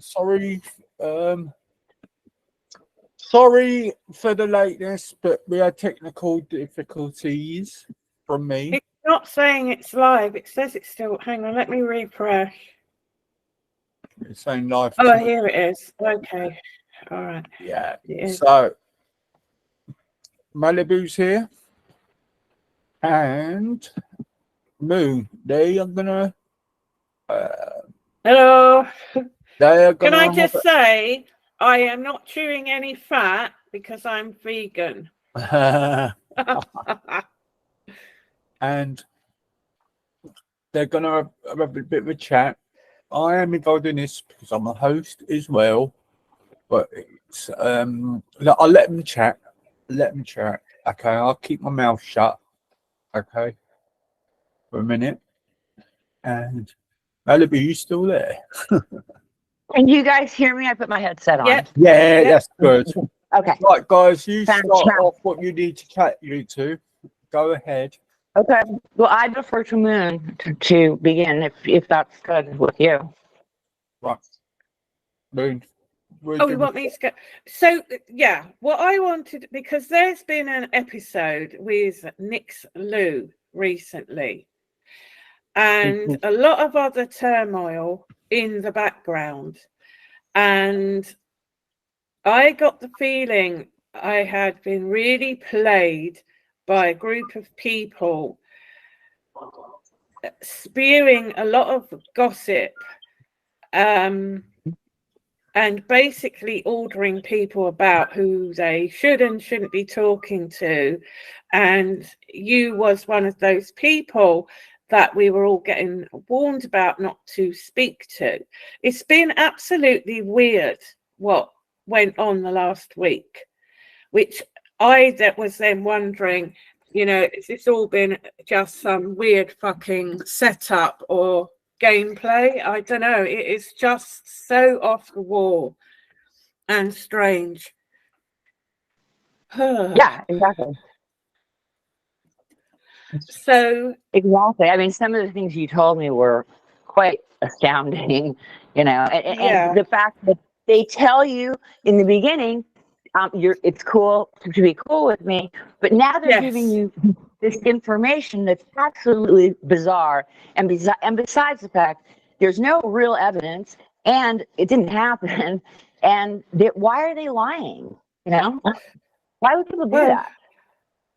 sorry, sorry for the lateness, but we had technical difficulties from me. It's not saying it's live. It says it's still. Hang on, let me refresh. It's saying live. Oh, here it is. Okay, all right. Yeah. So Malibu's here, and Moon. They are gonna. Hello. They are gonna. Can I just say I am not chewing any fat because I'm vegan. And they're gonna have a bit of a chat. I am involved in this because I'm a host as well. But it's look, I'll let them chat. Let them chat. Okay, I'll keep my mouth shut. Okay. For a minute. And Malibu, you still there? Can you guys hear me? I put my headset on. Yep. Yeah, Yep. that's good. Okay. Right, guys, you start Fantastic. off what you need to chat, you two. Go ahead. Okay. Well, I defer to Moon to begin, if that's good with you. Right. Moon. Oh, you want me to go? So, yeah, what I wanted, because there's been an episode with Nix Lou recently, and a lot of other turmoil in the background. And I got the feeling I had been really played by a group of people spewing a lot of gossip, and basically ordering people about who they should and shouldn't be talking to. And you was one of those people that we were all getting warned about not to speak to. It's been absolutely weird what went on the last week, which that was then wondering, you know, has this all been just some weird fucking setup or gameplay? I don't know. It is just so off the wall and strange. Yeah, exactly. So exactly. I mean, some of the things you told me were quite astounding, you know, and the fact that they tell you in the beginning, it's cool to be cool with me, but now they're giving you this information that's absolutely bizarre. And besides the fact, there's no real evidence, and it didn't happen. And why are they lying? You know, why would people do that?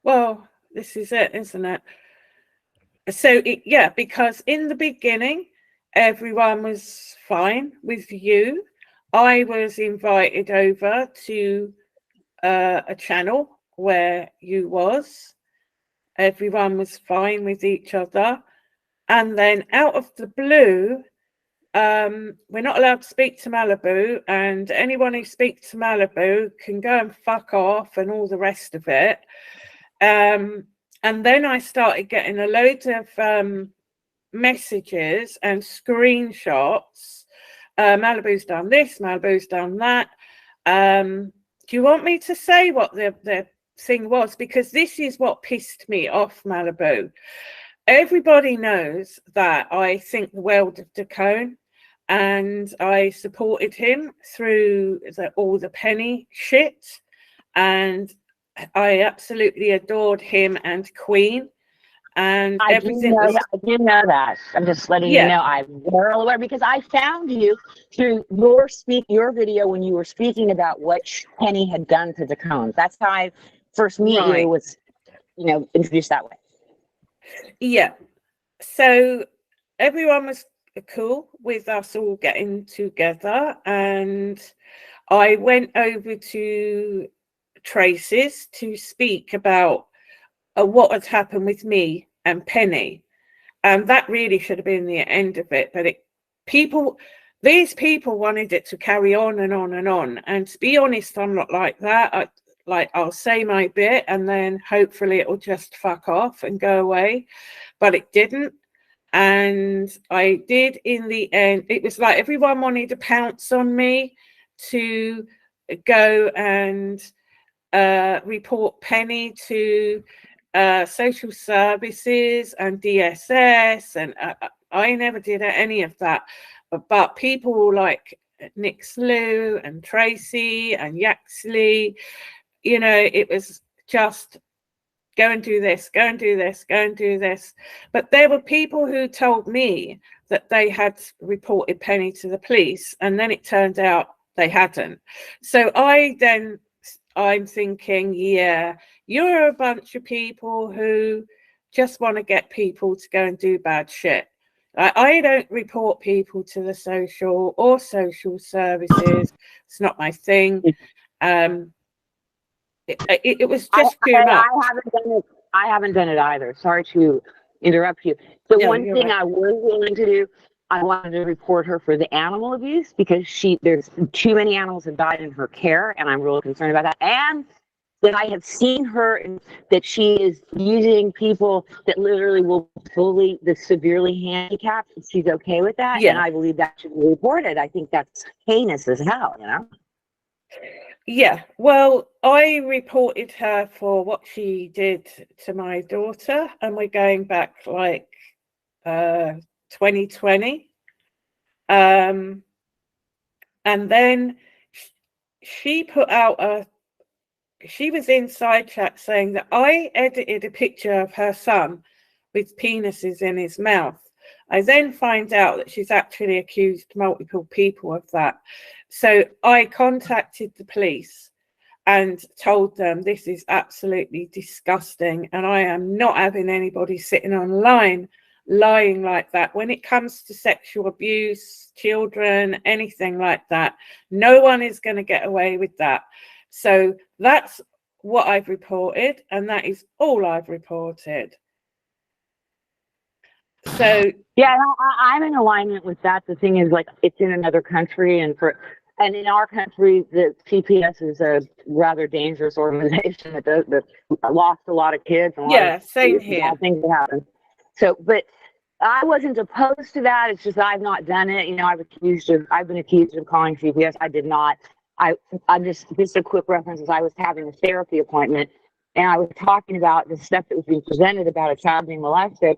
Well, this is it, isn't it? So because in the beginning, everyone was fine with you. I was invited over to a channel where you was. Everyone was fine with each other. And then out of the blue, we're not allowed to speak to Malibu, and anyone who speaks to Malibu can go and fuck off and all the rest of it. And then I started getting a load of messages and screenshots. Malibu's done this, Malibu's done that. Do you want me to say what the thing was? Because this is what pissed me off, Malibu. Everybody knows that I think the world of Dacone, and I supported him through all the Penny shit, and I absolutely adored him and Queen and everything. I do know that. I'm just letting you know I'm well aware, because I found you through your video when you were speaking about what Penny had done to the Cones. That's how I first meet you, was, you know, introduced that way. Yeah. So everyone was cool with us all getting together, and I went over to Tracy's to speak about what had happened with me and Penny, and that really should have been the end of it. But these people wanted it to carry on and on and on. And to be honest, I'm not like that. I'll say my bit and then hopefully it'll just fuck off and go away. But it didn't. And I did in the end. It was like everyone wanted to pounce on me to go and report Penny to social services and DSS, and I never did any of that. But people like Nick Slew and Tracy and Yaxley. You know, it was just go and do this, go and do this, go and do this. But there were people who told me that they had reported Penny to the police, and then it turned out they hadn't. So I'm thinking, yeah, you're a bunch of people who just want to get people to go and do bad shit. I don't report people to the social or social services. It's not my thing. It was just too much. I haven't done it either. Sorry to interrupt you. The one thing I was willing to do, I wanted to report her for the animal abuse, because there's too many animals that died in her care, and I'm really concerned about that. And that I have seen her, that she is using people that literally will bully the severely handicapped. She's okay with that, and I believe that should be reported. I think that's heinous as hell, you know? Yeah, well, I reported her for what she did to my daughter, and we're going back like 2020. And then she put out she was in side chat saying that I edited a picture of her son with penises in his mouth. I then find out that she's actually accused multiple people of that. So I contacted the police and told them this is absolutely disgusting, and I am not having anybody sitting online lying like that. When it comes to sexual abuse, children, anything like that, no one is going to get away with that. So that's what I've reported, and that is all I've reported. So yeah, I'm in alignment with that. The thing is, like, it's in another country, and in our country, the CPS is a rather dangerous organization that lost a lot of kids. And same here. Bad things that happen. So, but I wasn't opposed to that. It's just I've not done it. You know, I've been accused of calling CPS. I did not. I'm just a quick reference. As I was having a therapy appointment, and I was talking about the stuff that was being presented about a child being molested.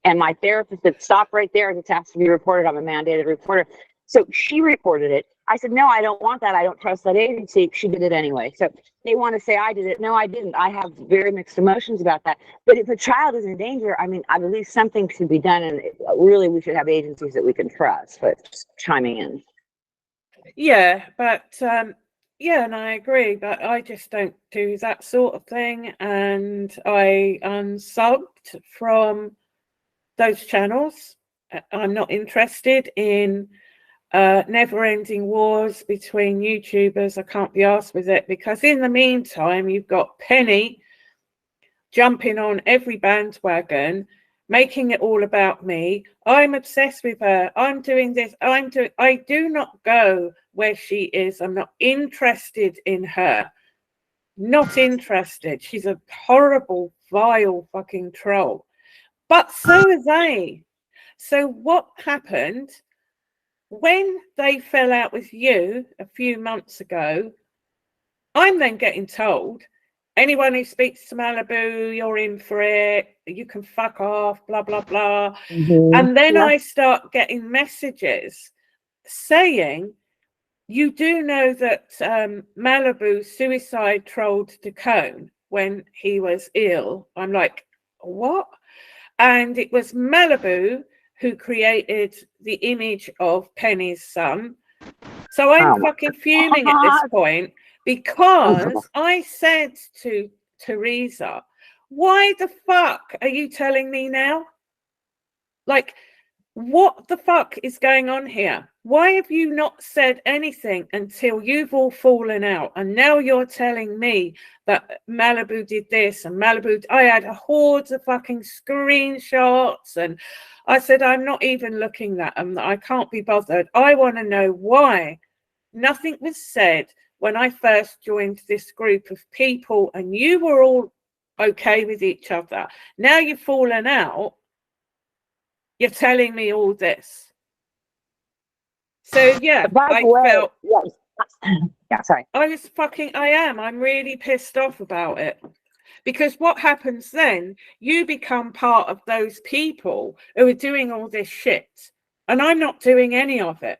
And my therapist said, stop right there. This has to be reported. I'm a mandated reporter. So she reported it. I said, no, I don't want that. I don't trust that agency. She did it anyway. So they want to say I did it. No, I didn't. I have very mixed emotions about that. But if a child is in danger, I mean, I believe something should be done. And really, we should have agencies that we can trust. But just chiming in. Yeah, but and I agree, but I just don't do that sort of thing. And I unsubbed from those channels. I'm not interested in never-ending wars between YouTubers. I can't be arsed with it, because in the meantime, you've got Penny jumping on every bandwagon, making it all about me. I'm obsessed with her. I'm doing this. I do not go where she is. I'm not interested in her. Not interested. She's a horrible, vile fucking troll. But so are they. So what happened when they fell out with you a few months ago? I'm then getting told, anyone who speaks to Malibu, you're in for it. You can fuck off, blah, blah, blah. Mm-hmm. And then I start getting messages saying, you do know that Malibu suicide trolled Decone when he was ill. I'm like, what? And it was Malibu who created the image of Penny's son. So I'm fucking fuming at this point, because I said to Teresa, why the fuck are you telling me now? Like, what the fuck is going on here? Why have you not said anything until you've all fallen out? And now you're telling me that Malibu did this and Malibu. I had hordes of fucking screenshots, and I said, I'm not even looking at them. I can't be bothered. I want to know why nothing was said when I first joined this group of people, and you were all okay with each other. Now you've fallen out. You're telling me all this. So yeah, I felt. Yeah, sorry. I'm really pissed off about it, because what happens then? You become part of those people who are doing all this shit, and I'm not doing any of it.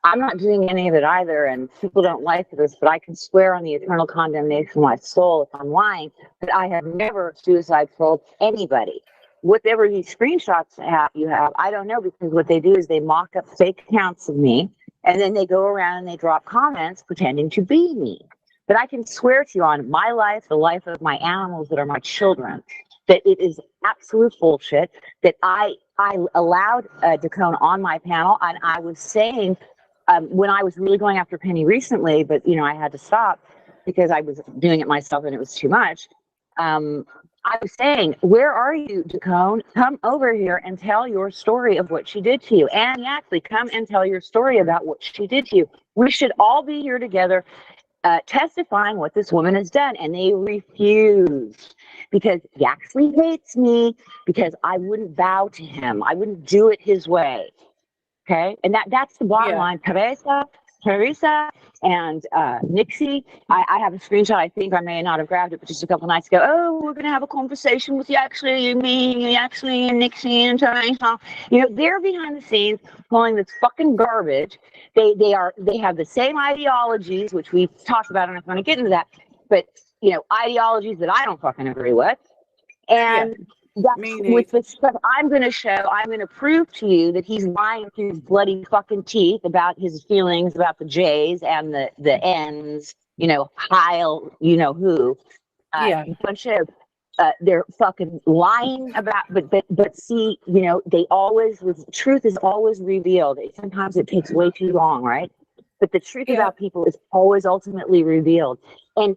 I'm not doing any of it either, and people don't like this, but I can swear on the eternal condemnation of my soul if I'm lying that I have never suicide trolled anybody. Whatever these screenshots you have, I don't know, because what they do is they mock up fake accounts of me, and then they go around and they drop comments pretending to be me. But I can swear to you on my life, the life of my animals that are my children, that it is absolute bullshit, that I allowed Dacone on my panel, and I was saying, when I was really going after Penny recently, but I had to stop because I was doing it myself and it was too much. I was saying, where are you, Dacone? Come over here and tell your story of what she did to you. And Yaxley, come and tell your story about what she did to you. We should all be here together testifying what this woman has done. And they refused because Yaxley hates me because I wouldn't bow to him. I wouldn't do it his way. Okay. And that's the bottom line. Teresa and Nixie, I have a screenshot. I think I may not have grabbed it, but just a couple nights ago. Oh, we're going to have a conversation with Yaxley and me, Yaxley and Nixie and Teresa. They're behind the scenes pulling this fucking garbage. They have the same ideologies, which we've talked about. I'm not going to get into that, but ideologies that I don't fucking agree with. And that's with the stuff I'm going to show. I'm going to prove to you that he's lying through his bloody fucking teeth about his feelings about the J's and the N's, Heil, who. Bunch of, they're fucking lying about, but see, they always, truth is always revealed. Sometimes it takes way too long, right? But the truth about people is always ultimately revealed. And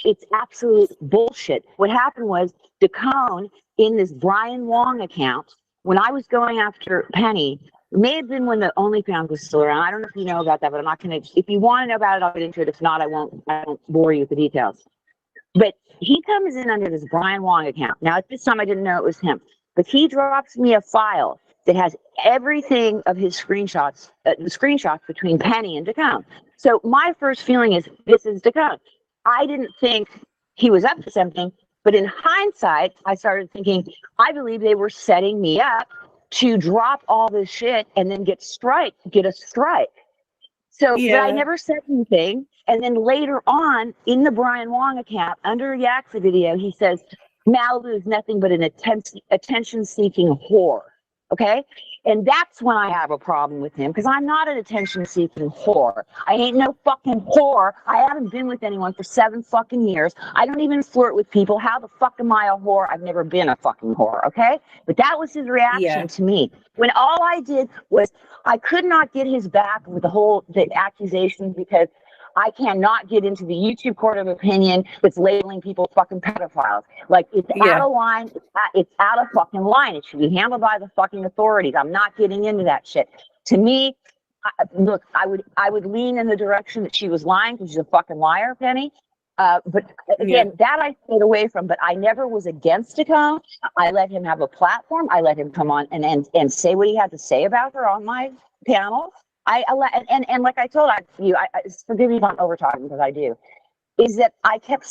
it's absolute bullshit. What happened was Dacone in this Brian Wong account, when I was going after Penny, it may have been when the OnlyFans was still around. I don't know if you know about that, but I'm not going to. If you want to know about it, I'll get into it. If not, I won't bore you with the details. But he comes in under this Brian Wong account. Now, at this time, I didn't know it was him. But he drops me a file that has everything of his screenshots, the screenshots between Penny and Dacone. So my first feeling is, this is Dacone. I didn't think he was up to something, but in hindsight, I started thinking, I believe they were setting me up to drop all this shit and then get a strike. So, but I never said anything. And then later on in the Brian Wong account, under a Yaxley video, he says, Malibu is nothing but an attention-seeking whore. Okay? And that's when I have a problem with him, because I'm not an attention-seeking whore. I ain't no fucking whore. I haven't been with anyone for 7 fucking years. I don't even flirt with people. How the fuck am I a whore? I've never been a fucking whore, okay? But that was his reaction to me. When all I did was, I could not get his back with the accusations, because I cannot get into the YouTube court of opinion that's labeling people fucking pedophiles. Like, it's out of line. It's out of fucking line. It should be handled by the fucking authorities. I'm not getting into that shit. To me, look, I would lean in the direction that she was lying, because she's a fucking liar, Penny. But again, that I stayed away from. But I never was against Dacone. I let him have a platform. I let him come on and say what he had to say about her on my panel. And like I told you, forgive me if I'm over talking, because I do, is that I kept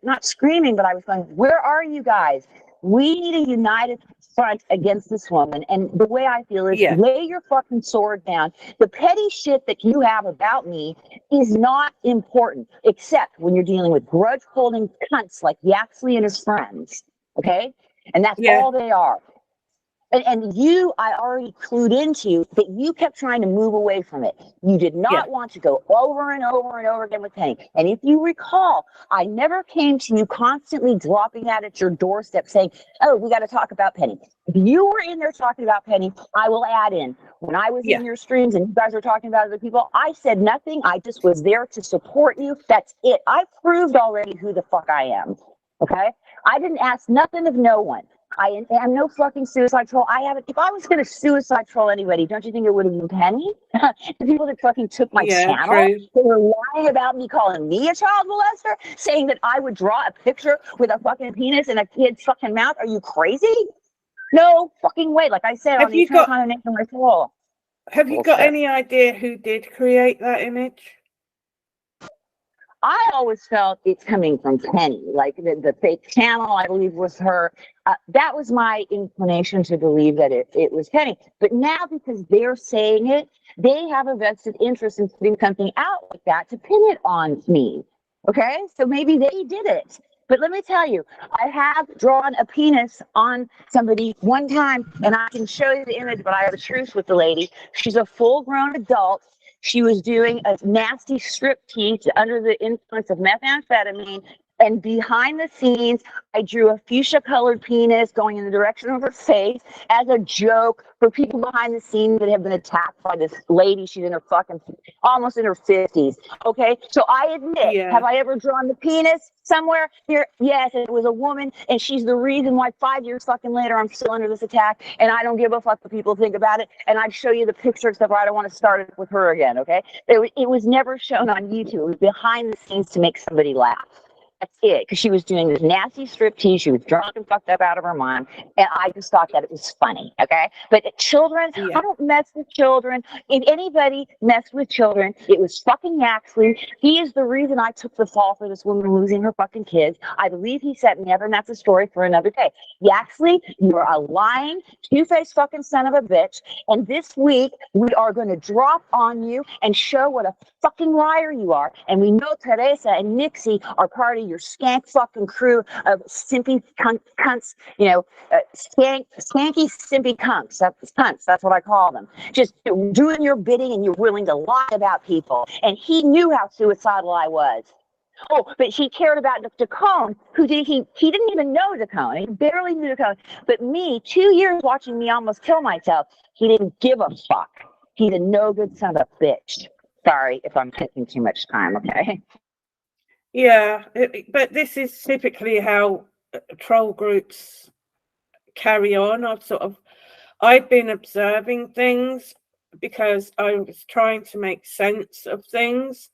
not screaming, but I was going, where are you guys? We need a united front against this woman. And the way I feel is, lay your fucking sword down. The petty shit that you have about me is not important, except when you're dealing with grudge holding cunts like Yaxley and his friends. Okay? And that's all they are. And you, I already clued into that you kept trying to move away from it. You did not want to go over and over and over again with Penny. And if you recall, I never came to you constantly dropping that at your doorstep saying, oh, we got to talk about Penny. If you were in there talking about Penny, I will add in. When I was in your streams and you guys were talking about other people, I said nothing. I just was there to support you. That's it. I proved already who the fuck I am. Okay? I didn't ask nothing of no one. I am no fucking suicide troll. If I was going to suicide troll anybody, don't you think it would have been Penny? The people that fucking took my channel, they were lying about me, calling me a child molester, saying that I would draw a picture with a fucking penis in a kid's fucking mouth. Are you crazy? No fucking way. Like I said, on the condemnation of my soul. Have you got any idea who did create that image? I always felt it's coming from Penny, like the fake channel, I believe, was her. That was my inclination to believe that it was Penny. But now, because they're saying it, they have a vested interest in putting something out like that to pin it on me. Okay, so maybe they did it. But let me tell you, I have drawn a penis on somebody one time, and I can show you the image, but I have a truce with the lady. She's a full-grown adult. She was doing a nasty striptease under the influence of methamphetamine. And behind the scenes, I drew a fuchsia-colored penis going in the direction of her face as a joke for people behind the scenes that have been attacked by this lady. She's in her almost in her 50s. Okay, so I admit, have I ever drawn the penis somewhere here? Yes, it was a woman, and she's the reason why 5 years fucking later I'm still under this attack, and I don't give a fuck what people think about it. And I'd show you the picture, except I don't want to start it with her again. Okay, it was never shown on YouTube. It was behind the scenes to make somebody laugh. That's it, because she was doing this nasty striptease. She was drunk and fucked up out of her mind, and I just thought that it was funny, okay? But children, I don't mess with children. If anybody messed with children, it was fucking Yaxley. He is the reason I took the fall for this woman losing her fucking kids. I believe he set me up, and that's a story for another day. Yaxley, you're a lying, two-faced fucking son of a bitch, and this week we are going to drop on you and show what a fucking liar you are. And we know Teresa and Nixie are part of your skank fucking crew of simpy cunts, skanky simpy cunts. That's what I call them. Just doing your bidding, and you're willing to lie about people. And he knew how suicidal I was. Oh, but he cared about Dacone, he didn't even know Dacone. He barely knew Dacone. But me, 2 years watching me almost kill myself, he didn't give a fuck. He's a no good son of a bitch. Sorry if I'm taking too much time, okay? Yeah, but this is typically how troll groups carry on. I've been observing things because I was trying to make sense of things,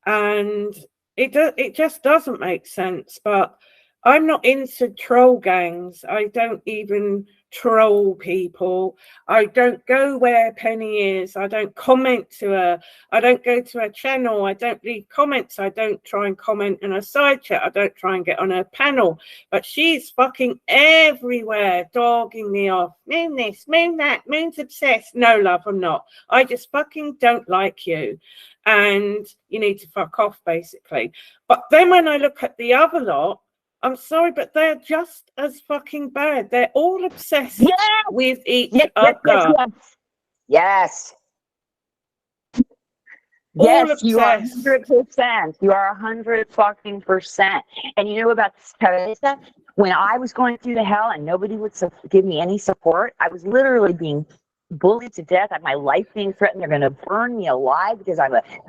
and it just doesn't make sense. But I'm not into troll gangs. I don't even troll people. I don't go where Penny is. I don't comment to her. I don't go to her channel. I don't leave comments. I don't try and comment in a side chat. I don't try and get on her panel. But she's fucking everywhere, dogging me off. Moon this, moon that, moon's obsessed. No, love, I'm not. I just fucking don't like you. And you need to fuck off, basically. But then when I look at the other lot, I'm sorry, but they're just as fucking bad. They're all obsessed with each other. Yes. Yes, you are 100%. You are 100 fucking percent. And you know about this, Teresa? When I was going through the hell and nobody would give me any support, I was literally being bullied to death. My life being threatened. They're going to burn me alive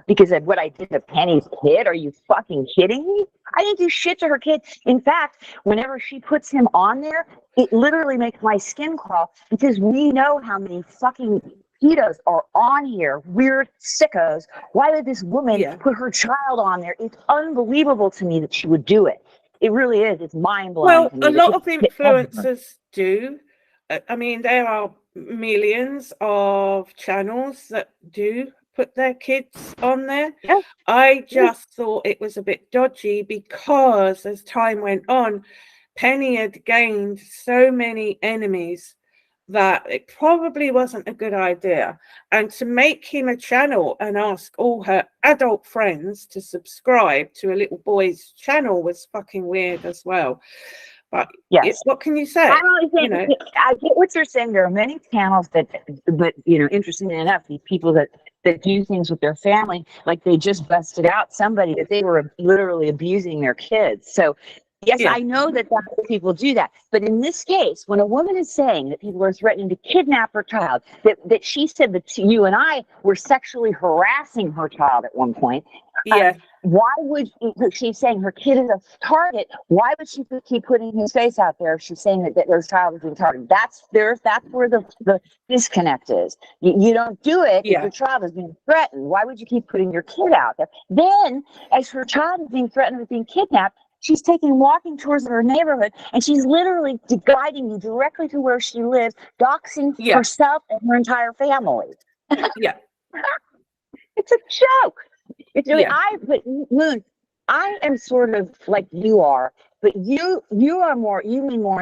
because of what I did to Penny's kid. Are you fucking kidding me? I didn't do shit to her kid. In fact, whenever she puts him on there, it literally makes my skin crawl because we know how many fucking pedos are on here, weird sickos. Why would this woman put her child on there? It's unbelievable to me that she would do it. It really is. It's mind-blowing. Well, a lot of influencers do. I mean, there are millions of channels that do put their kids on there. I just thought it was a bit dodgy because as time went on, Penny had gained so many enemies that it probably wasn't a good idea. And to make him a channel and ask all her adult friends to subscribe to a little boy's channel was fucking weird as well. But what can you say? I get what you're saying. There are many channels but interestingly enough, these people that do things with their family, like they just busted out somebody that they were literally abusing their kids. So yes, I know that people do that. But in this case, when a woman is saying that people are threatening to kidnap her child, that she said that you and I were sexually harassing her child at one point. Why would she's saying her kid is a target? Why would she keep putting his face out there if she's saying that their child is being targeted? That's where the disconnect is. You don't do it if your child is being threatened. Why would you keep putting your kid out there? Then, as her child is being threatened with being kidnapped, she's taking walking tours in her neighborhood, and she's literally guiding you directly to where she lives, doxing herself and her entire family. It's a joke. It's really, but Moon, I am sort of like you are, but you lean more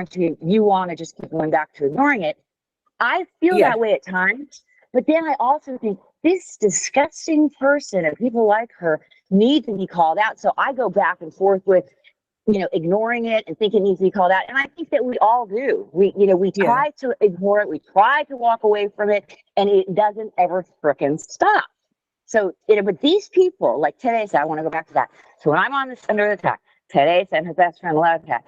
into, you want to just keep going back to ignoring it. I feel that way at times, but then I also think, this disgusting person and people like her need to be called out. So I go back and forth with, ignoring it and think it needs to be called out. And I think that we all do. We try to ignore it. We try to walk away from it, and it doesn't ever frickin' stop. So, but these people, like Teresa, I want to go back to that. So when I'm under attack, Teresa and her best friend Levka,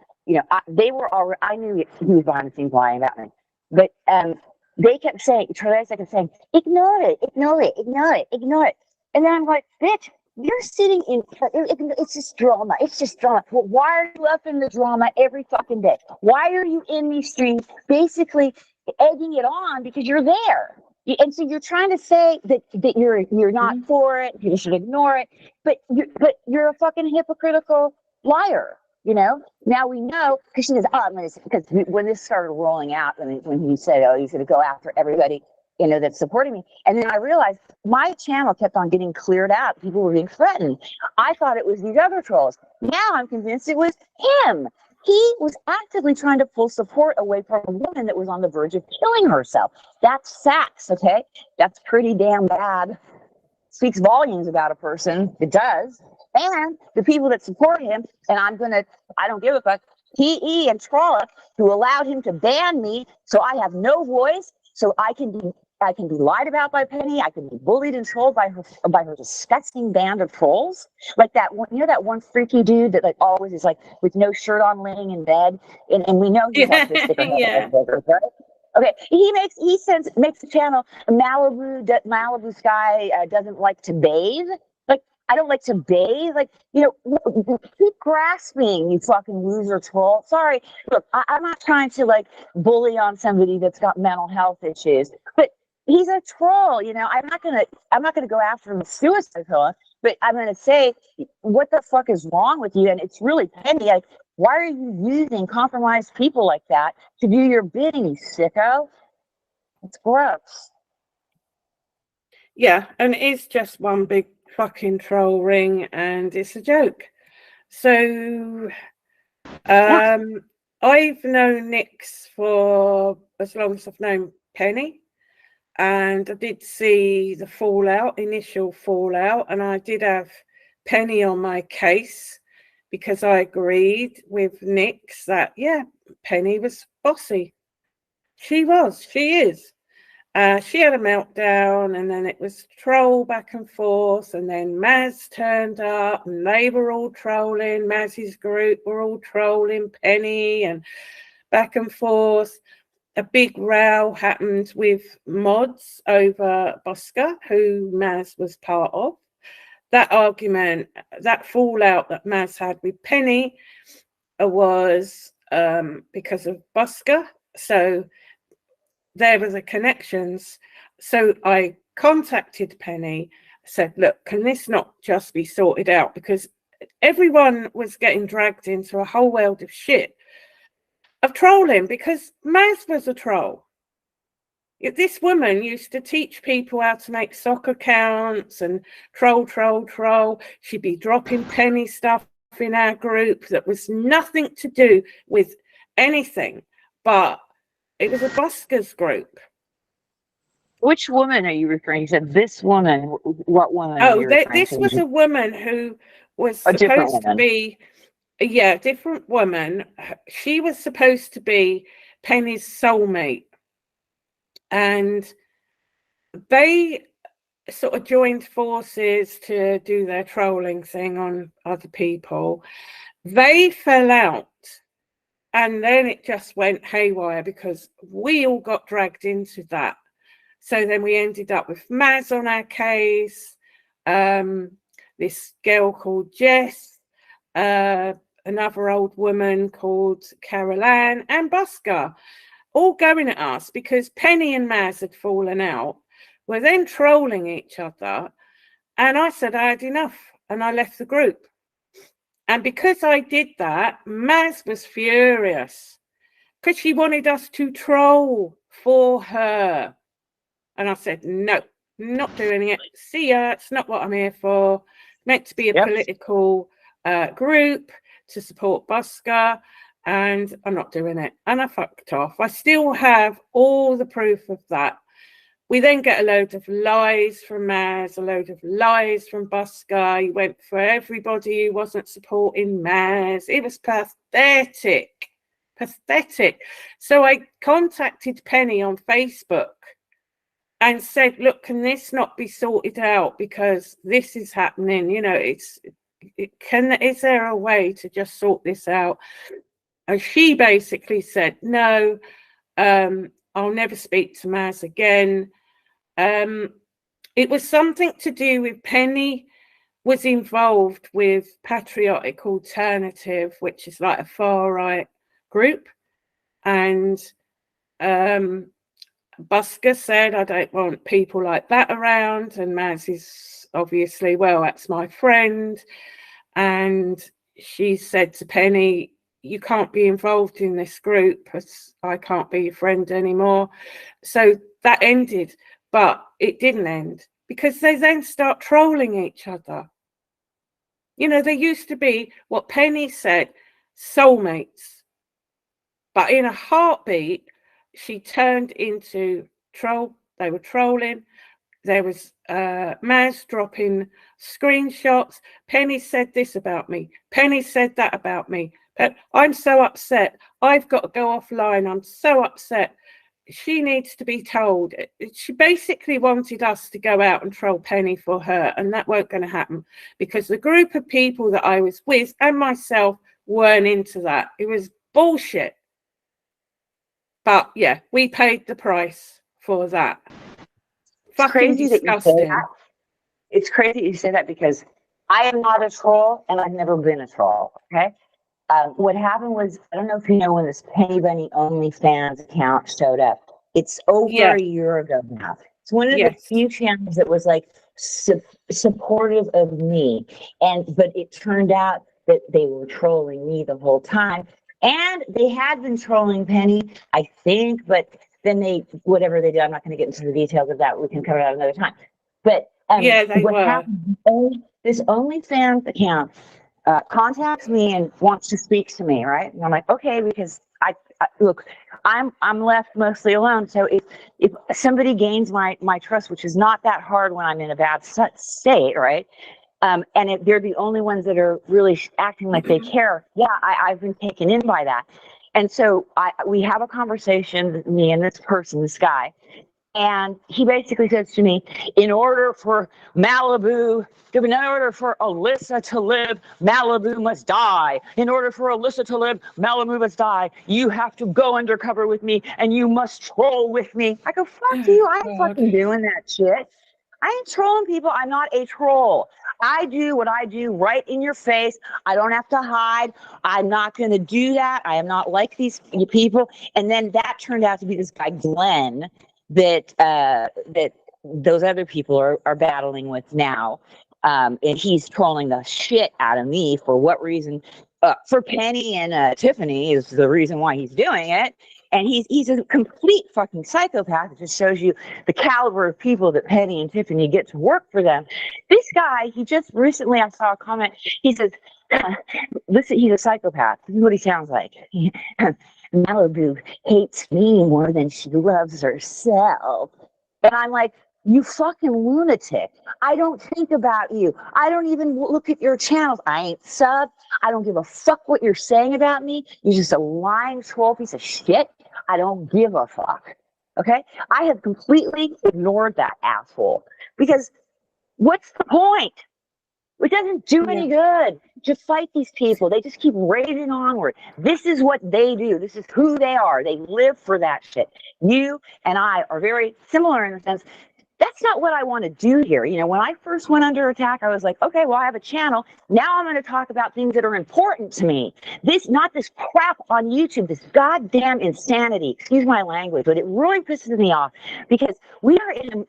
they were already, I knew he was behind the scenes lying about me. But they kept saying, Teresa kept saying, ignore it, ignore it, ignore it, ignore it. And then I'm like, bitch, you're sitting in, it's just drama. It's just drama. Well, why are you up in the drama every fucking day? Why are you in these streams basically egging it on because you're there? And so you're trying to say that you're not for it, you should ignore it, but you're a fucking hypocritical liar. Now we know, because she says, because when this started rolling out, when he said, he's going to go after everybody, that's supporting me. And then I realized my channel kept on getting cleared out. People were being threatened. I thought it was these other trolls. Now I'm convinced it was him. He was actively trying to pull support away from a woman that was on the verge of killing herself. That's facts, okay? That's pretty damn bad. Speaks volumes about a person. It does. And the people that support him, and I don't give a fuck, TE and Trolla, who allowed him to ban me, so I have no voice, so I can be lied about by Penny. I can be bullied and trolled by her disgusting band of trolls. Like that one, that one freaky dude that always is with no shirt on, laying in bed, and we know he's autistic. Right? Okay, he makes a channel. Malibu Sky doesn't like to bathe. I don't like to bathe. Keep grasping, you fucking loser troll. Sorry, look, I'm not trying to bully on somebody that's got mental health issues, but he's a troll. I'm not gonna go after him with suicide killer, but I'm gonna say, what the fuck is wrong with you? And it's really Penny. Why are you using compromised people like that to do your bidding, you sicko? It's gross. Yeah, and it's just one big fucking troll ring, and it's a joke. So I've known Nyx for as long as I've known Penny, and I did see the initial fallout, and I did have Penny on my case because I agreed with Nyx that Penny was bossy. She is. She had a meltdown, and then it was troll back and forth, and then Maz turned up, and they were all trolling. Maz's group were all trolling Penny, and back and forth. A big row happened with mods over Bosca, who Maz was part of. That argument, that fallout that Maz had with Penny was because of Bosca. So there were the connections. So I contacted Penny, said, look, can this not just be sorted out? Because everyone was getting dragged into a whole world of shit, of trolling, because Maz was a troll. This woman used to teach people how to make sock accounts and troll. She'd be dropping Penny stuff in our group that was nothing to do with anything, but it was a buskers group. Which woman are you referring to? This woman. What woman? Oh, this was a woman who was supposed to be, different woman. She was supposed to be Penny's soulmate, and they sort of joined forces to do their trolling thing on other people. They fell out. And then it just went haywire because we all got dragged into that. So then we ended up with Maz on our case, this girl called Jess, another old woman called Carol Ann, and Bosca, all going at us because Penny and Maz had fallen out. We're then trolling each other. And I said I had enough, and I left the group. And because I did that, Maz was furious because she wanted us to troll for her. And I said, no, not doing it. See ya. It's not what I'm here for. Meant to be a political group to support Bosca, and I'm not doing it. And I fucked off. I still have all the proof of that. We then get a load of lies from Maz, a load of lies from Busker. He went for everybody who wasn't supporting Maz. It was pathetic. So I contacted Penny on Facebook and said, look, can this not be sorted out? Because this is happening. You know, is there a way to just sort this out? And she basically said, no, I'll never speak to Maz again. It was something to do with Penny was involved with Patriotic Alternative, which is like a far right group. And Busker said, I don't want people like that around. And Maz is obviously, well, that's my friend. And she said to Penny, you can't be involved in this group, as I can't be your friend anymore. So that ended, but it didn't end because they then start trolling each other. You know, they used to be what Penny said, soulmates. But in a heartbeat, she turned into troll. They were trolling. There was Maz dropping screenshots. Penny said this about me. Penny said that about me. But I'm so upset. I've got to go offline. I'm so upset. She needs to be told. She basically wanted us to go out and troll Penny for her, and that weren't going to happen because the group of people that I was with and myself weren't into that. It was bullshit. But yeah, we paid the price for that. Fucking disgusting. It's crazy you say that because I am not a troll and I've never been a troll. Okay. What happened was, I don't know if you know when this Penny Bunny OnlyFans account showed up. It's over a year ago now. It's one of the few channels that was like supportive of me. But it turned out that they were trolling me the whole time. And they had been trolling Penny, I think, but then whatever they did, I'm not going to get into the details of that. We can cover that another time. But they were. Happened, this OnlyFans account contacts me and wants to speak to me, right? And I'm like, okay, because I look, I'm left mostly alone. So if somebody gains my trust, which is not that hard when I'm in a bad state, right? And they're the only ones that are really acting like they care. Yeah, I've been taken in by that. And so we have a conversation, me and this person, this guy, and he basically says to me, in order for Alyssa to live, Malibu must die. In order for Alyssa to live, Malibu must die. You have to go undercover with me and you must troll with me. I go, fuck you. I ain't fucking doing that shit. I ain't trolling people. I'm not a troll. I do what I do right in your face. I don't have to hide. I'm not going to do that. I am not like these people. And then that turned out to be this guy, Glenn, that those other people are battling with now. And he's trolling the shit out of me for what reason? For Penny and Tiffany is the reason why he's doing it. And he's a complete fucking psychopath. It just shows you the caliber of people that Penny and Tiffany get to work for them. This guy, he just recently, I saw a comment. He says, listen, he's a psychopath. This is what he sounds like. Malibu hates me more than she loves herself. And I'm like, you fucking lunatic. I don't think about you. I don't even look at your channels. I ain't subbed. I don't give a fuck what you're saying about me. You're just a lying troll piece of shit. I don't give a fuck. Okay? I have completely ignored that asshole because what's the point? It doesn't do any good to fight these people. They just keep raging onward. This is what they do. This is who they are. They live for that shit. You and I are very similar in the sense that's not what I want to do here. You know, when I first went under attack, I was like, okay, well, I have a channel. Now I'm going to talk about things that are important to me. Not this crap on YouTube, this goddamn insanity. Excuse my language, but it really pisses me off because we are in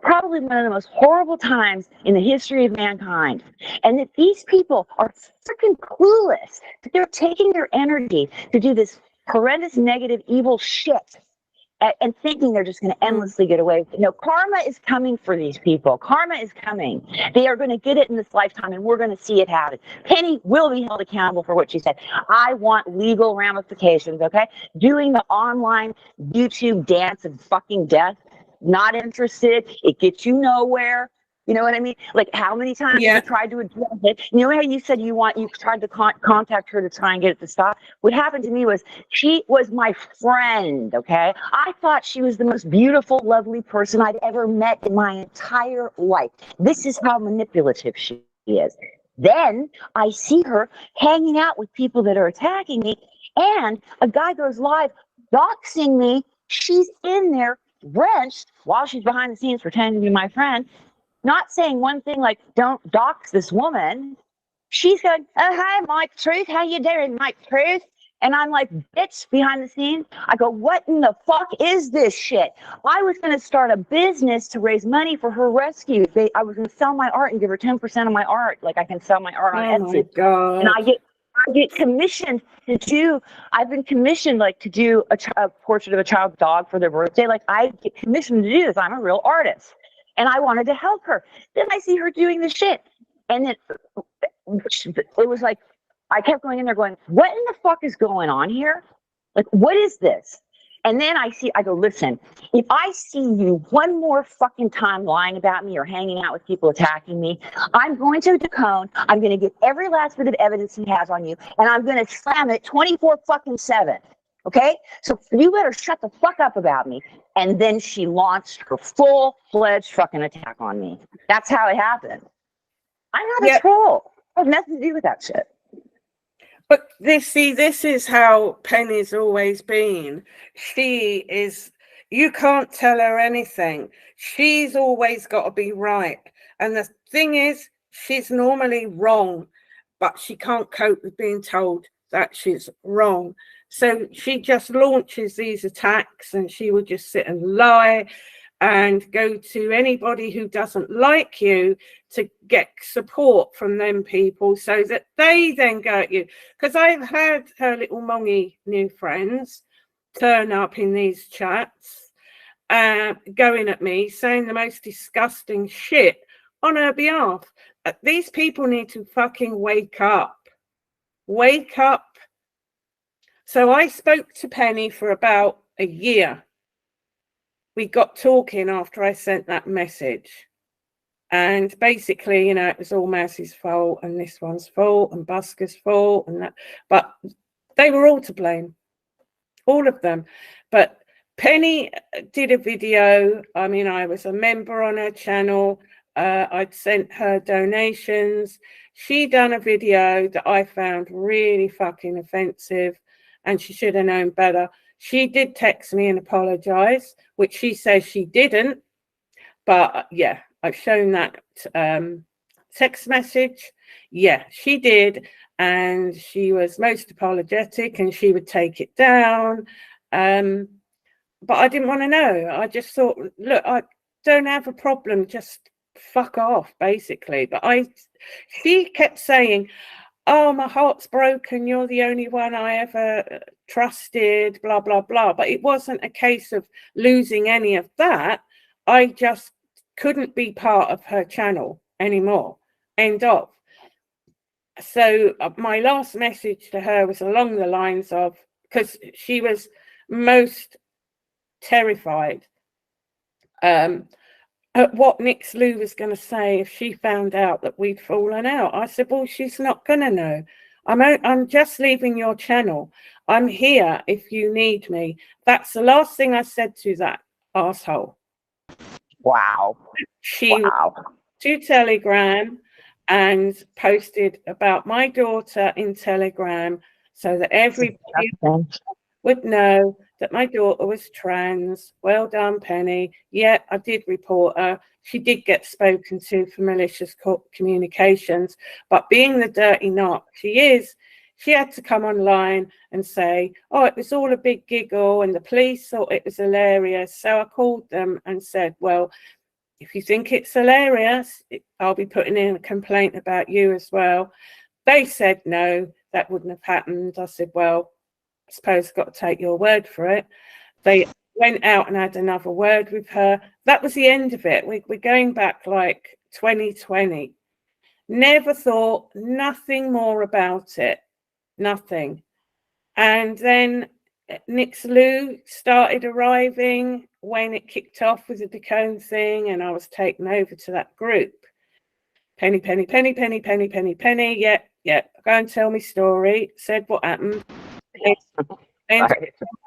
probably one of the most horrible times in the history of mankind. And that these people are freaking clueless. That they're taking their energy to do this horrendous, negative, evil shit. And thinking they're just going to endlessly get away with it. No, karma is coming for these people. Karma is coming. They are going to get it in this lifetime, and we're going to see it happen. Penny will be held accountable for what she said. I want legal ramifications, okay? Doing the online YouTube dance of fucking death not interested. It gets you nowhere. You know what I mean? Like, how many times have you tried to address it? You know how you said you tried to contact her to try and get it to stop? What happened to me was, she was my friend, okay? I thought she was the most beautiful, lovely person I'd ever met in my entire life. This is how manipulative she is. Then I see her hanging out with people that are attacking me, and a guy goes live doxing me. She's in there wrenched while she's behind the scenes pretending to be my friend, not saying one thing like, don't dox this woman. She's going, oh, hi, Mike Truth. How you doing, Mike Truth? And I'm like, bitch, behind the scenes. I go, what in the fuck is this shit? I was going to start a business to raise money for her rescue. I was going to sell my art and give her 10% of my art. Like, I can sell my art on Etsy. My God. And I get commissioned to do, I've been commissioned like to do a portrait of a child's dog for their birthday. Like, I get commissioned to do this. I'm a real artist. And I wanted to help her. Then I see her doing the shit. And then it was like, I kept going in there going, what in the fuck is going on here? Like, what is this? And then I go, listen, if I see you one more fucking time lying about me or hanging out with people attacking me, I'm going to Dacone. I'm going to get every last bit of evidence he has on you, and I'm going to slam it 24/7. Okay? So you better shut the fuck up about me. And then she launched her full-fledged fucking attack on me. That's how it happened. I'm not a troll. I have nothing to do with that shit. But this is how Penny's always been. She is, you can't tell her anything. She's always got to be right. And the thing is, she's normally wrong, but she can't cope with being told that she's wrong. So she just launches these attacks, and she will just sit and lie and go to anybody who doesn't like you to get support from them people so that they then go at you. Because I've had her little mongy new friends turn up in these chats, going at me, saying the most disgusting shit on her behalf. These people need to fucking wake up. Wake up. So I spoke to Penny for about a year. We got talking after I sent that message. And basically, you know, it was all Mercy's fault and this one's fault and Busker's fault and that. But they were all to blame. All of them. But Penny did a video. I mean, I was a member on her channel. I'd sent her donations. She done a video that I found really fucking offensive, and she should have known better. She did text me and apologize, which she says she didn't. But yeah, I've shown that text message. Yeah, she did. And she was most apologetic and she would take it down. But I didn't want to know. I just thought, look, I don't have a problem. Just fuck off, basically. But she kept saying, oh, my heart's broken. You're the only one I ever trusted, blah, blah, blah. But it wasn't a case of losing any of that. I just couldn't be part of her channel anymore. End of. So my last message to her was along the lines of, because she was most terrified at what Nix Lou was going to say if she found out that we'd fallen out. I said, well, she's not going to know. I'm just leaving your channel. I'm here if you need me. That's the last thing I said to that asshole. Wow. She went to Telegram and posted about my daughter in Telegram so that everybody would know that my daughter was trans. Well done, Penny. Yeah, I did report her. She did get spoken to for malicious communications, but being the dirty knock she is, she had to come online and say, oh, it was all a big giggle and the police thought it was hilarious. So I called them and said, well, if you think it's hilarious, I'll be putting in a complaint about you as well. They said, no, that wouldn't have happened. I said, well, I suppose I've got to take your word for it. They went out and had another word with her. That was the end of it. We're going back like 2020. Never thought nothing more about it. Nothing. And then Nick's Lou started arriving when it kicked off with the Dacone thing, and I was taken over to that group. Penny, Penny, Penny, Penny, Penny, Penny, Penny. Yeah. Go and tell me story. Said what happened. And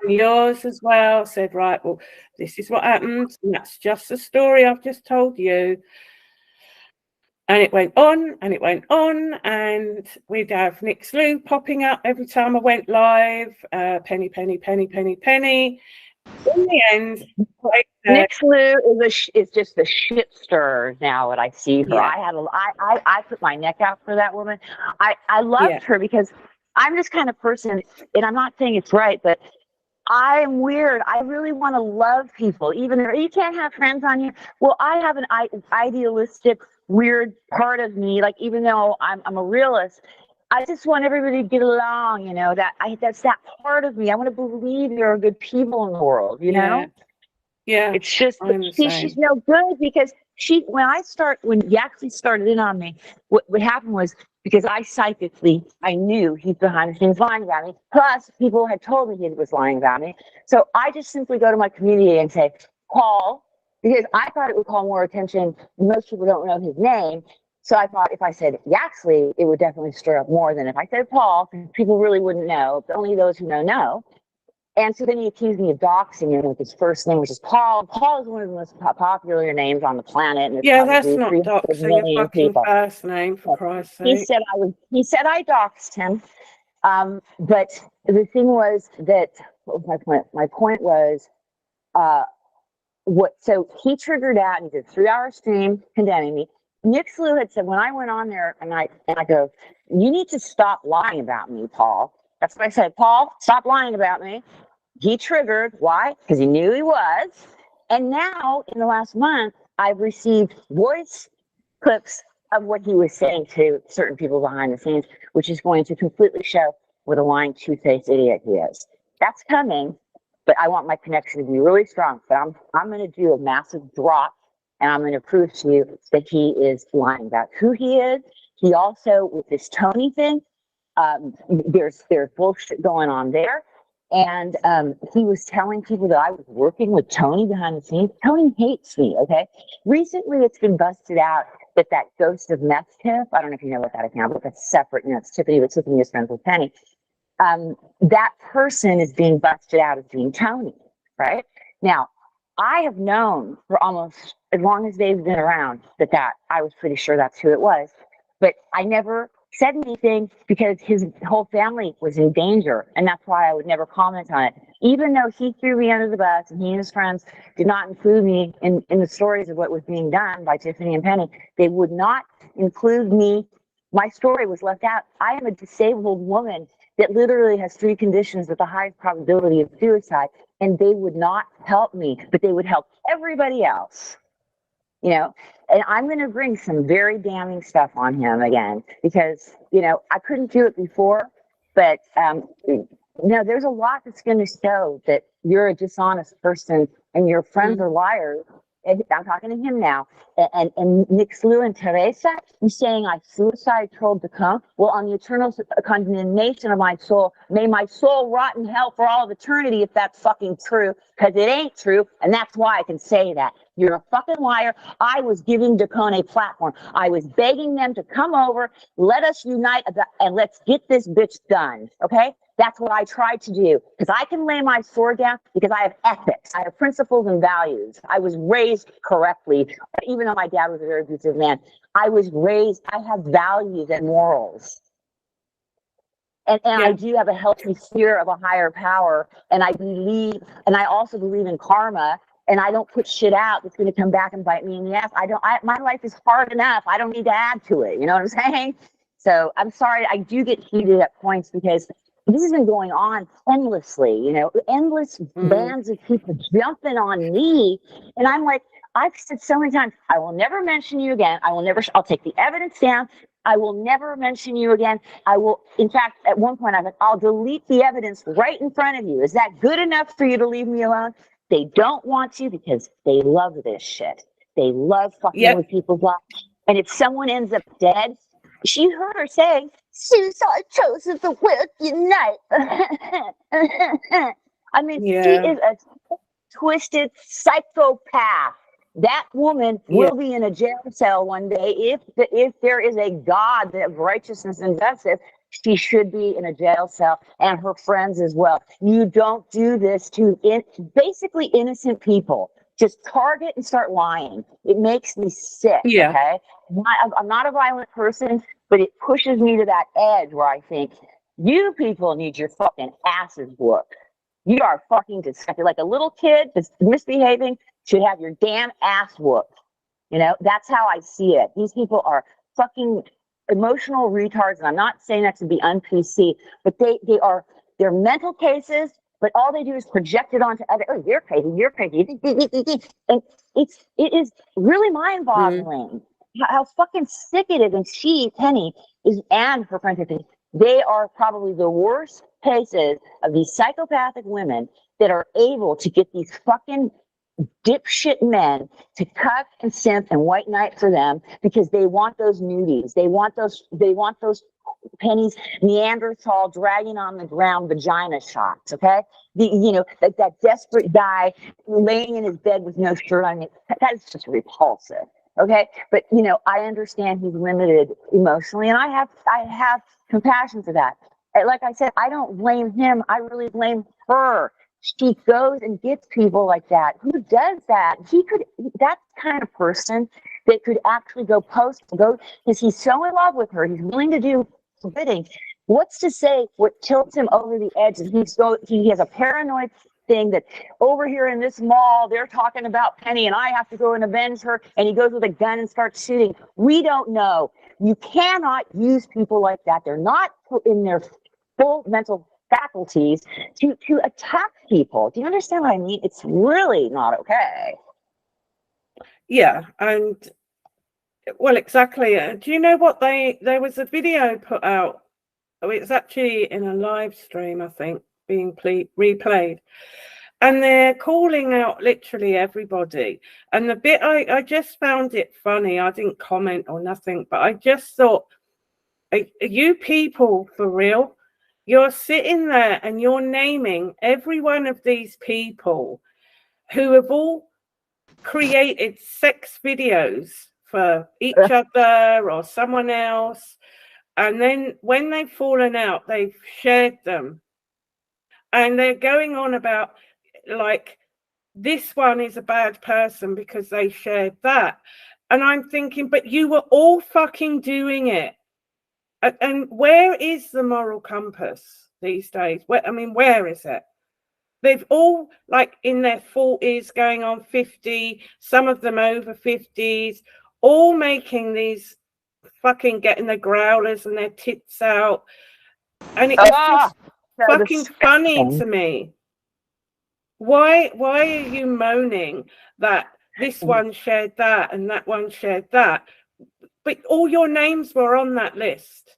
yours as well. Said, right, well, this is what happened. And that's just the story I've just told you. And it went on and it went on, and we'd have Nick's Lou popping up every time I went live. Penny, Penny, Penny, Penny, Penny. In the end, Nick's Lou is just the shit stirrer now that I see her. Yeah. I put my neck out for that woman. I loved her because I'm this kind of person, and I'm not saying it's right, but I'm weird. I really want to love people, even though you can't have friends on here. Well, I have an idealistic, weird part of me. Like, even though I'm a realist, I just want everybody to get along. You know, that's that part of me. I want to believe there are good people in the world. You know. Yeah. It's just she's no good because when Yaxley started in on me, what happened was, because I knew he's behind the scenes lying about me. Plus, people had told me he was lying about me. So I just simply go to my community and say, Paul, because I thought it would call more attention. Most people don't know his name. So I thought if I said Yaxley, it would definitely stir up more than if I said Paul, because people really wouldn't know. But only those who know. And so then he accused me of doxing him with his first name, which is Paul. Paul is one of the most popular names on the planet. And that's not doxing a fucking first name, for Christ's sake. He said I doxed him. But the thing was that, what was my point? My point was, so he triggered out and he did a 3-hour stream condemning me. Nick's Lou had said, when I went on there and I go, you need to stop lying about me, Paul. That's what I said. Paul, stop lying about me. He triggered. Why? Because he knew he was. And now, in the last month, I've received voice clips of what he was saying to certain people behind the scenes, which is going to completely show what a lying, two-faced idiot he is. That's coming, but I want my connection to be really strong. But I'm going to do a massive drop, and I'm going to prove to you that he is lying about who he is. He also, with this Tony thing, there's bullshit going on there. And he was telling people that I was working with Tony behind the scenes. Tony hates me, okay? Recently, it's been busted out that Ghost of Meth tip, I don't know if you know what that account, but that's separate. You know, it's Tiffany, but Tiffany is friends with Penny. That person is being busted out as being Tony, right? Now, I have known for almost as long as they've been around that I was pretty sure that's who it was. But I never said anything because his whole family was in danger, and that's why I would never comment on it. Even though he threw me under the bus and he and his friends did not include me in the stories of what was being done by Tiffany and Penny, they would not include me. My story was left out. I am a disabled woman that literally has 3 conditions with the highest probability of suicide, and they would not help me, but they would help everybody else. You know, and I'm going to bring some very damning stuff on him again because, I couldn't do it before, but, there's a lot that's going to show that you're a dishonest person and your friends are liars. And I'm talking to him now. And Nick's Lou and Teresa, you saying I suicide trolled Dacone? Well, on the eternal condemnation of my soul, may my soul rot in hell for all of eternity if that's fucking true, because it ain't true, and that's why I can say that. You're a fucking liar. I was giving Dacone a platform. I was begging them to come over, let us unite, and let's get this bitch done, okay? That's what I tried to do, because I can lay my sword down because I have ethics. I have principles and values. I was raised correctly, even though my dad was a very abusive man. I have values and morals. And I do have a healthy fear of a higher power. And I also believe in karma. And I don't put shit out that's going to come back and bite me in the ass. My life is hard enough. I don't need to add to it. You know what I'm saying? So I'm sorry. I do get heated at points because this has been going on endlessly, endless bands of people jumping on me. And I'm like, I've said so many times, I will never mention you again. I'll take the evidence down. I will never mention you again. In fact, at one point I'll delete the evidence right in front of you. Is that good enough for you to leave me alone? They don't want to because they love this shit. They love fucking with people's lives. And if someone ends up dead, she heard her saying, suicide chosen the will unite. I mean, she Yeah. is a twisted psychopath. That woman Yeah. will be in a jail cell one day. If there is a God of righteousness and justice, she should be in a jail cell, and her friends as well. You don't do this to basically innocent people. Just target and start lying. It makes me sick. Yeah. Okay, I'm not a violent person, but it pushes me to that edge where I think you people need your fucking asses whooped. You are fucking disgusting. Like a little kid that's misbehaving should have your damn ass whooped. You know, that's how I see it. These people are fucking emotional retards, and I'm not saying that to be un-PC, but they're mental cases, but all they do is project it onto other. Oh, you're crazy, you're crazy. And it is really mind-boggling how fucking sick it is. And Penny, and her friend Tiffany, they are probably the worst cases of these psychopathic women that are able to get these fucking dipshit men to cuck and simp and white knight for them because they want those nudies. They want those Penny's Neanderthal dragging on the ground vagina shots. Okay. That desperate guy laying in his bed with no shirt on. That is just repulsive. Okay. But I understand he's limited emotionally, and I have compassion for that. Like I said, I don't blame him. I really blame her. She goes and gets people like that. Who does that? That's the kind of person that could actually go because he's so in love with her. He's willing to do bidding. What's to say what tilts him over the edge is he has a paranoid thing that over here in this mall, they're talking about Penny and I have to go and avenge her. And he goes with a gun and starts shooting. We don't know. You cannot use people like that. They're not in their full mental faculties to attack people. Do you understand what I mean? It's really not okay. Yeah, and well, exactly. Do you know what there was a video put out? It's actually in a live stream, I think, being replayed, and they're calling out literally everybody. And the bit I just found it funny. I didn't comment or nothing, but I just thought, are you people for real? You're sitting there and you're naming every one of these people who have all created sex videos for each other or someone else. And then when they've fallen out, they've shared them. And they're going on about, like, this one is a bad person because they shared that. And I'm thinking, but you were all fucking doing it. And where is the moral compass these days? Where is it? They've all, like, in their 40s, going on 50, some of them over 50s, all making these fucking getting their growlers and their tits out. And it was just fucking funny to me. Why are you moaning that this one shared that and that one shared that? But all your names were on that list,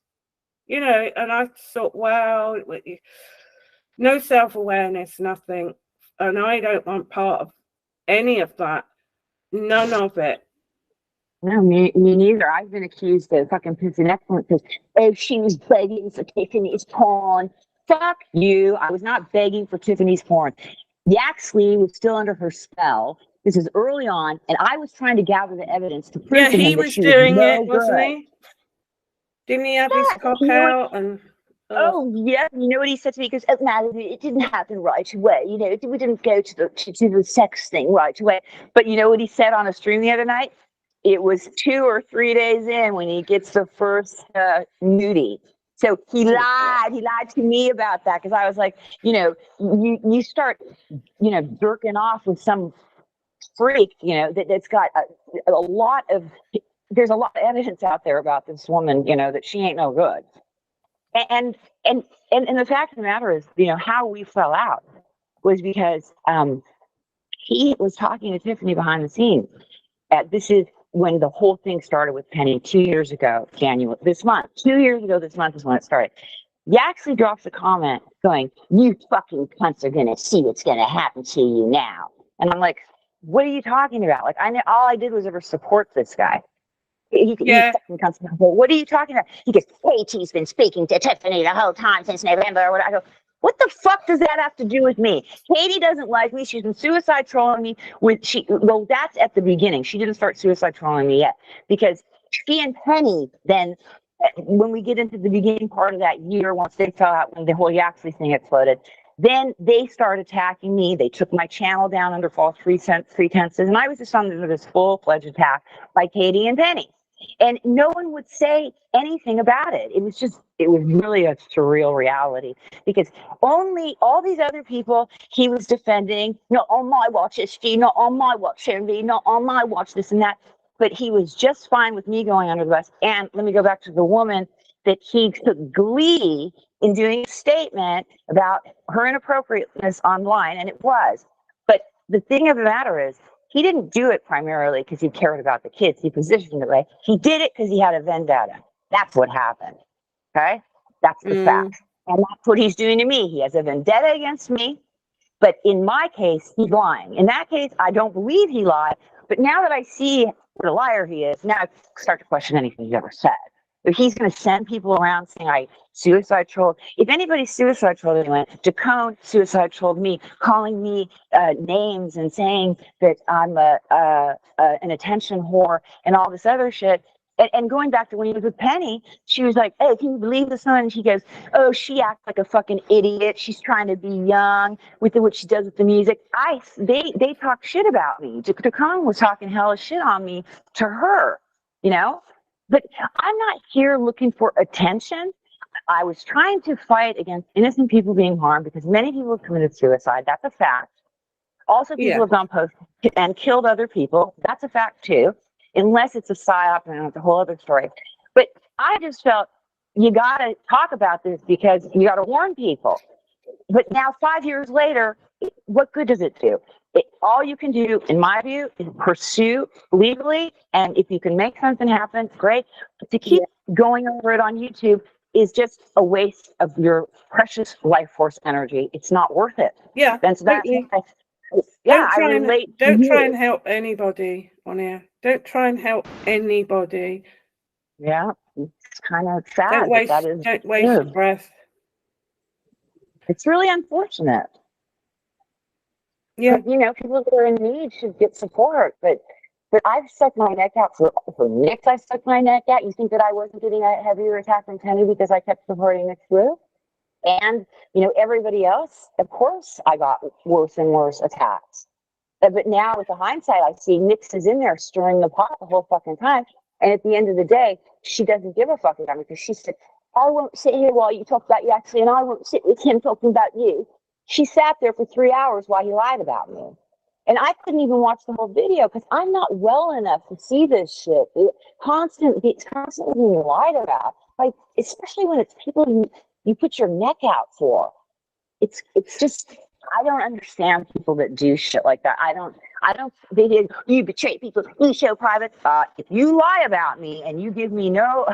and I thought, wow, no self-awareness, nothing. And I don't want part of any of that. None of it. No, me neither. I've been accused of fucking pissing excellent because, she was begging for Tiffany's porn. Fuck you. I was not begging for Tiffany's porn. Yaxley was still under her spell. This is early on, and I was trying to gather the evidence to prove to him he that was she doing was no it, wasn't good. he? Didn't he have his cock out? And oh yeah, you know what he said to me? Because it didn't happen right away. We didn't go to the sex thing right away. But you know what he said on a stream the other night? It was 2 or 3 days in when he gets the first nudie. So he lied. He lied to me about that because I was like, you start, jerking off with some freak, that's got a lot of. There's a lot of evidence out there about this woman, that she ain't no good. And the fact of the matter is, how we fell out was because he was talking to Tiffany behind the scenes. This is when the whole thing started with Penny 2 years ago, January, this month. 2 years ago this month is when it started. Yaxley drops a comment going, "You fucking cunts are going to see what's going to happen to you now." And I'm like, what are you talking about? Like, all I did was ever support this guy. He fucking comes from, what are you talking about? He goes, KT's been speaking to Tiffany the whole time since November. I go, What the fuck does that have to do with me? Katie doesn't like me. She's been suicide trolling me well, that's at the beginning. She didn't start suicide trolling me yet because she and Penny then, when we get into the beginning part of that year, once they fell out, when the whole Yaxley thing exploded, then they started attacking me. They took my channel down under false pretenses. And I was just under this full-fledged attack by Katie and Penny. And no one would say anything about it. It was really a surreal reality because only all these other people he was defending, not on my watch, SG, not on my watch, Envy, not on my watch, this and that. But he was just fine with me going under the bus. And let me go back to the woman that he took glee in doing a statement about her inappropriateness online, and it was. But the thing of the matter is, he didn't do it primarily because he cared about the kids. He positioned it right. He did it because he had a vendetta. That's what happened. Okay? That's the fact. And that's what he's doing to me. He has a vendetta against me. But in my case, he's lying. In that case, I don't believe he lied. But now that I see what a liar he is, now I start to question anything he's ever said. If he's going to send people around saying I suicide trolled, if anybody suicide trolled anyone, Jacone suicide trolled me, calling me names and saying that I'm an attention whore and all this other shit. And going back to when he was with Penny, she was like, "Hey, can you believe this one?" And he goes, "Oh, she acts like a fucking idiot. She's trying to be young with what she does with the music." They talk shit about me. Jacone was talking hella shit on me to her, you know. But I'm not here looking for attention. I was trying to fight against innocent people being harmed because many people have committed suicide. That's a fact. Also, people have gone post and killed other people. That's a fact too, unless it's a psyop and it's a whole other story. But I just felt you got to talk about this because you got to warn people. But now 5 years later, what good does it do? All you can do, in my view, is pursue legally. And if you can make something happen, great. But to keep going over it on YouTube is just a waste of your precious life force energy. It's not worth it. Yeah, that's totally. Don't try and help anybody on here. Don't try and help anybody. Yeah, it's kind of sad. Don't waste your breath. It's really unfortunate. Yeah, but, you know, people that are in need should get support. But I've stuck my neck out for Nick. I stuck my neck out. You think that I wasn't getting a heavier attack from Penny because I kept supporting Nick through? And you know, everybody else, of course, I got worse and worse attacks. But now, with the hindsight, I see Nix is in there stirring the pot the whole fucking time. And at the end of the day, she doesn't give a fuck about me because she said, "I won't sit here while you talk about Yaxley, and I won't sit with him talking about you." She sat there for 3 hours while he lied about me. And I couldn't even watch the whole video because I'm not well enough to see this shit. It's constantly being lied about. Like, especially when it's people you put your neck out for. It's just, I don't understand people that do shit like that. They did, you betray people, you show private. If you lie about me and you give me no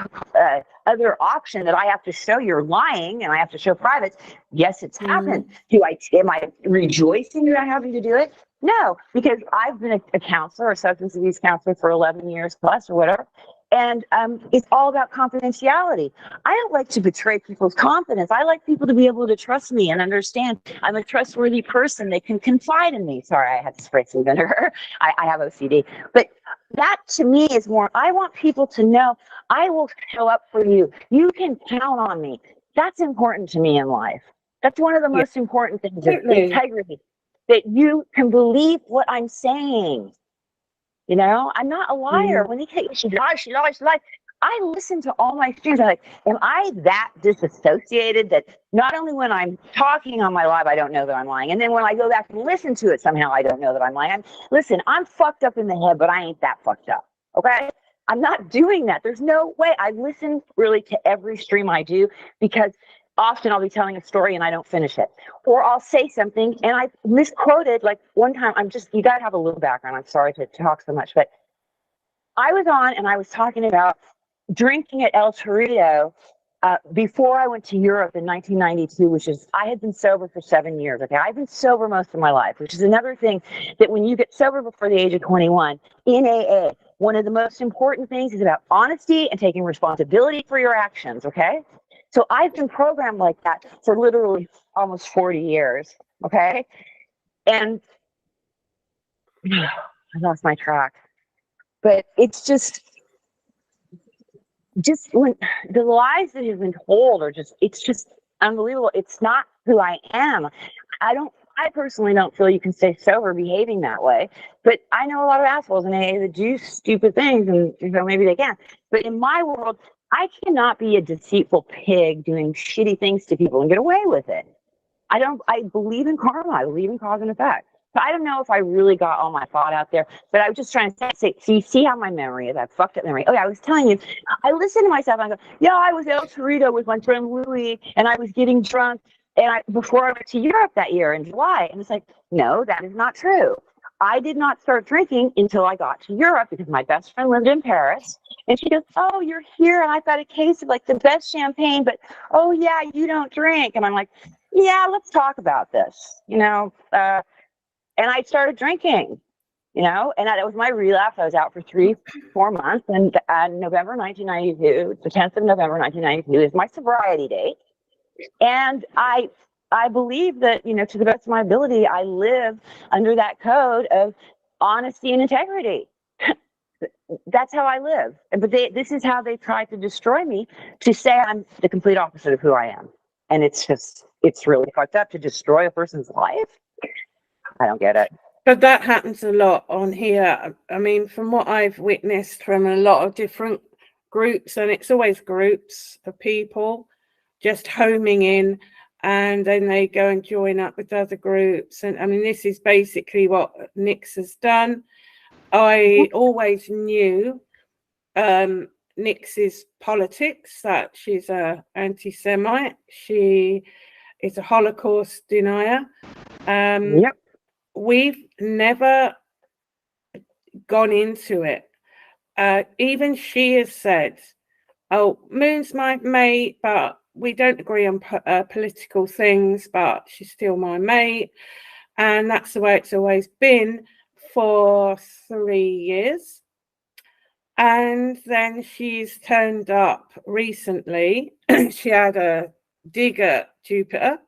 other option that I have to show you're lying and I have to show privates, yes, it's happened. Am I rejoicing about having to do it? No, because I've been a counselor, a substance abuse counselor for 11 years plus or whatever. And it's all about confidentiality. I don't like to betray people's confidence. I like people to be able to trust me and understand I'm a trustworthy person. They can confide in me. Sorry, I had to spray some vinegar. I have OCD. But that to me is more, I want people to know I will show up for you. You can count on me. That's important to me in life. That's one of the most important things, is integrity. That you can believe what I'm saying. You know, I'm not a liar. When she lies. I listen to all my streams. I'm like, am I that disassociated that not only when I'm talking on my live, I don't know that I'm lying. And then when I go back and listen to it, somehow I don't know that I'm lying. Listen, I'm fucked up in the head, but I ain't that fucked up. Okay? I'm not doing that. There's no way. I listen really to every stream I do because often I'll be telling a story and I don't finish it. Or I'll say something and I misquoted. Like one time, you got to have a little background. I'm sorry to talk so much, but I was on and I was talking about drinking at El Torito before I went to Europe in 1992, which is, I had been sober for 7 years. Okay, I've been sober most of my life, which is another thing that when you get sober before the age of 21 in AA, one of the most important things is about honesty and taking responsibility for your actions. Okay. So I've been programmed like that for literally almost 40 years. Okay. And I lost my track. But it's just when the lies that have been told are it's just unbelievable. It's not who I am. I personally don't feel you can stay sober behaving that way. But I know a lot of assholes in AA that do stupid things, and maybe they can. But in my world, I cannot be a deceitful pig doing shitty things to people and get away with it. I believe in karma. I believe in cause and effect. So I don't know if I really got all my thought out there, but I was just trying to say, see how my memory is. I have fucked up memory. Oh yeah, I was telling you, I listen to myself and I go, yeah, I was El Torito with my friend Louie and I was getting drunk before I went to Europe that year in July. And it's like, no, that is not true. I did not start drinking until I got to Europe because my best friend lived in Paris. And she goes, oh, you're here and I've got a case of like the best champagne, but oh yeah, you don't drink. And I'm like, yeah, let's talk about this, and I started drinking, and that was my relapse. I was out for 3-4 months, and November 1992, the 10th of November 1992 is my sobriety date. And I believe that, to the best of my ability, I live under that code of honesty and integrity. That's how I live. But this is how they tried to destroy me, to say I'm the complete opposite of who I am. And it's really fucked up to destroy a person's life. I don't get it. But that happens a lot on here. I mean, from what I've witnessed from a lot of different groups, and it's always groups of people just homing in, and then they go and join up with other groups. And I mean, this is basically what Nix has done. I always knew Nix's politics, that she's an anti-Semite. She is a Holocaust denier. Yep. We've never gone into it. Even she has said, oh, Moon's my mate, but we don't agree on political things, but she's still my mate. And that's the way it's always been for 3 years. And then she's turned up recently. She had a dig at Jupiter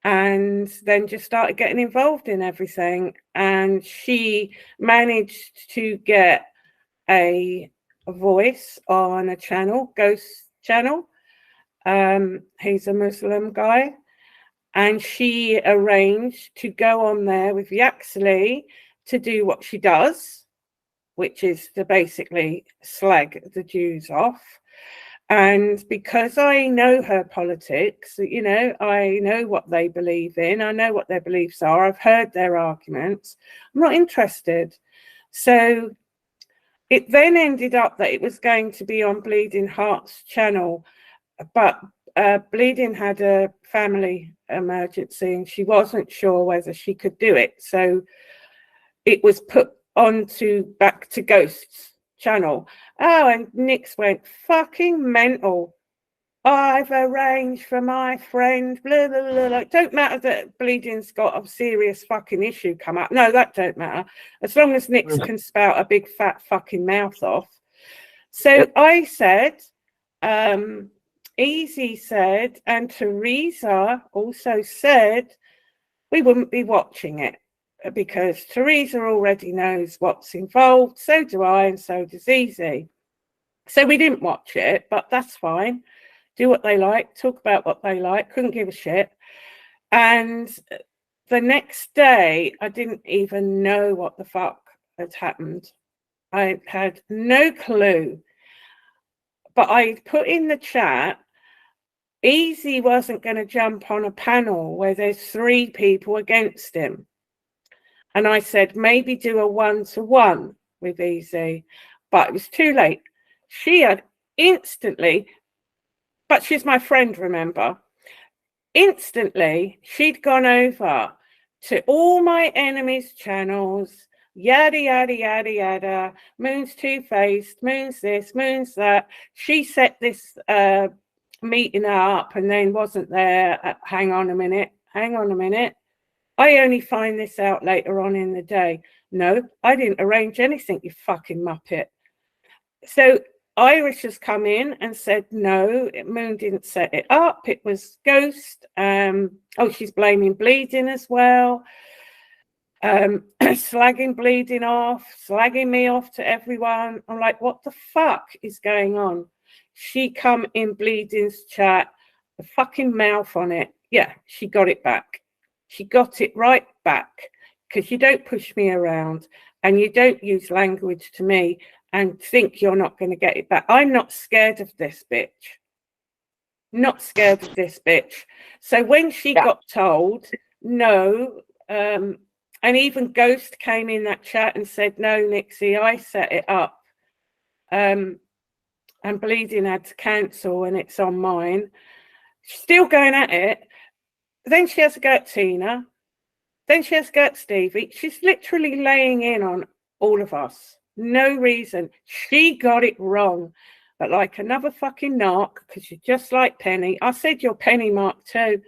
and then just started getting involved in everything. And she managed to get a voice on a channel, Ghost Channel. He's a Muslim guy. And she arranged to go on there with Yaxley to do what she does, which is to basically slag the Jews off. And because I know her politics, I know what they believe in. I know what their beliefs are. I've heard their arguments. I'm not interested. So it then ended up that it was going to be on Bleeding Heart's channel, but Bleeding had a family emergency and she wasn't sure whether she could do it. So it was put back to Ghost's channel. Oh, and Nix went fucking mental. I've arranged for my friend, blah, blah, blah. Like, don't matter that Bleeding's got a serious fucking issue come up. No, that don't matter. As long as Nix can spout a big fat fucking mouth off. So I said, Easy said, and Teresa also said, we wouldn't be watching it because Teresa already knows what's involved. So do I, and so does Easy. So we didn't watch it, but that's fine. Do what they like, talk about what they like, couldn't give a shit. And the next day, I didn't even know what the fuck had happened. I had no clue. But I put in the chat, Easy wasn't going to jump on a panel where there's 3 people against him. And I said, maybe do a 1-to-1 with Easy. But it was too late. She had instantly, but she's my friend, remember? Instantly, she'd gone over to all my enemies' channels, yada, yada, yada, yada. Moon's two-faced, Moon's this, Moon's that. She set this meeting up and then wasn't there. Hang on a minute. I only find this out later on in the day. No, I didn't arrange anything, you fucking muppet. So Irish has come in and said, no, Moon didn't set it up. It was Ghost. Oh, she's blaming Bleeding as well. Slagging Bleeding off, slagging me off to everyone. I'm like, what the fuck is going on? She come in Bleeding's chat, the fucking mouth on it. Yeah, she got it back. She got it right back, because you don't push me around and you don't use language to me and think you're not going to get it back. I'm not scared of this bitch. Not scared of this bitch. So when she got told, no, and even Ghost came in that chat and said, no, Nixie, I set it up. And Bleeding had to cancel and it's on mine. Still going at it. Then she has to go at Tina. Then she has to go at Stevie. She's literally laying in on all of us. No reason. She got it wrong. But like another fucking narc, because you're just like Penny. I said you're Penny Mark too.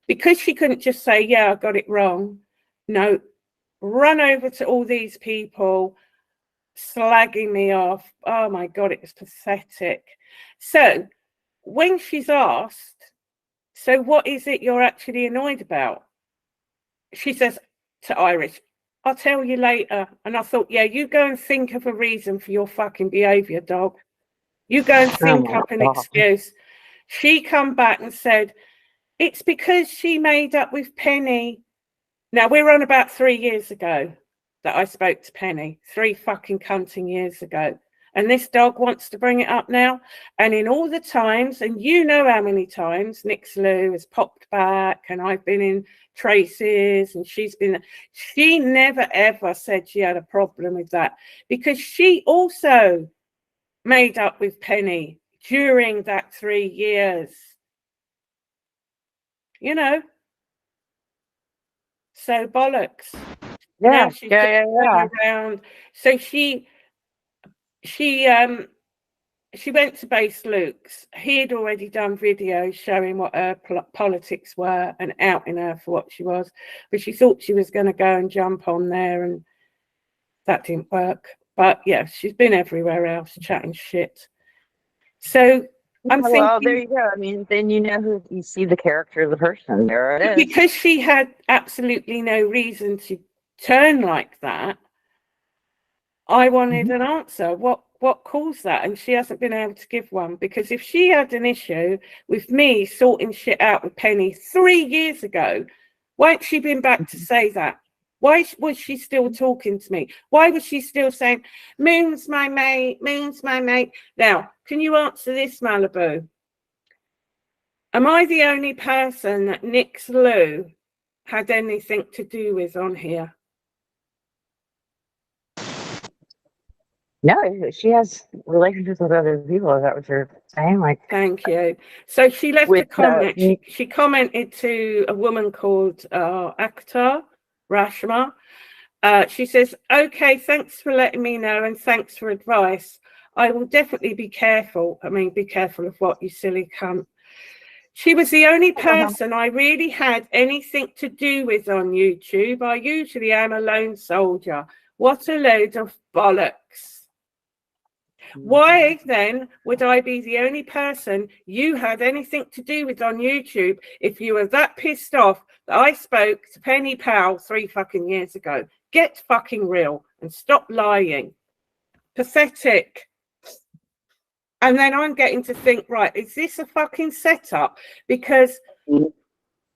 Because she couldn't just say, yeah, I got it wrong. No, run over to all these people slagging me off. Oh my God, it was pathetic. So when she's asked, so what is it you're actually annoyed about? She says to Irish, I'll tell you later. And I thought, yeah, you go and think of a reason for your fucking behaviour, dog. You go and think up an excuse. She come back and said, it's because she made up with Penny. Now, we're on about 3 years ago that I spoke to Penny. 3 fucking cunting years ago. And this dog wants to bring it up now. And in all the times, and you know how many times Nix Lou has popped back and I've been in Tracy's and she never ever said she had a problem with that, because she also made up with Penny during that 3 years. You know? So bollocks. Yeah, now she's yeah. around. So she went to Base Luke's. He had already done videos showing what her politics were and outing her for what she was. But she thought she was going to go and jump on there, and that didn't work. But yeah, she's been everywhere else chatting shit. So I'm thinking, well, there you go. I mean, then you know who you see the character of the person. There it is. Because she had absolutely no reason to turn like that, I wanted an answer. What caused that? And she hasn't been able to give one, because if she had an issue with me sorting shit out with Penny 3 years ago, why ain't she been back to say that? Why was she still talking to me? Why was she still saying, Moon's my mate, Moon's my mate? Now, can you answer this, Malibu? Am I the only person that Nix Lou had anything to do with on here? No, she has relationships with other people. Is that what you're saying? Like, thank you. So she left a comment. She commented to a woman called Akhtar Rashma. She says, okay, thanks for letting me know and thanks for advice. I will definitely be careful. I mean, be careful of what, you silly cunt. She was the only person I really had anything to do with on YouTube. I usually am a lone soldier. What a load of bollocks. Why then would I be the only person you had anything to do with on YouTube if you were that pissed off that I spoke to Penny Powell 3 fucking years ago? Get fucking real and stop lying. Pathetic. And then I'm getting to think, right, is this a fucking setup? Because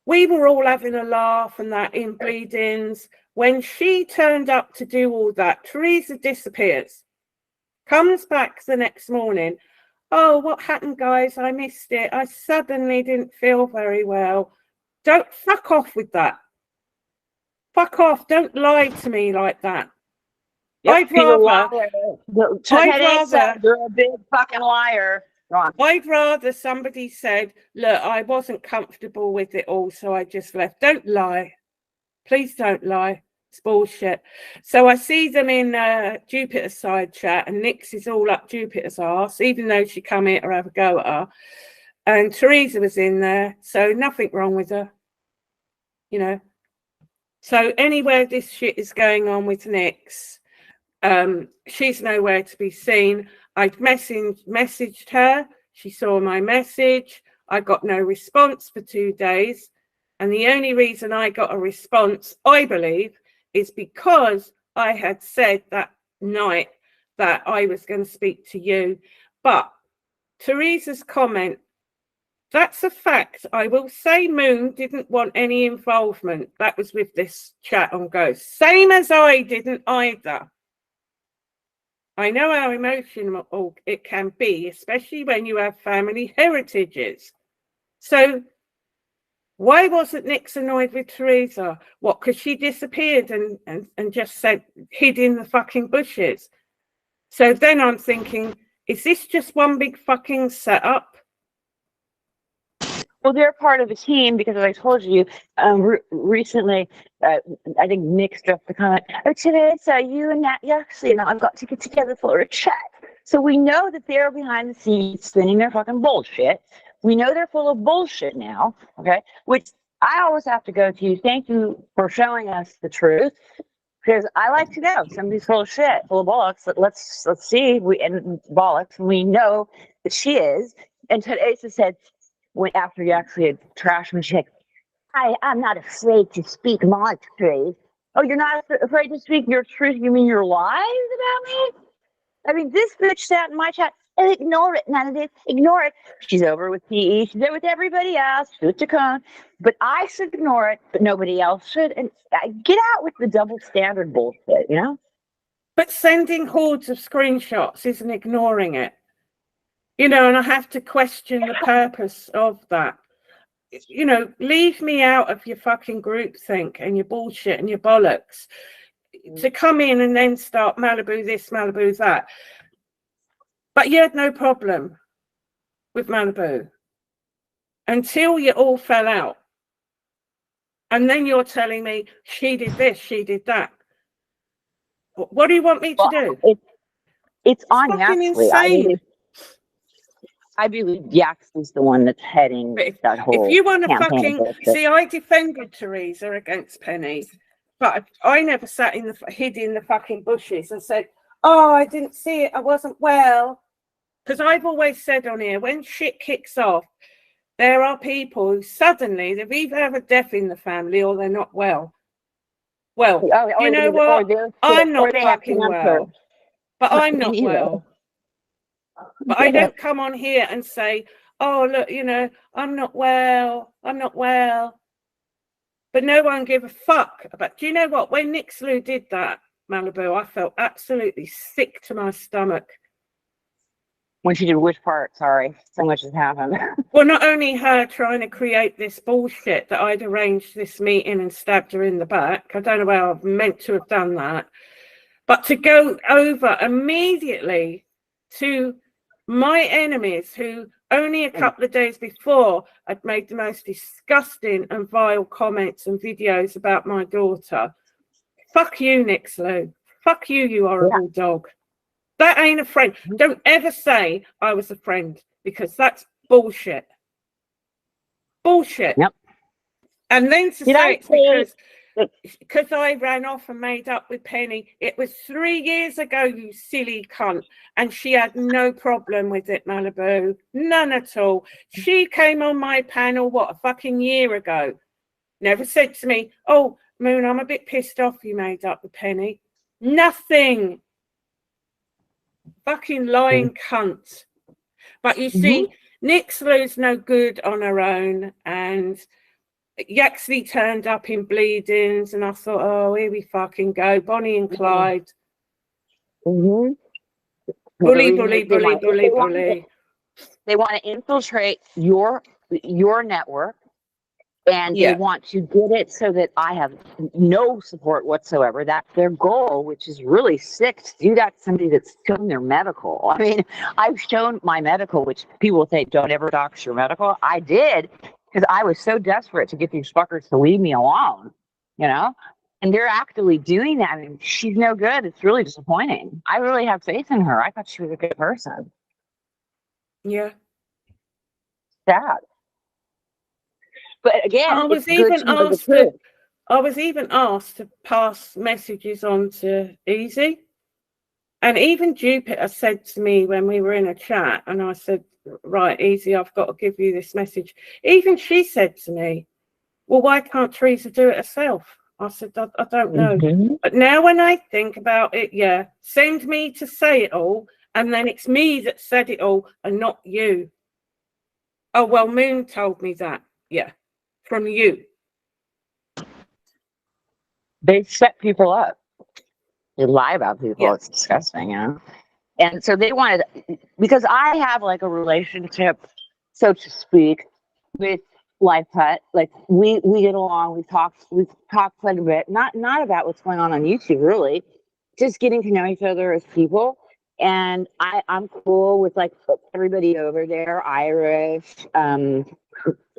we were all having a laugh and that in Bleedings. When she turned up to do all that, Teresa disappears. Comes back the next morning. Oh, what happened, guys? I missed it. I suddenly didn't feel very well. Don't fuck off with that. Fuck off. Don't lie to me like that. Yep, you're a big fucking liar. I'd rather somebody said, look, I wasn't comfortable with it all, so I just left. Don't lie. Please don't lie. It's bullshit. So I see them in Jupiter's side chat, and Nix is all up Jupiter's arse, even though she come here to have a go at her. And Teresa was in there, so nothing wrong with her, you know. So anywhere this shit is going on with Nix, she's nowhere to be seen. I'd messaged her. She saw my message. I got no response for 2 days. And the only reason I got a response, I believe, is because I had said that night that I was going to speak to you. But Teresa's comment, that's a fact. I will say Moon didn't want any involvement. That was with this chat on Ghost. Same as I didn't either. I know how emotional it can be, especially when you have family heritages. So why wasn't Nix annoyed with Teresa? What, because she disappeared and just said, hid in the fucking bushes? So then I'm thinking, is this just one big fucking setup? Well, they're part of the team because, as I told you, recently, I think Nick dropped the comment, oh, Teresa, you and Nat Yaxley now I've got to get together for a chat. So we know that they're behind the scenes spinning their fucking bullshit. We know they're full of bullshit now, okay? Which I always have to go to. Thank you for showing us the truth. Because I like to know somebody's full of shit, full of bollocks. Let's see. Bollocks. We know that she is. And Teresa said, after you actually had trashed me, she's like, I'm not afraid to speak my truth. Oh, you're not afraid to speak your truth? You mean your lies about me? I mean, this bitch sat in my chat and ignore it. None of this. Ignore it. She's over with PE. She's there with everybody else. Shoot to come. But I should ignore it, but nobody else should. And get out with the double standard bullshit, you know? But sending hordes of screenshots isn't ignoring it. You know, and I have to question the purpose of that. You know, leave me out of your fucking groupthink and your bullshit and your bollocks. To come in and then start Malibu this, Malibu that. But you had no problem with Malibu until you all fell out. And then you're telling me she did this, she did that. What do you want me to do? It's on fucking Yaxley. insane. I believe Yaxley's the one that's heading that whole If you want to campaign. see, I defended Teresa against Penny, but I never hid in the fucking bushes and said, oh, I didn't see it, I wasn't well. Because I've always said on here, when shit kicks off, there are people who suddenly, they've either have a death in the family or they're not well. Well, you know what? I'm not fucking well. But I'm not well. But I don't come on here and say, oh, look, you know, I'm not well. I'm not well. But no one give a fuck about. Do you know what? When Nixloo did that, Malibu, I felt absolutely sick to my stomach. When she did which part? Sorry, so much has happened. Well, not only her trying to create this bullshit that I'd arranged this meeting and stabbed her in the back. I don't know how I've meant to have done that. But to go over immediately to my enemies who only a couple of days before had made the most disgusting and vile comments and videos about my daughter. Fuck you, Nixloo. Fuck you, you horrible dog. That ain't a friend. Don't ever say I was a friend because that's bullshit. Bullshit. Yep. And then to say it's because I ran off and made up with Penny. It was 3 years ago, you silly cunt. And she had no problem with it, Malibu. None at all. She came on my panel, what, a fucking year ago. Never said to me, oh, Moon, I'm a bit pissed off you made up with Penny. Nothing. Fucking lying cunt. But you see, Nixloo's no good on her own. And Yaxley turned up in bleedings, and I thought, oh, here we fucking go. Bonnie and Clyde. Bully, bully, bully, bully, bully. They want to infiltrate your network, and they want to get it so that I have no support whatsoever. That's their goal, which is really sick to do that to somebody that's shown their medical. I mean, I've shown my medical, which people say, don't ever dox your medical. I did. Because I was so desperate to get these fuckers to leave me alone, you know? And they're actively doing that. I mean, she's no good. It's really disappointing. I really have faith in her. I thought she was a good person. Yeah. Sad. But again, I was even asked to pass messages on to Easy. And even Jupiter said to me when we were in a chat, and I said, right, easy, I've got to give you this message. Even she said to me, well, why can't Teresa do it herself? I said, I don't know. Mm-hmm. But now when I think about it, yeah, send me to say it all, and then it's me that said it all and not you. Oh, well, Moon told me that. Yeah, from you. They set people up. They lie about people. Yeah. It's disgusting, you know? And so they wanted, because I have like a relationship, so to speak, with Life Hut. Like we get along. We've talked quite a bit. Not about what's going on YouTube, really. Just getting to know each other as people. And I'm cool with like everybody over there. Irish,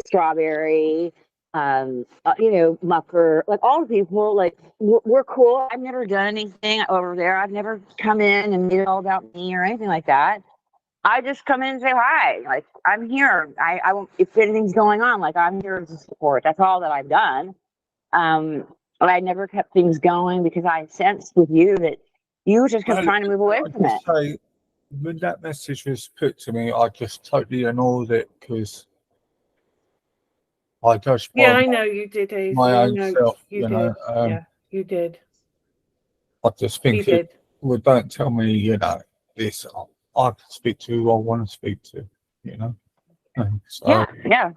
Strawberry, you know, Mucker, like all the people, like we're cool. I've never done anything over there. I've never come in and made it all about me or anything like that. I just come in and say hi. Like I'm here. I won't, if anything's going on, like I'm here to support. That's all that I've done. But I never kept things going because I sensed with you that you just kept trying to move away from it. Say, when that message was put to me, I just totally ignored it because I just I know you did, Eve. my I own know self, you did. Yeah, you did. I just think You did. well, don't tell me, you know, this. I can speak to who I want to speak to, you know. And so,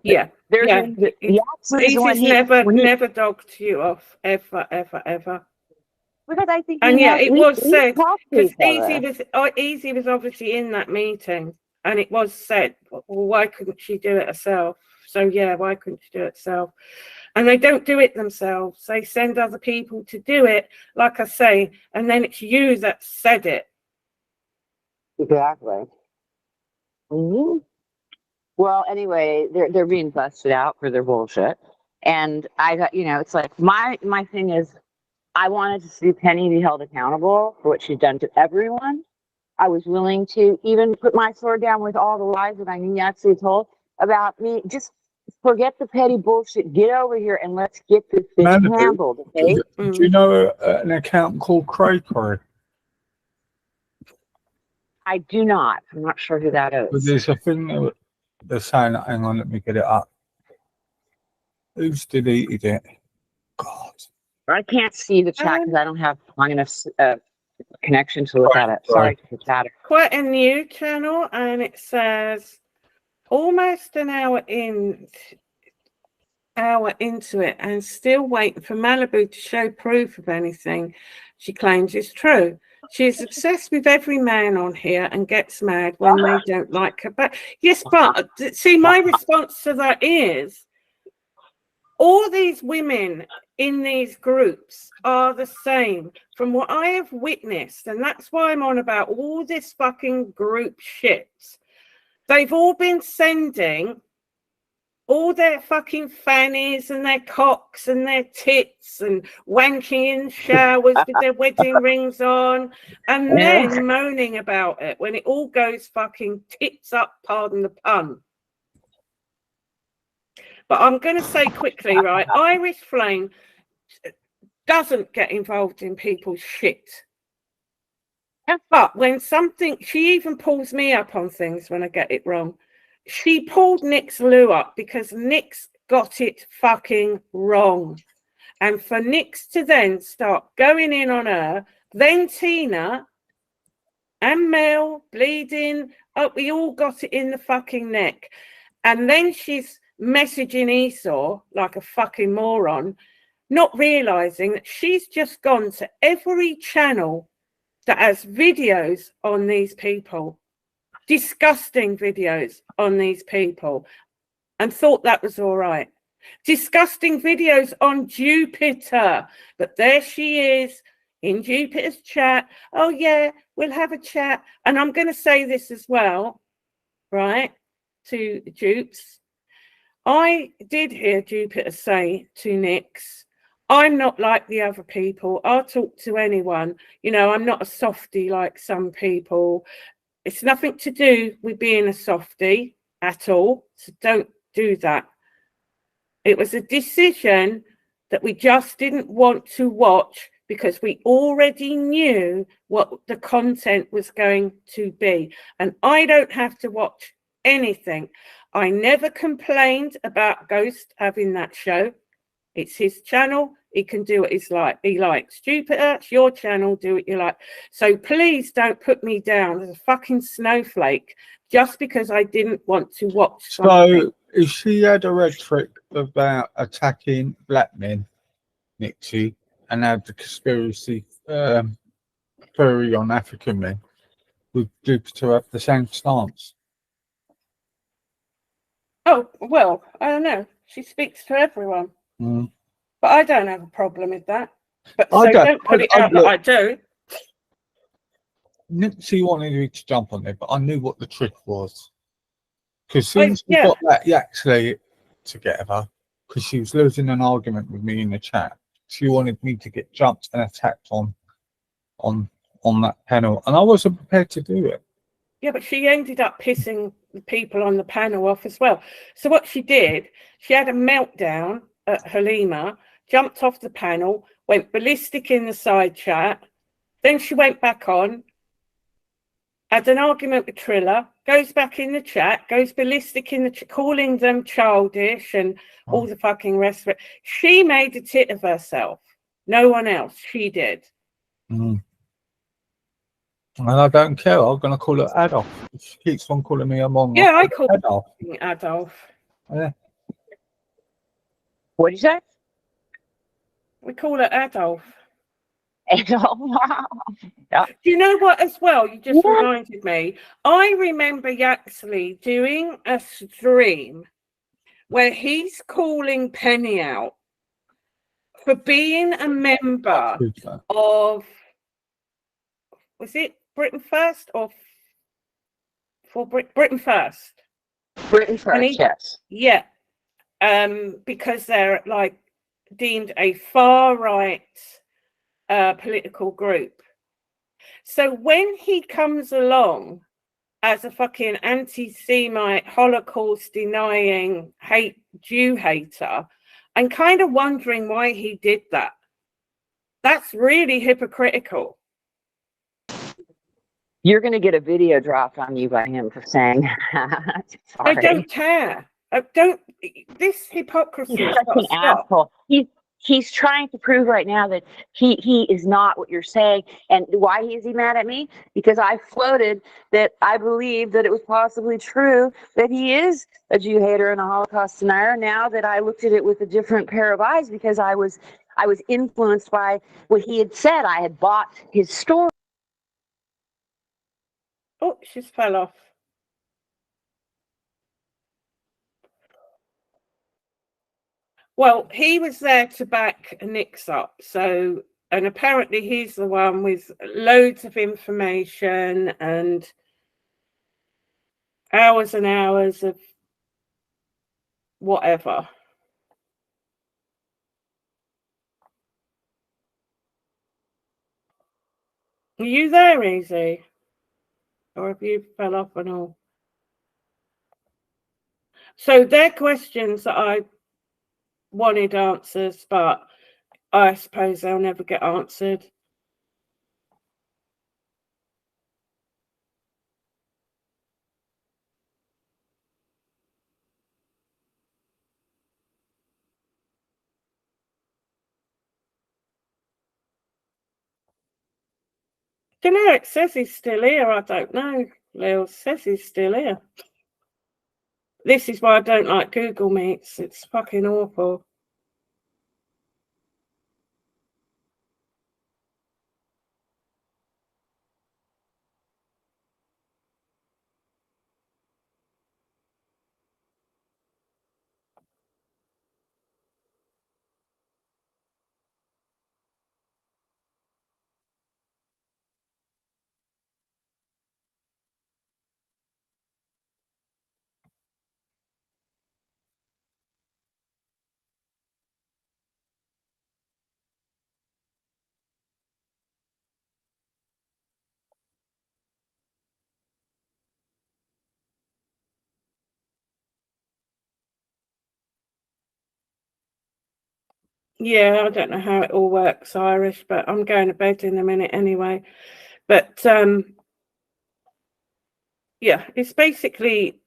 Yeah. There's Easy's never dogged you off, ever. Because I think And it was said, because each Easy was obviously in that meeting, and it was said, well, why couldn't she do it herself? So yeah, why couldn't she do it herself? And they don't do it themselves. They send other people to do it, like I say, and then it's you that said it. Exactly. Mm-hmm. Well, anyway, they're being busted out for their bullshit, and I got, you know, it's like my thing is, I wanted to see Penny be held accountable for what she's done to everyone. I was willing to even put my sword down with all the lies that I knew Nancy told about me. Just forget the petty bullshit. Get over here and let's get this thing handled. Okay? Do you know an account called Cray Cray? I do not. I'm not sure who that is. But there's a thing that they're saying. Hang on, let me get it up. Who's deleted it? God. I can't see the chat because I don't have long enough connection to look at it. Sorry to the chatter. Quite a new channel, and it says almost an hour into it, and still waiting for Malibu to show proof of anything she claims is true. She is obsessed with every man on here and gets mad when they don't like her back. Yes, but see, my response to that is all these women in these groups are the same from what I have witnessed, and that's why I'm on about all this fucking group shit. They've all been sending all their fucking fannies and their cocks and their tits and wanking in showers with their wedding rings on, and then moaning about it when it all goes fucking tits up, pardon the pun. But I'm going to say quickly, right, Irish Flame doesn't get involved in people's shit. But when something, she even pulls me up on things when I get it wrong. She pulled Nick's Lou up because Nick's got it fucking wrong. And for Nick's to then start going in on her, then Tina and Mel bleeding, oh, we all got it in the fucking neck. And then she's messaging Esau like a fucking moron, not realizing that she's just gone to every channel that has videos on these people, disgusting videos on these people, and thought that was all right. Disgusting videos on Jupiter, but there she is in Jupiter's chat. Oh yeah, we'll have a chat. And I'm going to say this as well, right, to Jupes. I did hear Jupiter say to Nix, I'm not like the other people. I'll talk to anyone. You know, I'm not a softie like some people. It's nothing to do with being a softie at all. So don't do that. It was a decision that we just didn't want to watch because we already knew what the content was going to be. And I don't have to watch anything. I never complained about Ghost having that show. It's his channel. He can do what he likes. Jupiter, it's your channel. Do what you like. So please don't put me down as a fucking snowflake just because I didn't want to watch something. So, if she had a rhetoric about attacking black men, Nixie, and had the conspiracy theory on African men, would Jupiter have the same stance? Oh, well, I don't know. She speaks to everyone. Mm. But I don't have a problem with that. But I so don't put it out that I do. Nixie wanted me to jump on it, but I knew what the trick was. Because soon as we got that actually together, because she was losing an argument with me in the chat, she wanted me to get jumped and attacked on that panel, and I wasn't prepared to do it. Yeah, but she ended up pissing the people on the panel off as well. So what she did, she had a meltdown at Halima, jumped off the panel, went ballistic in the side chat. Then she went back on, had an argument with Triller, goes back in the chat, goes ballistic in the calling them childish and all the fucking rest of it. She made a tit of herself. No one else. She did. Mm. And I don't care. I'm going to call her Adolf. She keeps on calling me a mong. Yeah, I call Adolf. Adolf. Yeah. What did you say? We call her Adolf. Adolf. Yeah. Do you know what as well? You just reminded me. I remember Yaxley doing a stream where he's calling Penny out for being a member of, was it Britain First or for Britain First? Britain First, yes. Yeah. Because they're like deemed a far right political group. So when he comes along as a fucking anti-Semite, Holocaust denying, Jew hater, I'm kind of wondering why he did that. That's really hypocritical. You're going to get a video dropped on you by him for saying that. I don't care. This hypocrisy He's has such got to an stop. asshole. He's trying to prove right now that he is not what you're saying. And why is he mad at me? Because I floated that I believe that it was possibly true that he is a Jew hater and a Holocaust denier. Now that I looked at it with a different pair of eyes, because I was influenced by what he had said. I had bought his story. Oh, she's fell off. Well, he was there to back Nix up. So, and apparently he's the one with loads of information and hours and hours of whatever. Are you there, Easy? Or have you fell off and all? So they're questions that I wanted answers, but I suppose they'll never get answered. You know, it says he's still here. I don't know. Lil says he's still here. This is why I don't like Google Meets. It's fucking awful. Yeah, I don't know how it all works, Irish, but I'm going to bed in a minute anyway. But yeah, it's basically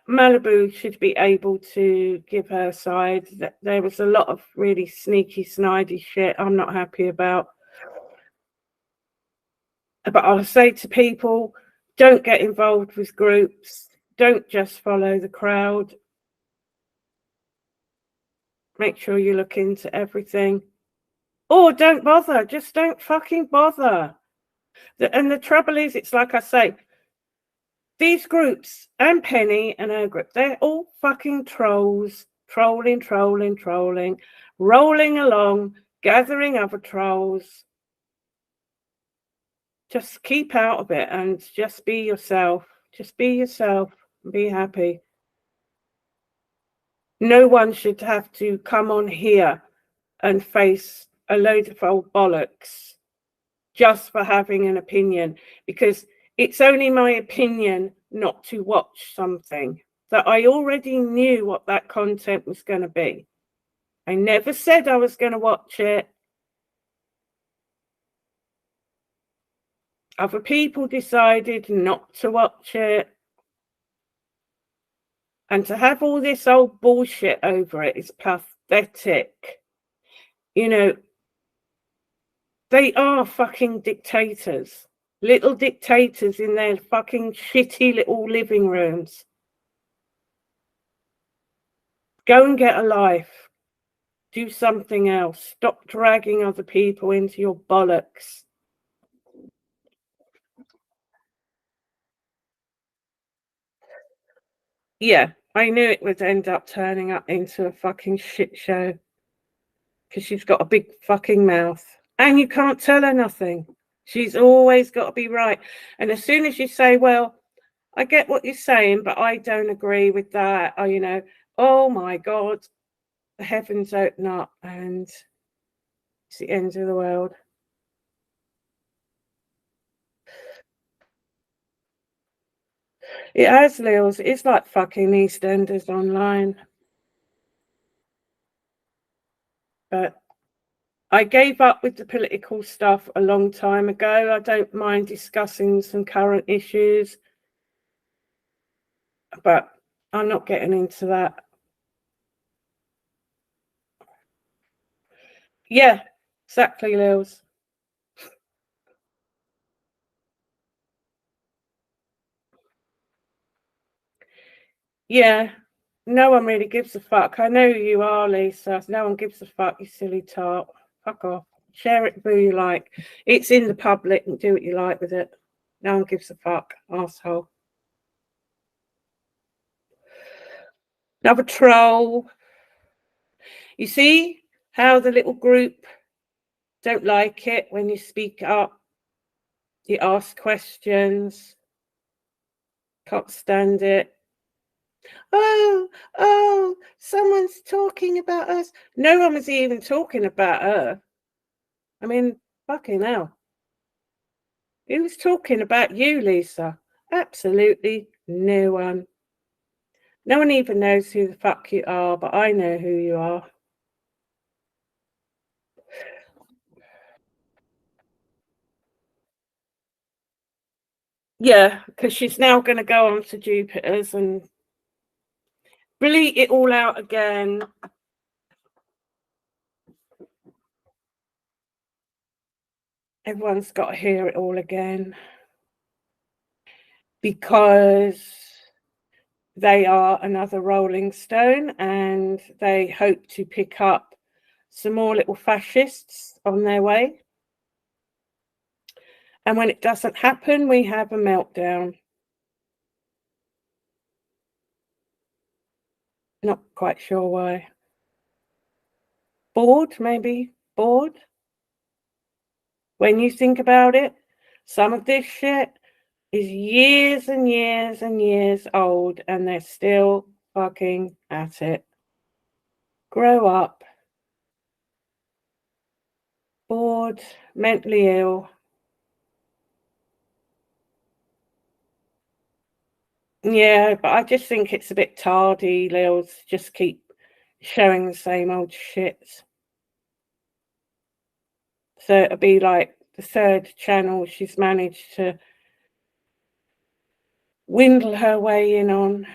Malibu should be able to give her side. There was a lot of really sneaky, snidey shit I'm not happy about. But I'll say to people, don't get involved with groups. Don't just follow the crowd. Make sure you look into everything. Or don't bother. Just don't fucking bother. And the trouble is, it's like I say, these groups and Penny and her group, they're all fucking trolls, trolling, rolling along, gathering other trolls. Just keep out of it and just be yourself. Just be yourself and be happy. No one should have to come on here and face a load of old bollocks just for having an opinion, because it's only my opinion not to watch something that I already knew what that content was going to be. I never said I was going to watch it. Other people decided not to watch it. And to have all this old bullshit over it is pathetic. You know, they are fucking dictators. Little dictators in their fucking shitty little living rooms. Go and get a life. Do something else. Stop dragging other people into your bollocks. Yeah, I knew it would end up turning up into a fucking shit show. Because she's got a big fucking mouth. And you can't tell her nothing. She's always got to be right. And as soon as you say, well, I get what you're saying, but I don't agree with that. Or, you know, oh my God, the heavens open up and it's the end of the world. It has, Lils. It's like fucking EastEnders online. But I gave up with the political stuff a long time ago. I don't mind discussing some current issues, but I'm not getting into that. Yeah, exactly, Lils. Yeah, no one really gives a fuck. I know who you are, Lisa. No one gives a fuck, you silly tart. Fuck off. Share it who you like. It's in the public and do what you like with it. No one gives a fuck, asshole. Another troll. You see how the little group don't like it when you speak up, you ask questions, can't stand it. Oh, someone's talking about us. No one was even talking about her. I mean, fucking hell. Who was talking about you, Lisa? Absolutely no one. No one even knows who the fuck you are, but I know who you are. Yeah, because she's now going to go on to Jupiter's and bleat it all out again. Everyone's got to hear it all again because they are another Rolling Stone and they hope to pick up some more little fascists on their way. And when it doesn't happen, we have a meltdown. Not quite sure why. Bored, maybe? Bored? When you think about it, some of this shit is years and years and years old and they're still fucking at it. Grow up. Bored, mentally ill. Yeah, but I just think it's a bit tardy, Lils. Just keep showing the same old shit. So it'll be like the third channel she's managed to windle her way in on.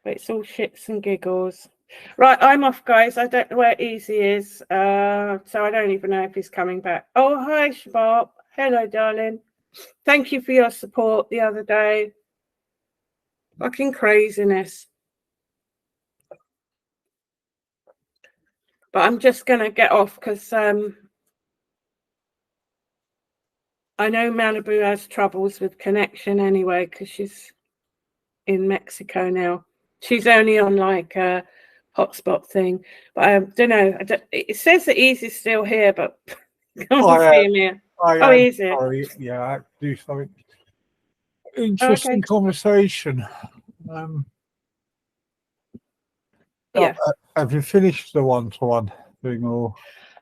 But it's all shits and giggles. Right, I'm off, guys. I don't know where Easy is. So I don't even know if he's coming back. Oh, hi, Shabab. Hello, darling. Thank you for your support the other day. Fucking craziness. But I'm just going to get off because I know Malibu has troubles with connection anyway because she's in Mexico now. She's only on like a hotspot thing. But I don't know. It says that Easy's still here, but I can't see him here. Oh, he's here. Sorry. Yeah, I have to do something. Interesting conversation. Yeah. Have you finished the one-to-one thing or?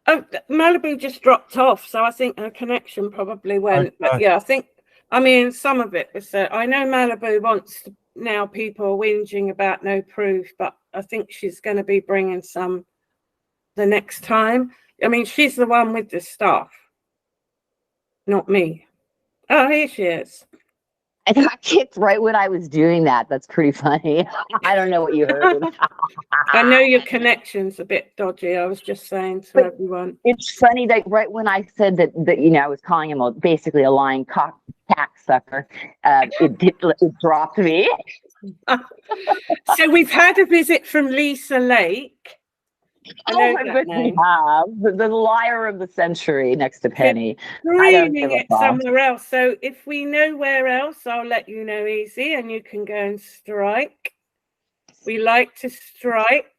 Oh, Malibu just dropped off, so I think her connection probably went. But yeah, I mean, some of it was I know Malibu wants to, now people are whinging about no proof, but I think she's going to be bringing some the next time. I mean, she's the one with the stuff, not me. Oh, here she is. I got kicked right when I was doing that. That's pretty funny. I don't know what you heard. I know your connection's a bit dodgy. I was just saying to everyone. It's funny that right when I said that I was calling him basically a lying cocksucker, it dropped me. So we've had a visit from Lisa Lake. Oh my goodness, we have the liar of the century next to Penny. Screaming it somewhere else. So if we know where else, I'll let you know, Easy, and you can go and strike. We like to strike.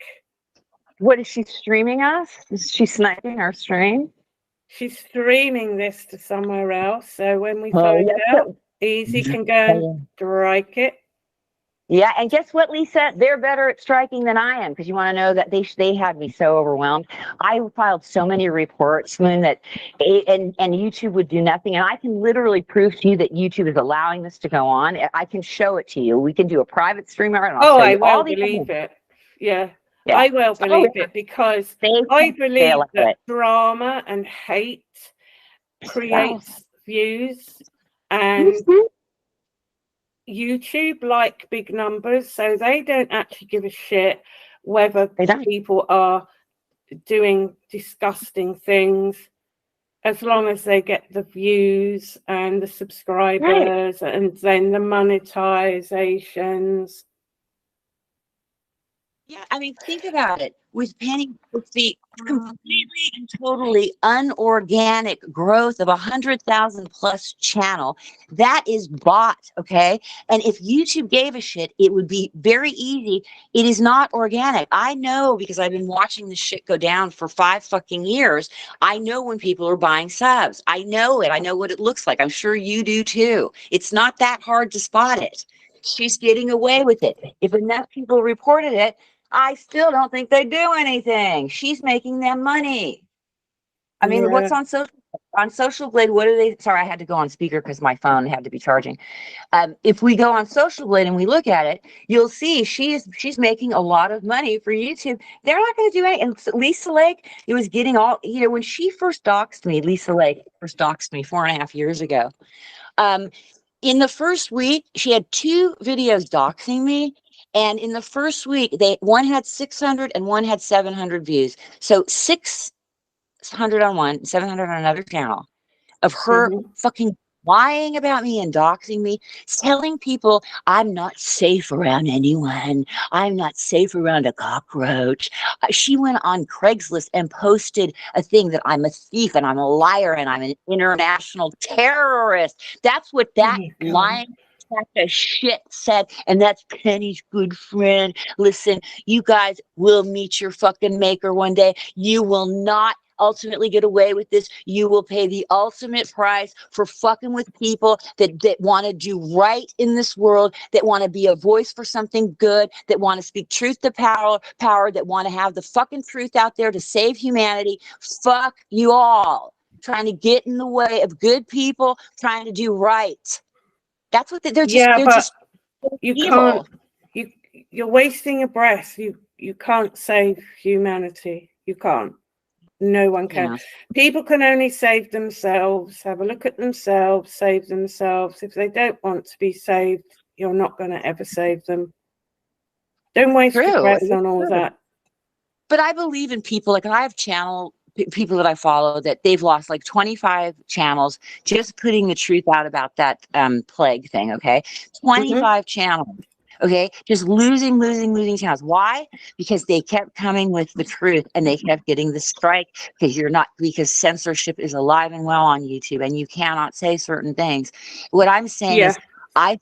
What is she streaming us? Is she sniping our stream? She's streaming this to somewhere else. So when we find out, Easy can go and strike it. Yeah, and guess what, Lisa? They're better at striking than I am because you want to know that they had me so overwhelmed. I filed so many reports, Moon, that and YouTube would do nothing. And I can literally prove to you that YouTube is allowing this to go on. I can show it to you. We can do a private stream. And I will believe it. Yeah, I will believe it because I believe that drama and hate creates views and. YouTube like big numbers, so they don't actually give a shit whether people are doing disgusting things as long as they get the views and the subscribers and then the monetizations. Yeah, I mean, think about it. With Penny, with the completely and totally unorganic growth of 100,000 plus channel, that is bought, okay? And if YouTube gave a shit, it would be very easy. It is not organic. I know because I've been watching this shit go down for 5 fucking years. I know when people are buying subs. I know it. I know what it looks like. I'm sure you do too. It's not that hard to spot it. She's getting away with it. If enough people reported it, I still don't think they do anything. She's making them money. I mean, what's on Social Blade? What are they? Sorry, I had to go on speaker because my phone had to be charging. If we go on Social Blade and we look at it, you'll see she's making a lot of money for YouTube. They're not going to do anything. And Lisa Lake, it was getting all, when she first doxed me, Lisa Lake first doxed me 4.5 years ago. In the first week, she had 2 videos doxing me. And in the first week, one had 600 and one had 700 views. So 600 on one, 700 on another channel of her fucking lying about me and doxing me, telling people I'm not safe around anyone. I'm not safe around a cockroach. She went on Craigslist and posted a thing that I'm a thief and I'm a liar and I'm an international terrorist. That's what that lying of shit said, and that's Penny's good friend. Listen, you guys will meet your fucking maker one day. You will not ultimately get away with this. You will pay the ultimate price for fucking with people that want to do right in this world, that want to be a voice for something good, that want to speak truth to power, that want to have the fucking truth out there to save humanity. Fuck you all. Trying to get in the way of good people, trying to do right. That's what they're just. Yeah, they're but just you evil. can't. You're wasting your breath. You can't save humanity. You can't. No one can. Yeah. People can only save themselves, have a look at themselves, save themselves. If they don't want to be saved, you're not going to ever save them. Don't waste your breath on all that. But I believe in people. Like, I have people that I follow that they've lost like 25 channels just putting the truth out about that plague thing. Okay. 25 channels. Okay. Just losing channels. Why? Because they kept coming with the truth and they kept getting the strike because censorship is alive and well on YouTube and you cannot say certain things. What I'm saying is I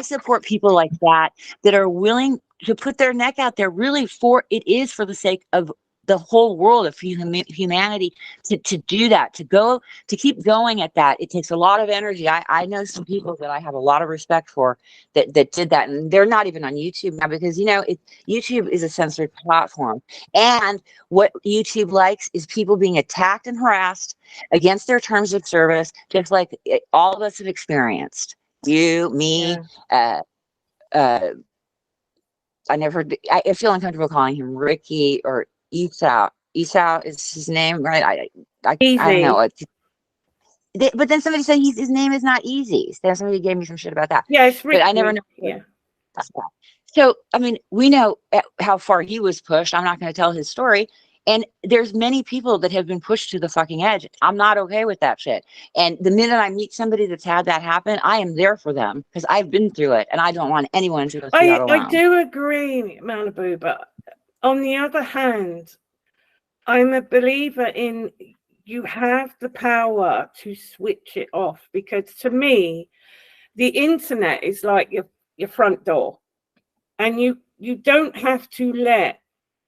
support people like that are willing to put their neck out there really for the sake of the whole world of humanity to do that, to keep going at that. It takes a lot of energy. I know some people that I have a lot of respect for that did that, and they're not even on YouTube now because YouTube is a censored platform, and what YouTube likes is people being attacked and harassed against their terms of service, just like all of us have experienced. You, me, I feel uncomfortable calling him Ricky or Esau. Esau is his name, right? I don't know. But then somebody said his name is not Easy. So somebody gave me some shit about that. Yeah, it's Ricky. But I never know. Yeah. So, I mean, we know how far he was pushed. I'm not going to tell his story. And there's many people that have been pushed to the fucking edge. I'm not okay with that shit. And the minute I meet somebody that's had that happen, I am there for them because I've been through it and I don't want anyone to go through that alone. I do agree, Malibu, but on the other hand, I'm a believer in you have the power to switch it off, because to me, the internet is like your front door, and you don't have to let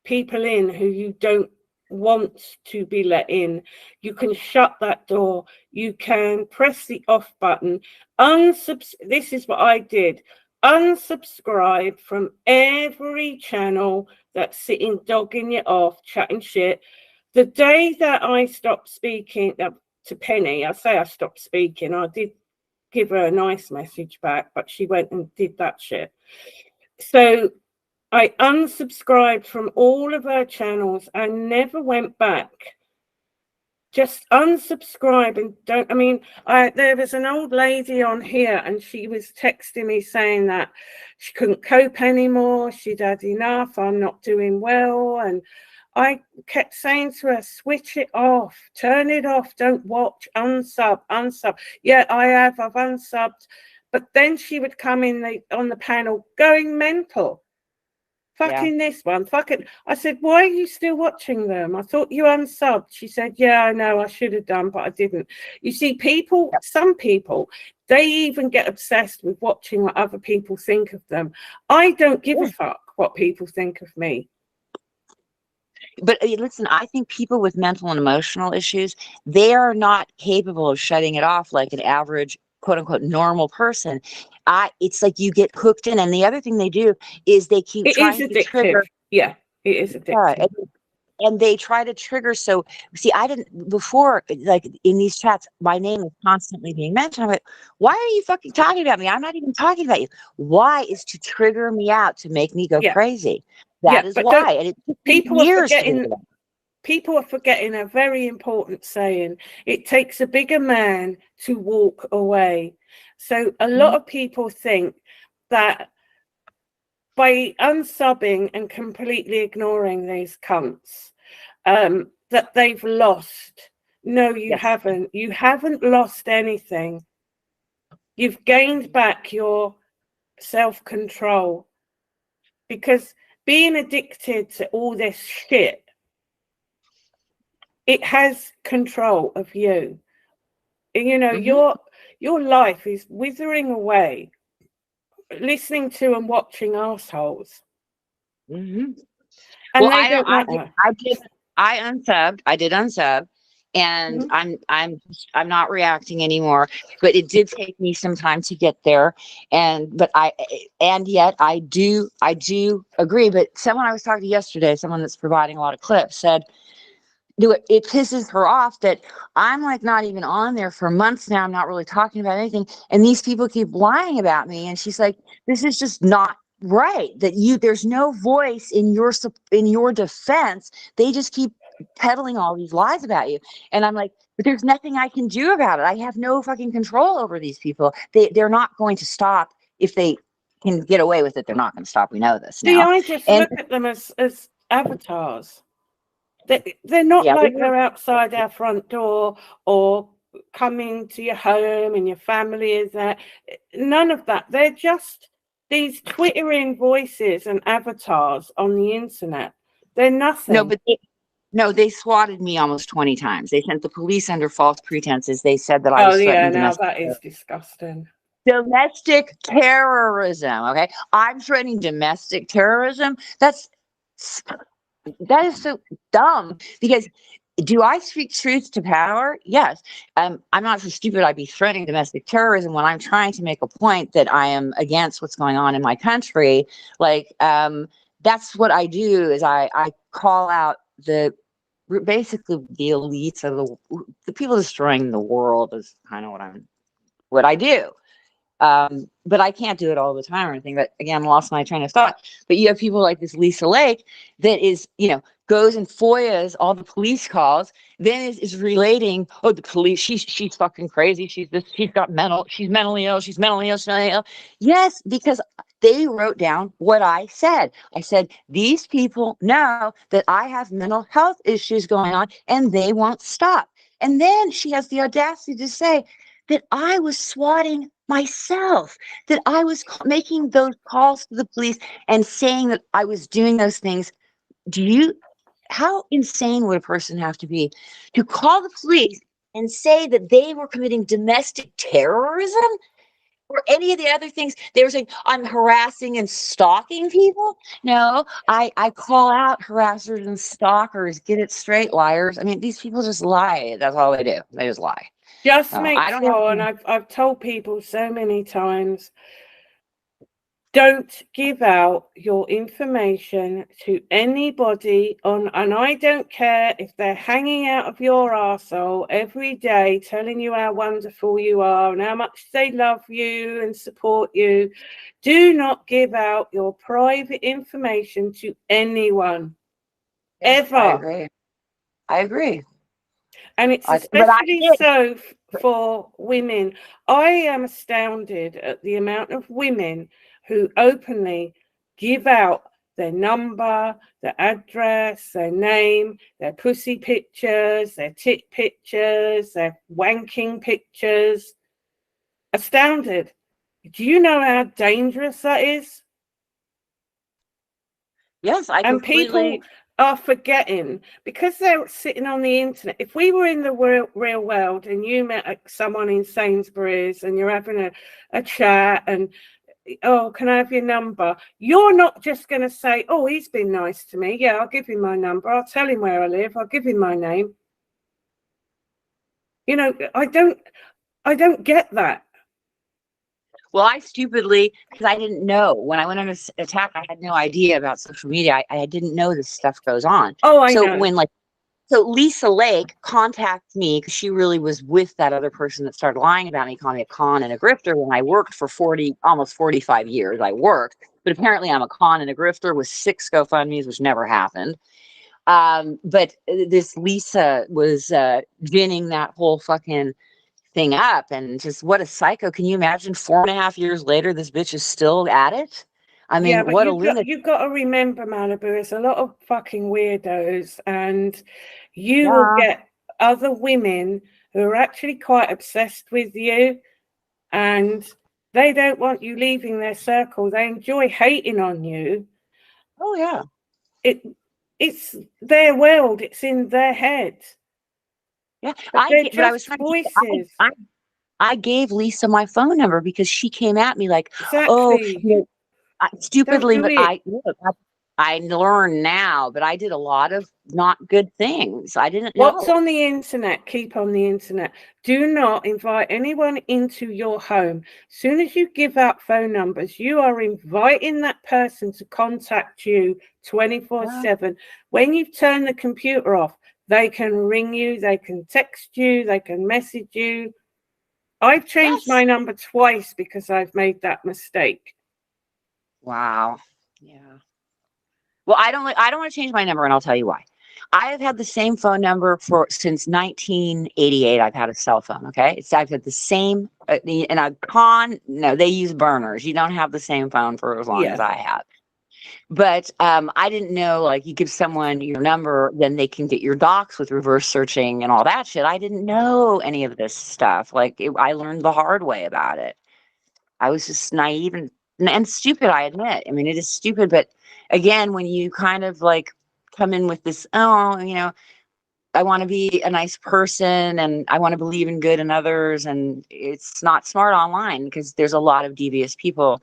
people in who you don't want to be let in. You can shut that door. You can press the off button. This is what I did. Unsubscribe from every channel that's sitting dogging you off, chatting shit. The day that I stopped speaking to Penny, I say I stopped speaking. I did give her a nice message back, but she went and did that shit. So I unsubscribed from all of her channels and never went back. Just unsubscribe and don't. I mean, there was an old lady on here and she was texting me saying that she couldn't cope anymore. She'd had enough. I'm not doing well. And I kept saying to her, switch it off, turn it off, don't watch, unsub. Yeah, I've unsubbed. But then she would come in on the panel going mental. Fucking this one, fucking. I said, why are you still watching them? I thought you unsubbed. She said, yeah, I know, I should have done, but I didn't. You see, some people, they even get obsessed with watching what other people think of them. I don't give a fuck what people think of me. But listen, I think people with mental and emotional issues, they are not capable of shutting it off like an average, quote unquote, normal person. It's like you get hooked in. And the other thing they do is they keep trying to trigger. Yeah, it is addictive. And they try to trigger. So, see, I didn't before, like in these chats, my name was constantly being mentioned. I'm like, why are you fucking talking about me? I'm not even talking about you. Why is to trigger me out, to make me go crazy? That is why. And it took people years are forgetting. People are forgetting a very important saying. It takes a bigger man to walk away. So a lot of people think that by unsubbing and completely ignoring these cunts, that they've lost. No, you haven't. You haven't lost anything. You've gained back your self-control, because being addicted to all this shit, it has control of you. You know, your life is withering away listening to and watching assholes. And well, they don't matter. I unsubbed. I did unsub, and I'm not reacting anymore. But it did take me some time to get there, and yet I do agree. But someone I was talking to yesterday, someone that's providing a lot of clips, said, it pisses her off that I'm like not even on there for months now. I'm not really talking about anything, and these people keep lying about me. And she's like, this is just not right, that there's no voice in your defense. They just keep peddling all these lies about you. And I'm like, but there's nothing I can do about it. I have no fucking control over these people. They're not going to stop. If they can get away with it, they're not going to stop. We know this See, now. I just And look at them as avatars. They're not yeah, like they're outside our front door or coming to your home and your family is there. None of that. They're just these twittering voices and avatars on the internet. They're nothing. they swatted me almost 20 times. They sent the police under false pretenses. They said that I was threatening domestic. Now that is disgusting. Domestic terrorism. Okay, I'm threatening domestic terrorism. That is so dumb, because do I speak truth to power? Yes. I'm not so stupid I'd be threatening domestic terrorism when I'm trying to make a point that I am against what's going on in my country. Like, that's what I do, is I call out basically the elites of the people destroying the world is kind of what I do. But I can't do it all the time or anything. But again, lost my train of thought. But you have people like this Lisa Lake that is, goes and FOIAs all the police calls, then is relating, oh, the police, she's fucking crazy. She's mentally ill. She's mentally ill. Yes, because they wrote down what I said. I said, these people know that I have mental health issues going on and they won't stop. And then she has the audacity to say that I was swatting myself, that I was making those calls to the police and saying that I was doing those things. How insane would a person have to be to call the police and say that they were committing domestic terrorism or any of the other things? They were saying, I'm harassing and stalking people. No, I call out harassers and stalkers. Get it straight, liars. I mean, these people just lie. That's all they do. They just lie. Just make sure, and I've told people so many times, don't give out your information to anybody and I don't care if they're hanging out of your arsehole every day telling you how wonderful you are and how much they love you and support you. Do not give out your private information to anyone. Ever. I agree. And it's especially so for women. I am astounded at the amount of women who openly give out their number, their address, their name, their pussy pictures, their tit pictures, their wanking pictures. Astounded. Do you know how dangerous that is? Yes, and people are forgetting because they're sitting on the internet. If we were in the real world and you met someone in Sainsbury's and you're having a chat and, oh, can I have your number? You're not just going to say, oh, he's been nice to me. Yeah, I'll give him my number. I'll tell him where I live. I'll give him my name. I don't get that. Well, I stupidly, because I didn't know when I went on this attack, I had no idea about social media. I didn't know this stuff goes on. Oh, I know. So Lisa Lake contacted me because she really was with that other person that started lying about me, calling me a con and a grifter when I worked for almost 45 years. I worked, but apparently I'm a con and a grifter with 6 GoFundMes, which never happened. But this Lisa was ginning that whole fucking thing up, and just what a psycho. Can you imagine 4.5 years later this bitch is still at it? I mean, what a lunatic. You've got to remember, Malibu, there's a lot of fucking weirdos, and you will get other women who are actually quite obsessed with you, and they don't want you leaving their circle. They enjoy hating on you. Oh yeah, it's their world. It's in their head. Yeah, I gave Lisa my phone number because she came at me like, exactly. Stupidly, but I learn now, but I did a lot of not good things. I didn't know. What's on the internet, keep on the internet. Do not invite anyone into your home. As soon as you give out phone numbers, you are inviting that person to contact you 24/7. When you turn the computer off, they can ring you, they can text you, they can message you. I've changed my number twice because I've made that mistake. Wow. Yeah. Well, I don't want to change my number, and I'll tell you why. I have had the same phone number since 1988. I've had a cell phone. Okay. I've had the same, and no, they use burners. You don't have the same phone for as long as I have. But I didn't know, like, you give someone your number, then they can get your docs with reverse searching and all that shit. I didn't know any of this stuff. Like, I learned the hard way about it. I was just naive and stupid, I admit. I mean, it is stupid. But again, when you kind of like come in with this, oh, I want to be a nice person and I want to believe in good in others. And it's not smart online because there's a lot of devious people.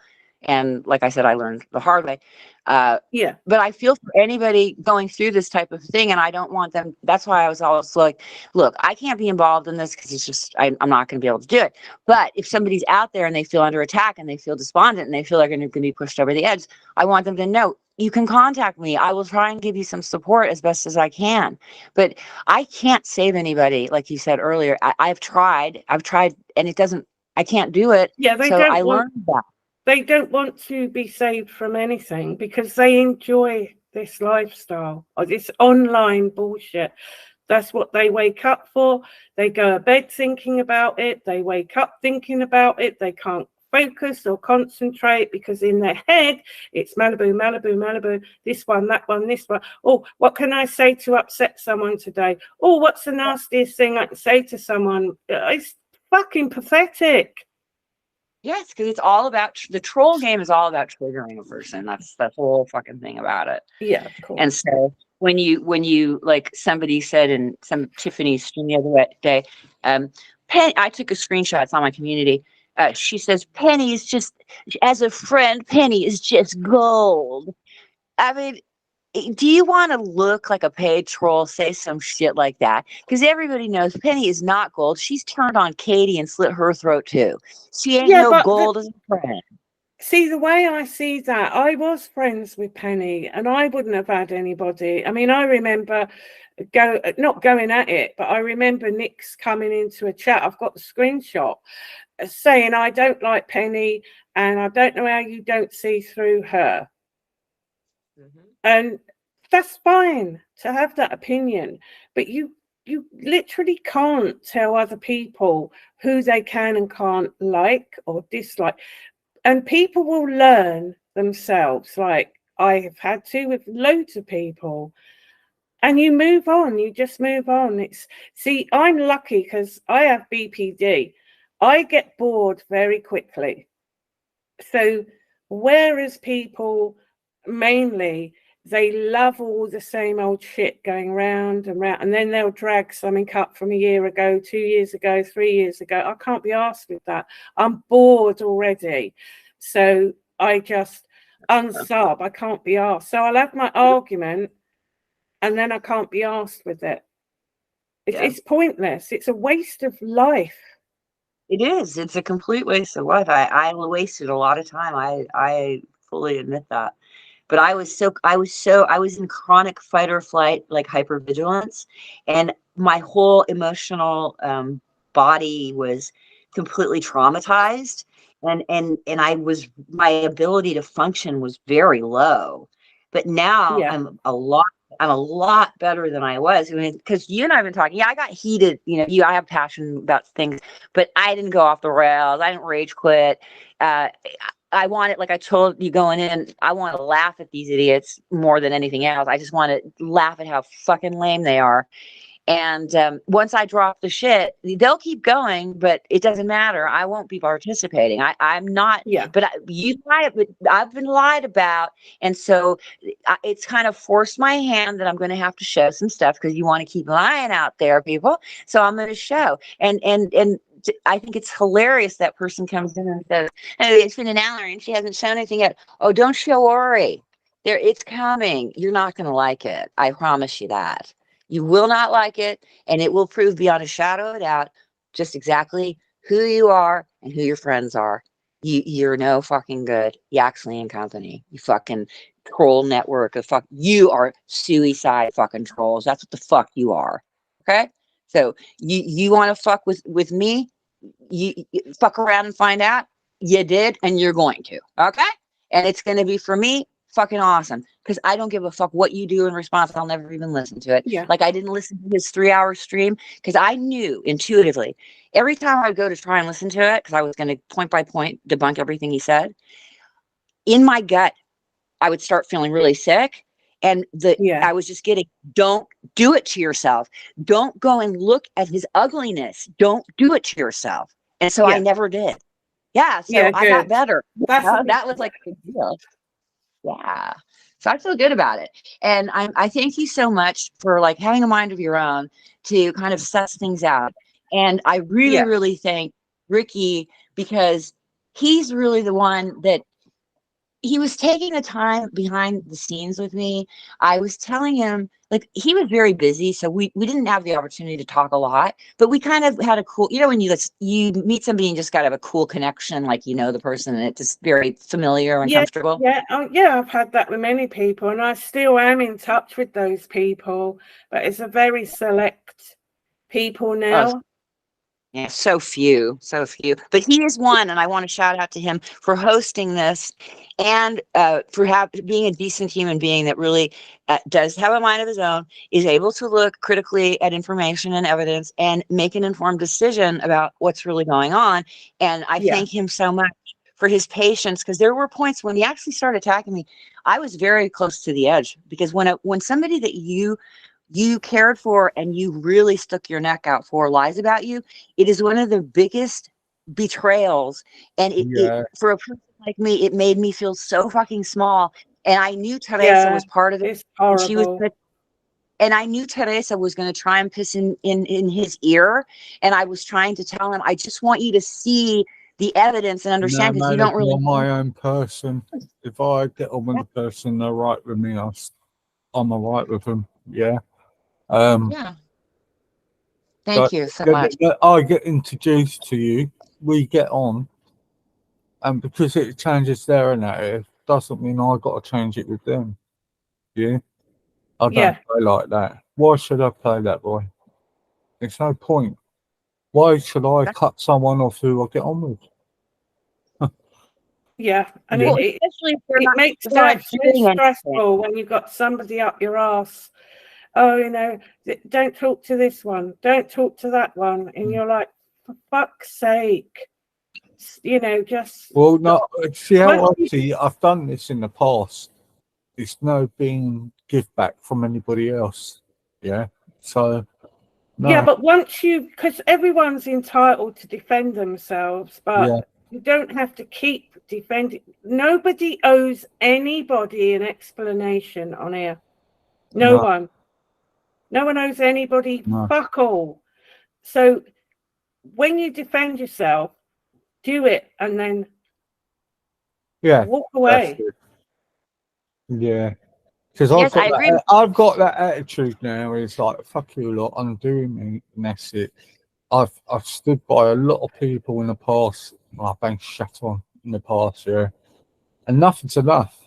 And like I said, I learned the hard way. But I feel for anybody going through this type of thing, and I don't want them. That's why I was always like, look, I can't be involved in this because it's just, I'm not going to be able to do it. But if somebody's out there and they feel under attack and they feel despondent and they feel like they're going to be pushed over the edge, I want them to know, you can contact me. I will try and give you some support as best as I can. But I can't save anybody. Like you said earlier, I've tried, and it doesn't, I can't do it. Yeah, so I learned that. They don't want to be saved from anything because they enjoy this lifestyle or this online bullshit. That's what they wake up for. They go to bed thinking about it. They wake up thinking about it. They can't focus or concentrate because in their head, it's Malibu, Malibu, Malibu, this one, that one, this one. Oh, what can I say to upset someone today? Oh, what's the nastiest thing I can say to someone? It's fucking pathetic. Yes, because it's all about the troll game is all about triggering a person. That's the whole fucking thing about it. Yeah, cool. And so when you like somebody said in some Tiffany's stream the other day, I took a screenshot. It's on my community. She says Penny is just, as a friend, Penny is just gold. I mean, do you want to look like a paid troll, say some shit like that? Because everybody knows Penny is not gold. She's turned on Katie and slit her throat too. She ain't no gold as a friend. See, the way I see that, I was friends with Penny and I wouldn't have had anybody. I mean, I remember not going at it, but I remember Nick's coming into a chat. I've got the screenshot saying, I don't like Penny and I don't know how you don't see through her. Mm-hmm. And that's fine to have that opinion, but you literally can't tell other people who they can and can't like or dislike. And people will learn themselves, like I have had to with loads of people. And you move on, you just move on. See, I'm lucky because I have BPD. I get bored very quickly. So whereas people mainly, they love all the same old shit going round and round, and then they'll drag something up from a year ago, 2 years ago, 3 years ago. I can't be asked with that. I'm bored already. So I just unsub. I can't be asked. So I'll have my argument and then I can't be asked with it. It's pointless. It's a waste of life. It is. It's a complete waste of life. I wasted a lot of time. I fully admit that. But I was in chronic fight or flight, like hypervigilance, and my whole emotional body was completely traumatized, and my ability to function was very low. But now I'm a lot better than I was. I mean, because you and I have been talking. Yeah, I got heated. I have passion about things, but I didn't go off the rails. I didn't rage quit. I want it, like I told you going in, I want to laugh at these idiots more than anything else. I just want to laugh at how fucking lame they are. And once I drop the shit, they'll keep going, but it doesn't matter. I won't be participating. I'm not. Yeah. But I've been lied about, and so it's kind of forced my hand that I'm going to have to show some stuff because you want to keep lying out there, people. So I'm going to show. And I think it's hilarious that person comes in and says, "Oh, it's been an hour and she hasn't shown anything yet." Oh, don't show worry. It's coming. You're not going to like it. I promise you that. You will not like it, and it will prove beyond a shadow of a doubt just exactly who you are and who your friends are. You're no fucking good. Yaxley and Company. You fucking troll network of fuck. You are suicide fucking trolls. That's what the fuck you are. Okay? So you want to fuck with me? You fuck around and find out. You did, and you're going to. Okay? And it's going to be, for me, fucking awesome. because I don't give a fuck what you do in response. I'll never even listen to it. Yeah. Like I didn't listen to his 3-hour stream because I knew intuitively every time I would go to try and listen to it, because I was going to point by point debunk everything he said, in my gut, I would start feeling really sick. And I was just getting, don't do it to yourself. Don't go and look at his ugliness. Don't do it to yourself. And so I never did. Yeah. So I got better. That was like a big deal. Yeah. So I feel good about it. And I thank you so much for like having a mind of your own to kind of suss things out. And I really, really thank Ricky, because he's really the one that he was taking the time behind the scenes with me. I was telling him, like, he was very busy, so we didn't have the opportunity to talk a lot, but we kind of had a cool, you know, when you meet somebody and just got to have a cool connection, like, you know, the person, and it's just very familiar and comfortable. I've had that with many people, and I still am in touch with those people, but it's a very select people now. Yeah, so few. But he is one, and I want to shout out to him for hosting this, and for being a decent human being that really does have a mind of his own, is able to look critically at information and evidence and make an informed decision about what's really going on. And I thank him so much for his patience, because there were points when he actually started attacking me. I was very close to the edge, because when somebody that you cared for and you really stuck your neck out for lies about you, it is one of the biggest betrayals. And it for a person like me, it made me feel so fucking small. And I knew Teresa was part of it. It's horrible. She was, and I knew Teresa was going to try and piss in his ear. And I was trying to tell him, I just want you to see the evidence and understand, because you don't really. I'm my own person. If I get on with the person, they're right with me. I'm all right with them. Yeah. Thank you so much. I get introduced to you, we get on, and because it changes their narrative doesn't mean I got to change it with them. Yeah, I don't play like that. Why should I play that way? It's no point. Why should I cut someone off who I get on with? And it makes life so stressful when you've got somebody up your ass. Oh, you know, don't talk to this one, don't talk to that one, and you're like, for fuck's sake, you know, just. Well, no, see how I see. I've done this in the past. It's no being give back from anybody else. Yeah, so. No. Yeah, but because everyone's entitled to defend themselves, but you don't have to keep defending. Nobody owes anybody an explanation on here. No one. No one owes anybody fuck all. So when you defend yourself, do it and then walk away. Yeah. Because I've got that attitude now. It's like, fuck you lot, I'm doing me, and that's it. I've stood by a lot of people in the past. I've been shut on in the past, and nothing's enough.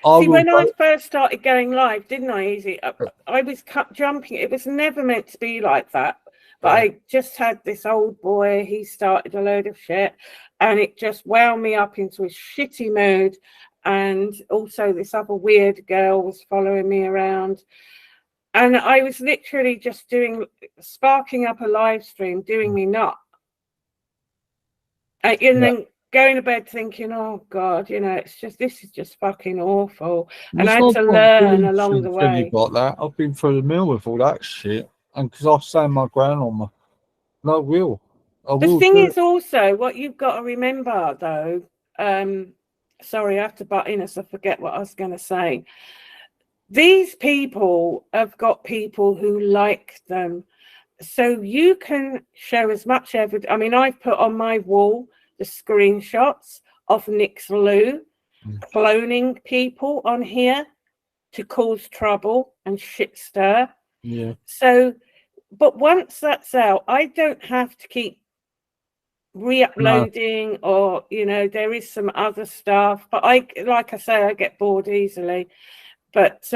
When I first started going live, didn't I, Easy? I was jumping. It was never meant to be like that. But I just had this old boy. He started a load of shit, and it just wound me up into a shitty mood. And also this other weird girl was following me around. And I was literally just sparking up a live stream, doing me nut. And then going to bed thinking, oh God, you know, this is just fucking awful. And I had to learn along the way. You got that. I've been through the mill with all that shit. And because I stand my ground on I will. The thing is also, what you've got to remember though, sorry, I have to butt in as I forget what I was going to say. These people have got people who like them. So you can show as much evidence. I mean, I've put on my wall the screenshots of Nick's Lou cloning people on here to cause trouble and shit stir. Yeah. So, but once that's out, I don't have to keep re-uploading or, you know, there is some other stuff. But like I say, I get bored easily. But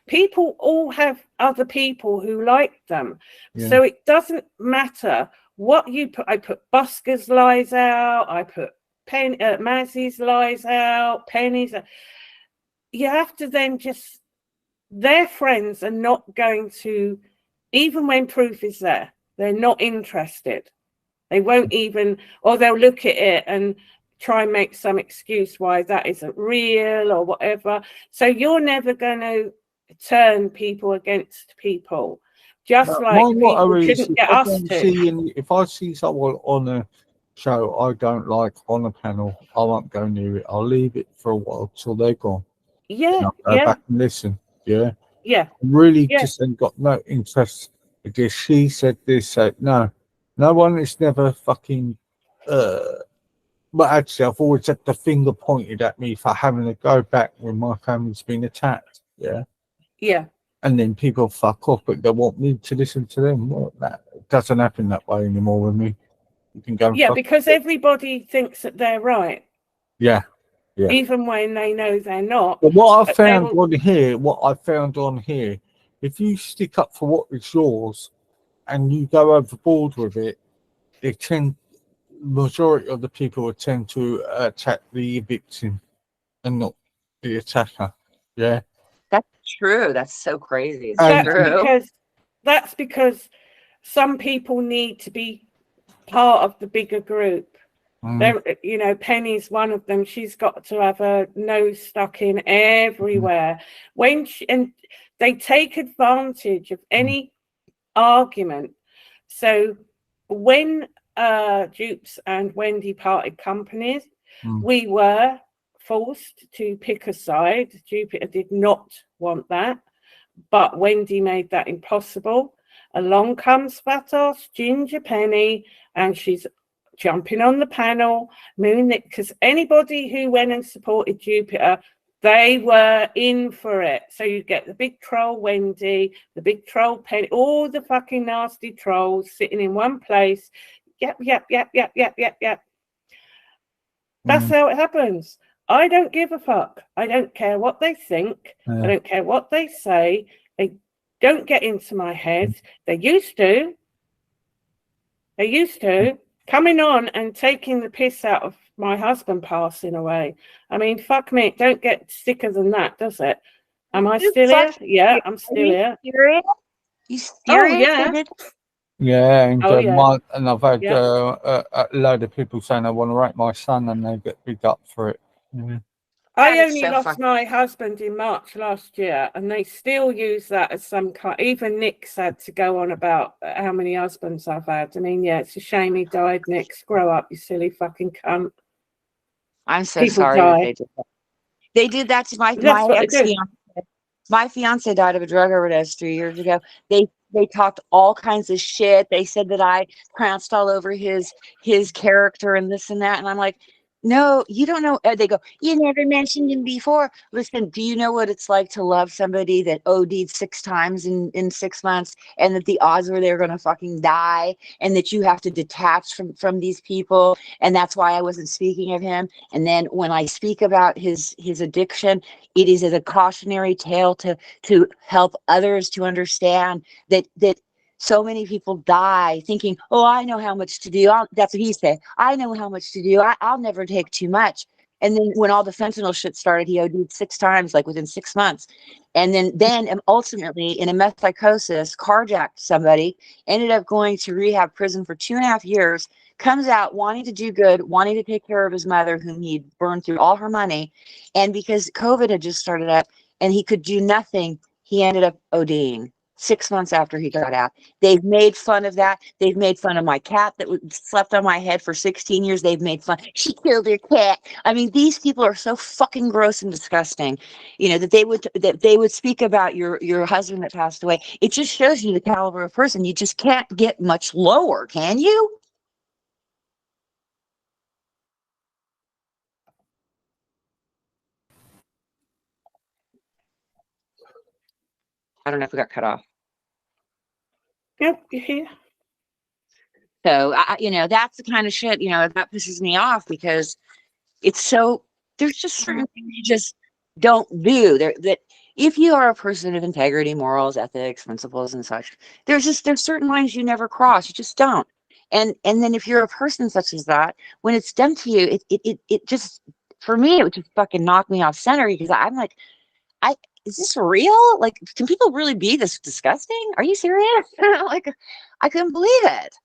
people all have other people who like them. Yeah. So it doesn't matter what you put. I put Busker's lies out. I put Mazzy's lies out. Penny's. you have to then just, their friends are not going to, even when proof is there, they're not interested. They won't even, or they'll look at it and try and make some excuse why that isn't real or whatever. So you're never going to turn people against people, just like people shouldn't get us to. If I see someone on a show I don't like on a panel, I won't go near it. I'll leave it for a while till they're gone. Yeah, I'll go back and listen. Yeah. Yeah. Really just ain't got no interest because she said this, said no. No one is never fucking but actually I've always had the finger pointed at me for having to go back when my family's been attacked. Yeah. Yeah. And then people fuck off, but they want me to listen to them. Well, that doesn't happen that way anymore with me. You can go and because everybody thinks that they're right. Yeah. Even when they know they're not. But what I found on here, if you stick up for what is yours and you go overboard with it, majority of the people would tend to attack the victim and not the attacker. Yeah. That's true. That's so crazy. That's because some people need to be part of the bigger group. You know, Penny's one of them. She's got to have her nose stuck in everywhere. And they take advantage of any argument. So when Dupes and Wendy parted companies, we were forced to pick a side. Jupiter did not want that, but Wendy made that impossible. Along comes fat ass Ginger Penny, and she's jumping on the panel, because anybody who went and supported Jupiter, they were in for it. So you get the big troll Wendy, the big troll Penny, all the fucking nasty trolls sitting in one place. Yep. That's how it happens. I don't give a fuck. I don't care what they think. I don't care what they say. They don't get into my head. They used to. Coming on and taking the piss out of my husband passing away. I mean, fuck me. It don't get sicker than that, does it? Am I still here? Yeah, I'm still here. You serious? Oh, yeah. Yeah, and I've had a load of people saying they want to rape my son and they get beat up for it. Yeah. I only lost my husband in March last year, and they still use that as some kind. Even Nick's had to go on about how many husbands I've had. I mean, yeah, it's a shame he died. Nick, grow up, you silly fucking cunt. I'm so sorry that they did that. They did that to my ex-fiance. My fiance died of a drug overdose 3 years ago. They talked all kinds of shit. They said that I pranced all over his character and this and that. And I'm like, no, you don't know. They go, you never mentioned him before. Listen, do you know what it's like to love somebody that OD'd 6 times in 6 months, and that the odds were they're going to fucking die, and that you have to detach from these people? And that's why I wasn't speaking of him. And then when I speak about his addiction, it is as a cautionary tale to help others to understand that so many people die thinking, oh, I know how much to do. That's what he said. I know how much to do. I'll never take too much. And then when all the fentanyl shit started, he OD'd 6 times, like within 6 months. And then ultimately, in a meth psychosis, carjacked somebody, ended up going to rehab prison for 2.5 years, comes out wanting to do good, wanting to take care of his mother, whom he'd burned through all her money. And because COVID had just started up and he could do nothing, he ended up ODing 6 months after he got out. They've made fun of that. They've made fun of my cat that slept on my head for 16 years. They've made fun. She killed her cat. I mean, these people are so fucking gross and disgusting. You know, that they would speak about your husband that passed away. It just shows you the caliber of person. You just can't get much lower, can you? I don't know if we got cut off. Yep, you're here. So, that's the kind of shit, that pisses me off, because it's so, there's just certain things you just don't do. That if you are a person of integrity, morals, ethics, principles, and such, there's certain lines you never cross. You just don't. And then if you're a person such as that, when it's done to you, it just, for me, it would just fucking knock me off center, because I'm like, is this real? Like, can people really be this disgusting? Are you serious? Like, I couldn't believe it.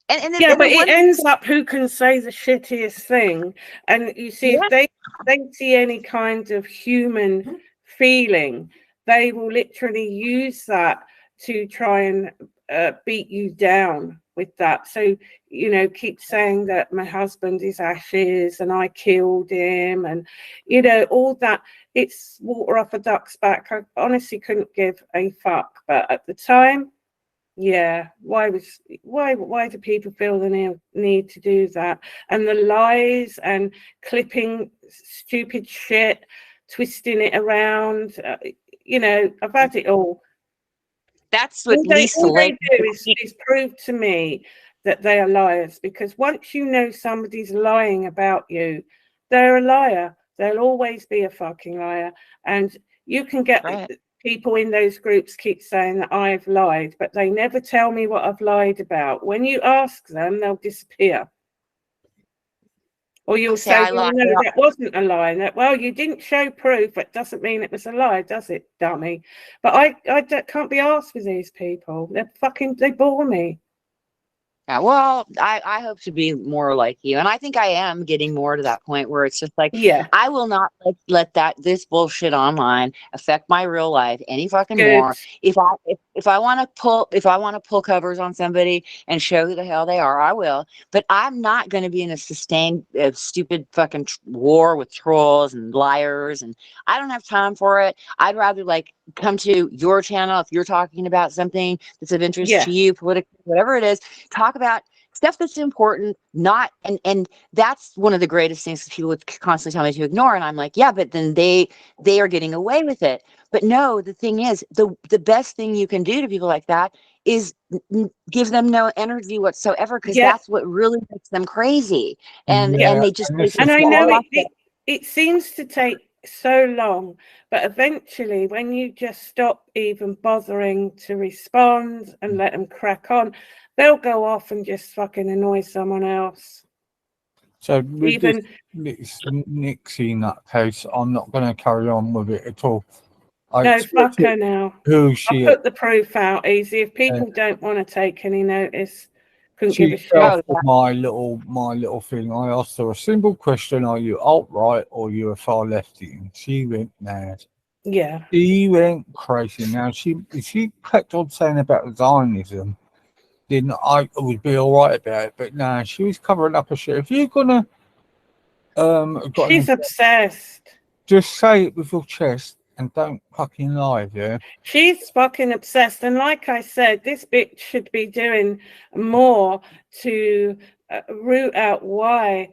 And Yeah, and but the it one, ends up who can say the shittiest thing. And you see, yeah, if they see any kind of human feeling, they will literally use that to try and beat you down with that. So, you know, keep saying that my husband is ashes and I killed him, and, you know, all that. It's water off a duck's back. I honestly couldn't give a fuck. But at the time, yeah, why do people feel the need to do that? And the lies and clipping stupid shit, twisting it around, you know, I've had it all. that's what Lisa All they Lake. do is prove to me that they are liars, because once you know somebody's lying about you, they're a liar. They'll always be a fucking liar. And you can get Right. people in those groups keep saying that I've lied, but they never tell me what I've lied about. When you ask them, they'll disappear. Or you'll say, I well, lie. no, that wasn't a lie. That, well, you didn't show proof. It doesn't mean it was a lie, does it, dummy? But I can't be arsed with these people. They bore me. Yeah, well, I hope to be more like you. And I think I am getting more to that point where it's just like, Yeah, I will not let this bullshit online affect my real life any fucking good. more. If I want to pull covers on somebody and show who the hell they are, I will. But I'm not going to be in a sustained stupid fucking war with trolls and liars, and I don't have time for it. I'd rather like come to your channel if you're talking about something that's of interest Yeah, to you, politically, whatever it is. Talk about stuff that's important, not and that's one of the greatest things that people would constantly tell me to ignore. And I'm like, yeah, but then they are getting away with it. But no, the thing is, the best thing you can do to people like that is give them no energy whatsoever, because yeah, that's what really makes them crazy. yeah. And Yeah, they just and they this And is I just know what lost it. it seems to take so long, but eventually, when you just stop even bothering to respond and let them crack on, they'll go off and just fucking annoy someone else. so with this Even Nixie nutcase, I'm not going to carry on with it at all. I no, fuck expected her now. who I she put the proof out easy. If uh, people don't want to take any notice, couldn't give she a fell shit. Oh for my little thing. I asked her a simple question: are you alt right or you a far lefty? And she went mad. Yeah, She went crazy. Now she kept on saying about Zionism, then I would be all right about it. But nah, she was covering up her shit. If you're gonna got she's an, obsessed. just say it with your chest and don't fucking lie, yeah. She's fucking obsessed. And like I said, this bitch should be doing more to root out why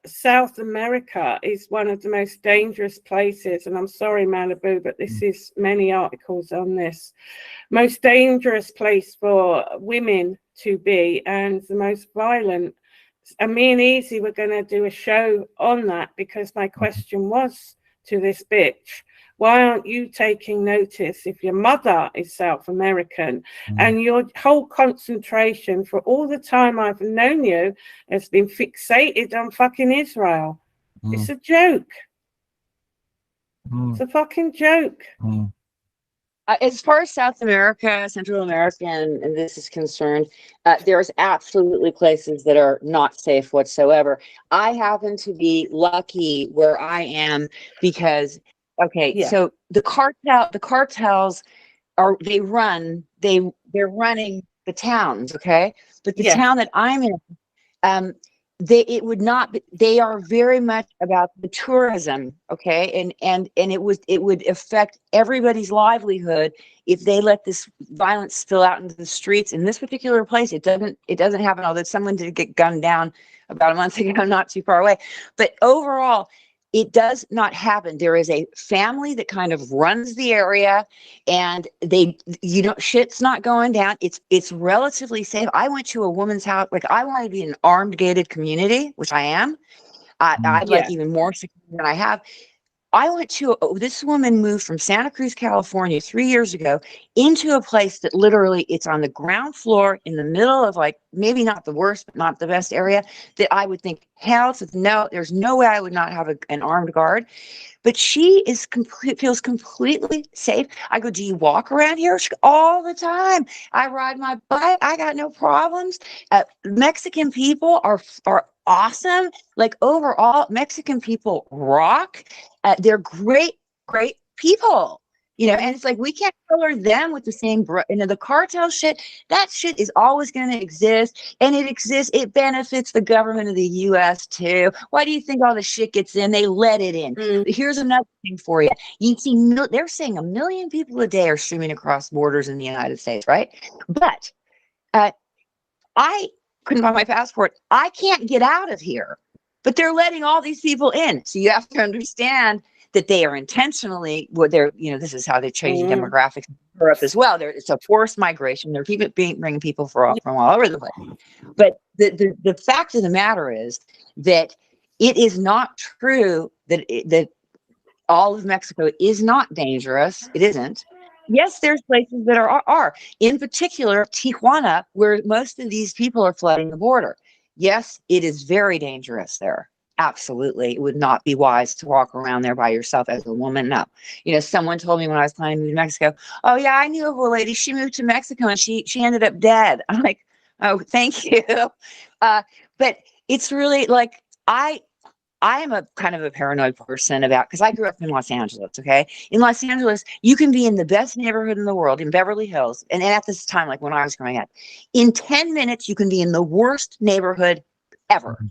South America is one of the most dangerous places. And I'm sorry, Malibu, but this is many articles on this. Most dangerous place for women to be, and the most violent. And me and Easy were going to do a show on that, because my question was to this bitch, why aren't you taking notice if your mother is South American and your whole concentration for all the time I've known you has been fixated on fucking Israel? It's a joke. It's a fucking joke. As far as South America, Central America, and this is concerned, there's absolutely places that are not safe whatsoever. I happen to be lucky where I am because, okay, Yeah. so the cartels they're running the towns, okay, but the Yeah. town that I'm in, it would not be, they are very much about the tourism, okay, and it would affect everybody's livelihood if they let this violence spill out into the streets. In this particular place, it doesn't happen, although someone did get gunned down about a month ago, not too far away. But overall, it does not happen. There is a family that kind of runs the area, and shit's not going down. It's relatively safe. I went to a woman's house. Like, I want to be in an armed, gated community, which I am. I'd Yeah. like even more security than I have. I went to, this woman moved from Santa Cruz, California 3 years ago into a place that literally it's on the ground floor in the middle of like, maybe not the worst, but not the best area that I would think, hell, no, there's no way I would not have an armed guard. But she is feels completely safe. I go, do you walk around here? She goes, all the time. I ride my bike. I got no problems. Mexican people are awesome. Like overall, Mexican people rock. They're great, great people. You know, and it's like we can't color them with the same, the cartel shit. That shit is always going to exist, and it exists. It benefits the government of the U.S. too. Why do you think all the shit gets in? They let it in. Here's another thing for you. You see, they're saying 1 million people a day are streaming across borders in the United States, right? But I couldn't find my passport. I can't get out of here, but they're letting all these people in. So you have to understand that they are intentionally, this is how they're changing demographics in Europe as well. It's a forced migration. They're bringing people from all over the place. But the fact of the matter is that it is not true that all of Mexico is not dangerous. It isn't. Yes, there's places that are. In particular, Tijuana, where most of these people are flooding the border. Yes, it is very dangerous there. Absolutely. It would not be wise to walk around there by yourself as a woman. No. Someone told me when I was planning to move to Mexico, oh yeah, I knew of a lady. She moved to Mexico and she ended up dead. I'm like, oh, thank you. But it's really like, I am a kind of a paranoid person because I grew up in Los Angeles. Okay. In Los Angeles, you can be in the best neighborhood in the world in Beverly Hills. And at this time, like when I was growing up, in 10 minutes, you can be in the worst neighborhood ever.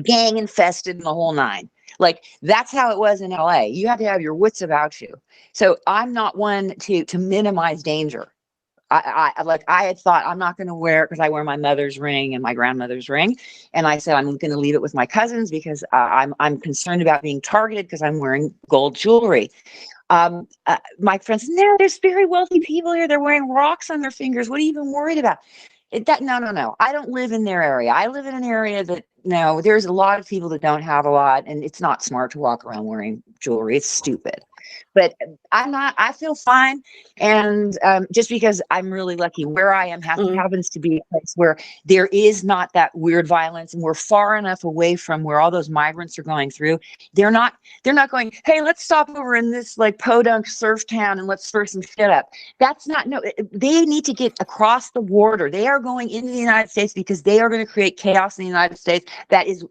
Gang infested in the whole nine. Like that's how it was in LA. You have to have your wits about you. So I'm not one to minimize danger. I had thought I'm not going to wear it because I wear my mother's ring and my grandmother's ring, and I said I'm going to leave it with my cousins because I'm concerned about being targeted because I'm wearing gold jewelry. My friends, no, there's very wealthy people here. They're wearing rocks on their fingers. What are you even worried about? No. I don't live in their area. I live in an area that there's a lot of people that don't have a lot, and it's not smart to walk around wearing jewelry. It's stupid. But I feel fine. And just because I'm really lucky where I am happens to be a place where there is not that weird violence, and we're far enough away from where all those migrants are going through. They're not going, hey, let's stop over in this like podunk surf town and let's stir some shit up. That's not, no, they need to get across the border. They are going into the United States because they are going to create chaos in the United States.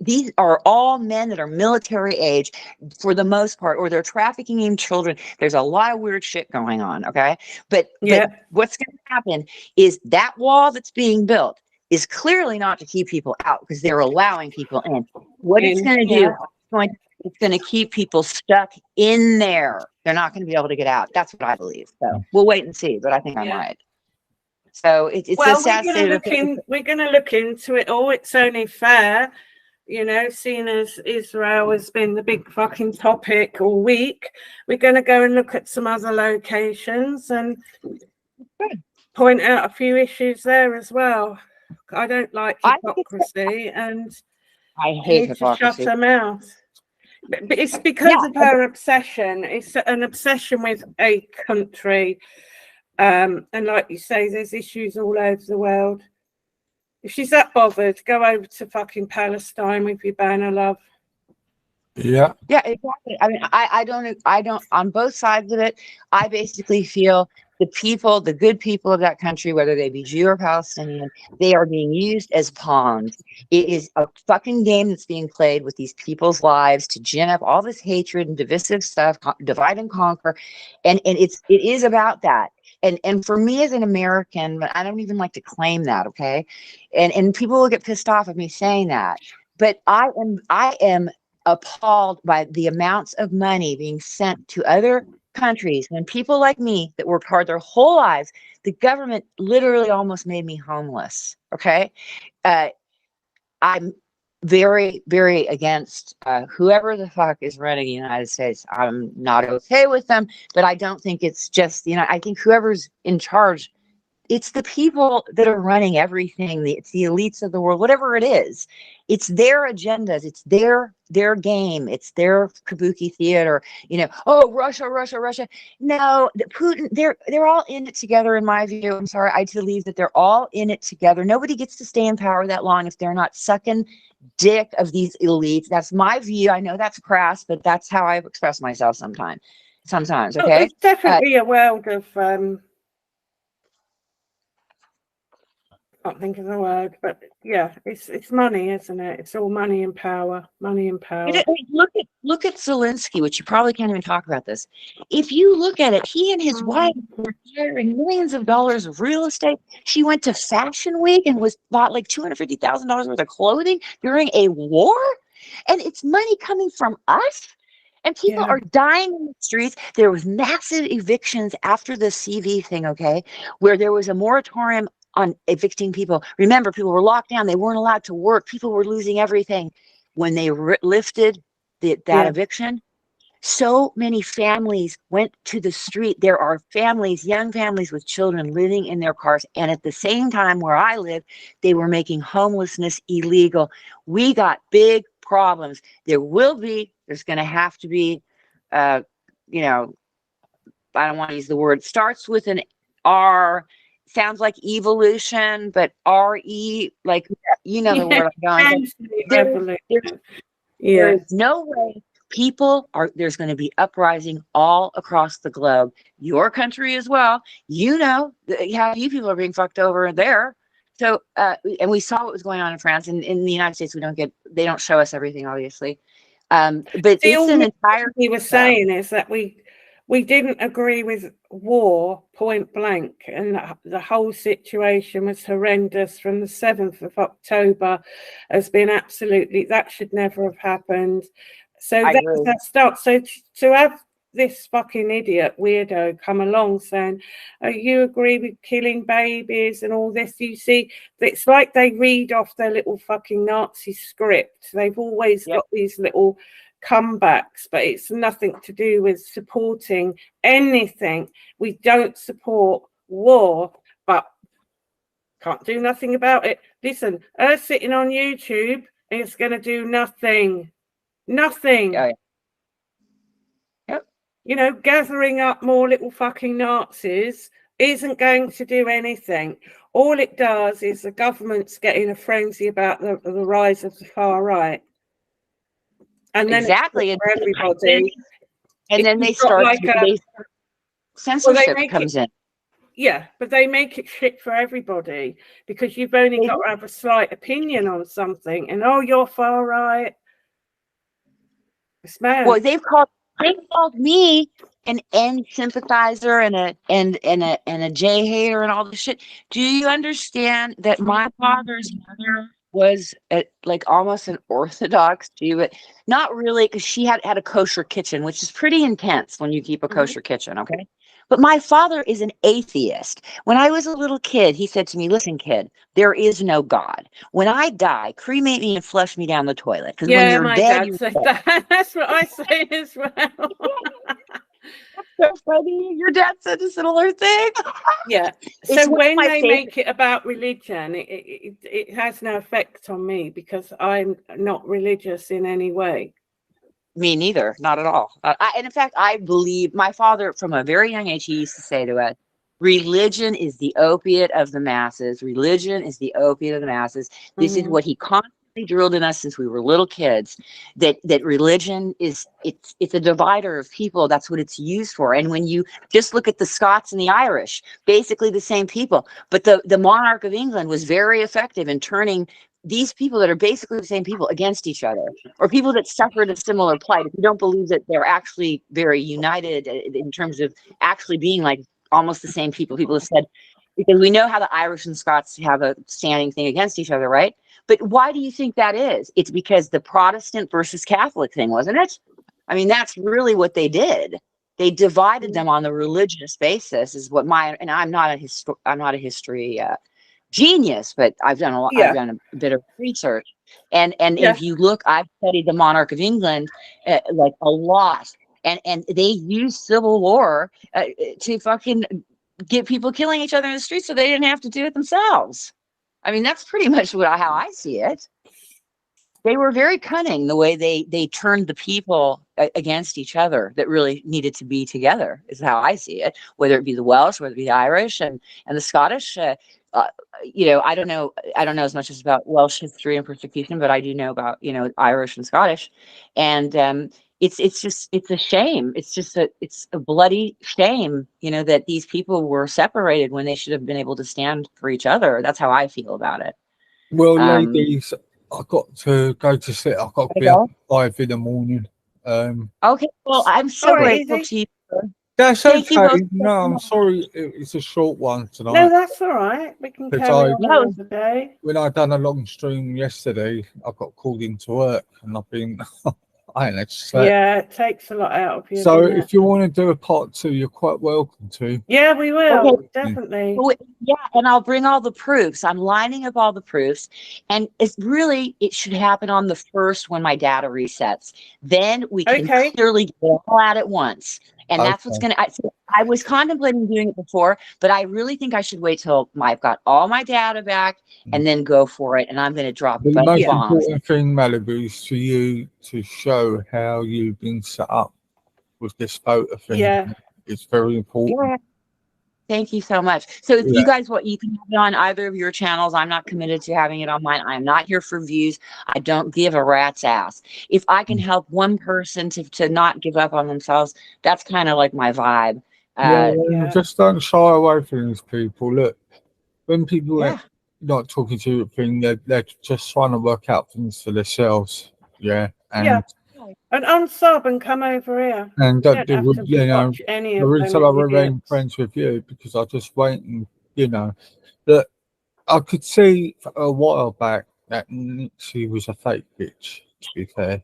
These are all men that are military age for the most part, or they're trafficking in children. There's a lot of weird shit going on. Okay. But what's going to happen is that wall that's being built is clearly not to keep people out because they're allowing people in. What it's going to do, it's going to keep people stuck in there. They're not going to be able to get out. That's what I believe. So we'll wait and see, but I think I'm right. So it's a sad state. We're going to look into it all. It's only fair. Seeing as Israel has been the big fucking topic all week, we're going to go and look at some other locations and point out a few issues there as well. I don't like hypocrisy, and I hate hypocrisy. Shut her mouth. But it's because of her obsession. It's an obsession with a country. And like you say, there's issues all over the world. If she's that bothered, go over to fucking Palestine with your banner, love. Yeah. Yeah, exactly. I mean, I don't, on both sides of it, I basically feel the good people of that country, whether they be Jew or Palestinian, they are being used as pawns. It is a fucking game that's being played with these people's lives to gin up all this hatred and divisive stuff, divide and conquer. And it is about that. And for me as an American, but I don't even like to claim that, okay? And people will get pissed off of me saying that. But I am appalled by the amounts of money being sent to other countries when people like me that worked hard their whole lives, the government literally almost made me homeless. Okay. I'm very, very against whoever the fuck is running the United States. I'm not okay with them, but I don't think it's just, I think whoever's in charge it's the people that are running everything. It's the elites of the world, whatever it is. It's their agendas. It's their game. It's their kabuki theater. You know, oh, Russia, Russia, Russia. No, Putin. They're all in it together. In my view, I'm sorry, I believe that they're all in it together. Nobody gets to stay in power that long if they're not sucking dick of these elites. That's my view. I know that's crass, but that's how I express myself sometimes. Oh, Okay. it's definitely a world of can't think of the word, but yeah, it's money, isn't it? It's all money and power, money and power. Look at Zelensky, which you probably can't even talk about this. If you look at it, he and his wife were hiring millions of dollars of real estate. She went to Fashion Week and bought like $250,000 worth of clothing during a war, and it's money coming from us. And people are dying in the streets. There was massive evictions after the CV thing, okay, where there was a moratorium on evicting people. Remember, people were locked down. They weren't allowed to work. People were losing everything. When they lifted that eviction, so many families went to the street. There are families, young families with children living in their cars. And at the same time where I live, they were making homelessness illegal. We got big problems. There's going to have to be, you know, I don't want to use the word, starts with an R, sounds like evolution, but RE, like, you know, the word I'm going. There is no way there's going to be uprising all across the globe. Your country as well. You know how you people are being fucked over there. So, and we saw what was going on in France, and in the United States, they don't show us everything, obviously. But it's an entire. He was saying is that we didn't agree with war point blank, and the whole situation was horrendous from the 7th of October has been that should never have happened. So that's a start. So to have this fucking idiot weirdo come along saying, oh, you agree with killing babies and all this, you see, it's like they read off their little fucking Nazi script. They've always got these little comebacks, but it's nothing to do with supporting anything. We don't support war, but can't do nothing about it. Listen, her sitting on YouTube is going to do nothing. You know, gathering up more little fucking Nazis isn't going to do anything. All it does is the government's getting a frenzy about the rise of the far right. And then exactly for everybody. And then they start censorship comes in. Yeah, but they make it shit for everybody because you've only got to have a slight opinion on something, and you're far right. It's mad. Well, they've called me an N sympathizer and a J hater and all this shit. Do you understand that my father's mother was like almost an Orthodox Jew, but not really, because she had a kosher kitchen, which is pretty intense when you keep a kosher kitchen, okay? But my father is an atheist. When I was a little kid, he said to me, listen, kid, there is no God. When I die, cremate me and flush me down the toilet. Because when you're dead, you're dead. That's what I say as well. That's so funny. Your dad said a similar thing. Yeah. So when they make it about religion, it has no effect on me because I'm not religious in any way. Me neither, not at all. And in fact, I believe my father, from a very young age, he used to say to us, religion is the opiate of the masses. Religion is the opiate of the masses. This is what he constantly drilled in us since we were little kids, that religion it's a divider of people. That's what it's used for. And when you just look at the Scots and the Irish, basically the same people, but the monarch of England was very effective in turning these people that are basically the same people against each other, or people that suffered a similar plight. If you don't believe that they're actually very united in terms of actually being like almost the same people have said, because we know how the Irish and Scots have a standing thing against each other, right? But why do you think that is? It's because the Protestant versus Catholic thing, wasn't it? I mean, that's really what they did. They divided them on the religious basis, is what and I'm not a history genius, but I've done I've done a bit of research, and if you look, I've studied the monarch of England like a lot, and they used civil war to fucking get people killing each other in the streets so they didn't have to do it themselves. I mean, that's pretty much how I see it. They were very cunning the way they turned the people against each other that really needed to be together, is how I see it. Whether it be the Welsh, whether it be the Irish and the Scottish. I don't know as much as about Welsh history and persecution, but I do know about Irish and Scottish, and it's a shame. It's a bloody shame, that these people were separated when they should have been able to stand for each other. That's how I feel about it. Well, ladies, I've got to go to sleep. I've got to be up at 5 in the morning. Okay, well, I'm so grateful to you. That's Thank you okay. both. No, I'm sorry. It's a short one tonight. No, that's all right. We can carry on another day. When I done a long stream yesterday, I got called into work and I've been, I ain't actually slept. Yeah, it takes a lot out of you. So if you want to do a part 2, you're quite welcome to. Yeah, we will. Okay. Definitely. Yeah, and I'll bring all the proofs. I'm lining up all the proofs. And it should happen on the first when my data resets. Then we can clearly get it all out at once. And that's what's going to, I was contemplating doing it before, but I really think I should wait till I've got all my data back and then go for it. And I'm going to drop the most bombs. important thing, Malibu, is for you to show how you've been set up with this photo thing. Yeah. It's very important. Yeah. Thank you so much. So if you guys you can have it on either of your channels. I'm not committed to having it on mine. I'm not here for views. I don't give a rat's ass. If I can help one person to not give up on themselves, that's kind of like my vibe. Just don't shy away from these people. Look, when people are not talking to you, they're just trying to work out things for themselves. And unsub and come over here. And don't do what, any the of reason I remain friends with you, because I just wait and that I could see a while back that she was a fake bitch, to be fair.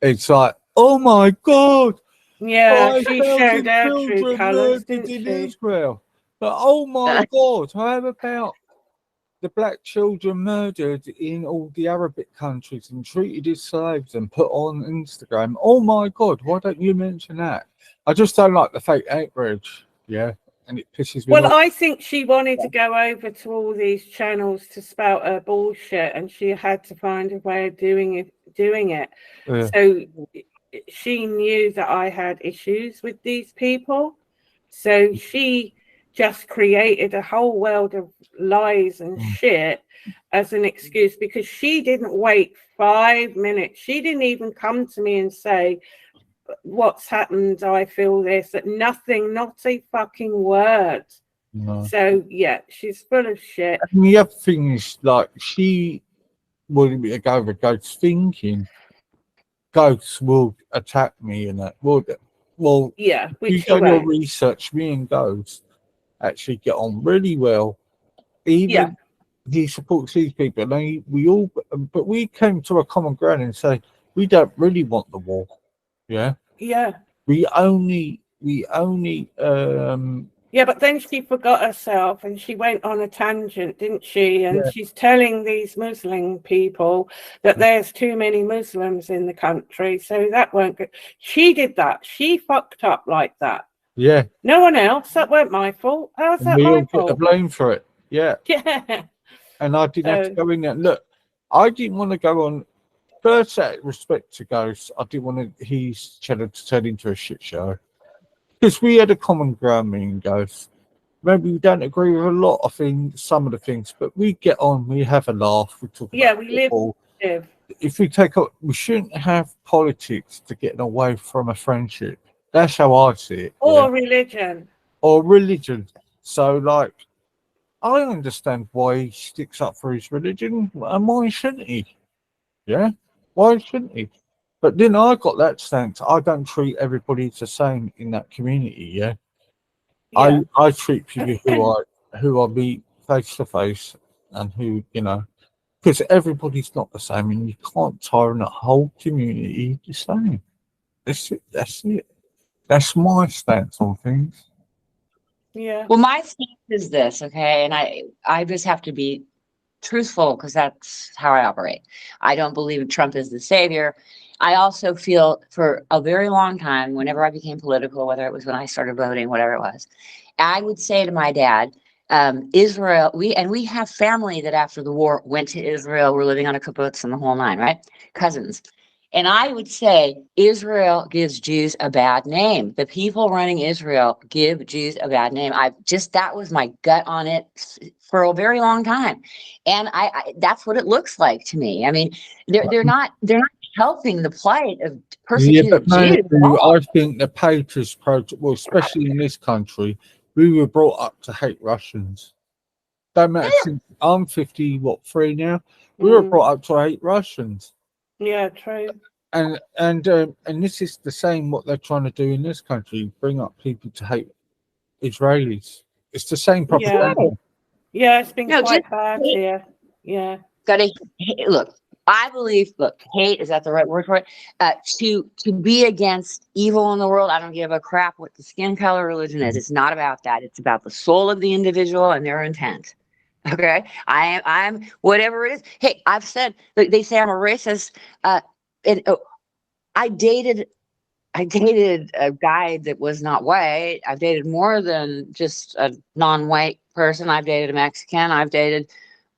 It's like, oh my god, yeah, she showed her true colours, in didn't she? Israel. But oh my god, how about the black children murdered in all the Arabic countries and treated as slaves and put on Instagram? Oh my god, why don't you mention that? I just don't like the fake outrage, and it pisses me off. Well, I think she wanted to go over to all these channels to spout her bullshit, and she had to find a way of doing it. So she knew that I had issues with these people, so she just created a whole world of lies and shit as an excuse, because she didn't wait 5 minutes. She didn't even come to me and say, what's happened, I feel this, that nothing, not a fucking word. No. So she's full of shit. And the other thing is, like, she wanted me to go over ghosts, thinking ghosts will attack me and that. Well, you done your research, me and ghosts actually get on really well. Even he supports these people, and but we came to a common ground and say we don't really want the war. We only but then she forgot herself and she went on a tangent, didn't she? And she's telling these Muslim people that there's too many Muslims in the country, so that weren't good. She did that. She fucked up like that. No one else. That weren't my fault. How's that my fault? Get the blame for it. And I didn't have to go in there. Look, I didn't want to go on. First, out of respect to Ghosts, I didn't want his channel to turn into a shit show. Because we had a common ground, me and Ghosts. Maybe we don't agree with a lot of things, some of the things, but we get on, we have a laugh, we talk about football. Live. If we shouldn't have politics to get away from a friendship. That's how I see it. Or religion. So, like, I understand why he sticks up for his religion, and why shouldn't he? Why shouldn't he? But then I got that stance. I don't treat everybody the same in that community. I treat people who I meet face to face, and who because everybody's not the same, and you can't tyrant a whole community the same. That's it. That's my stance on things. Well, my stance is this, okay, and I just have to be truthful because that's how I operate. I don't believe Trump is the savior. I also feel for a very long time, whenever I became political, whether it was when I started voting, whatever it was, I would say to my dad, Israel, we have family that after the war went to Israel. We're living on a kibbutz and the whole nine, right? Cousins. And I would say Israel gives Jews a bad name. The people running Israel give Jews a bad name. That was my gut on it for a very long time. And I that's what it looks like to me. I mean, they're not helping the plight of Yeah, but persecuted Jews at all. I think the Patriots project, well, especially in this country, we were brought up to hate Russians. Don't matter, since I'm 53 now, we were brought up to hate Russians. Yeah, true. And this is the same what they're trying to do in this country, bring up people to hate Israelis. It's the same propaganda. Yeah, it's been No, quite just bad here. Yeah. gotta look. I believe, look, hate, is that the right word for it? To be against evil in the world, I don't give a crap what the skin color religion is. It's not about that. It's about the soul of the individual and their intent. Okay, I'm whatever it is. Hey, I've said, look, they say I'm a racist. And I dated a guy that was not white. I've dated more than just a non-white person. I've dated a Mexican. I've dated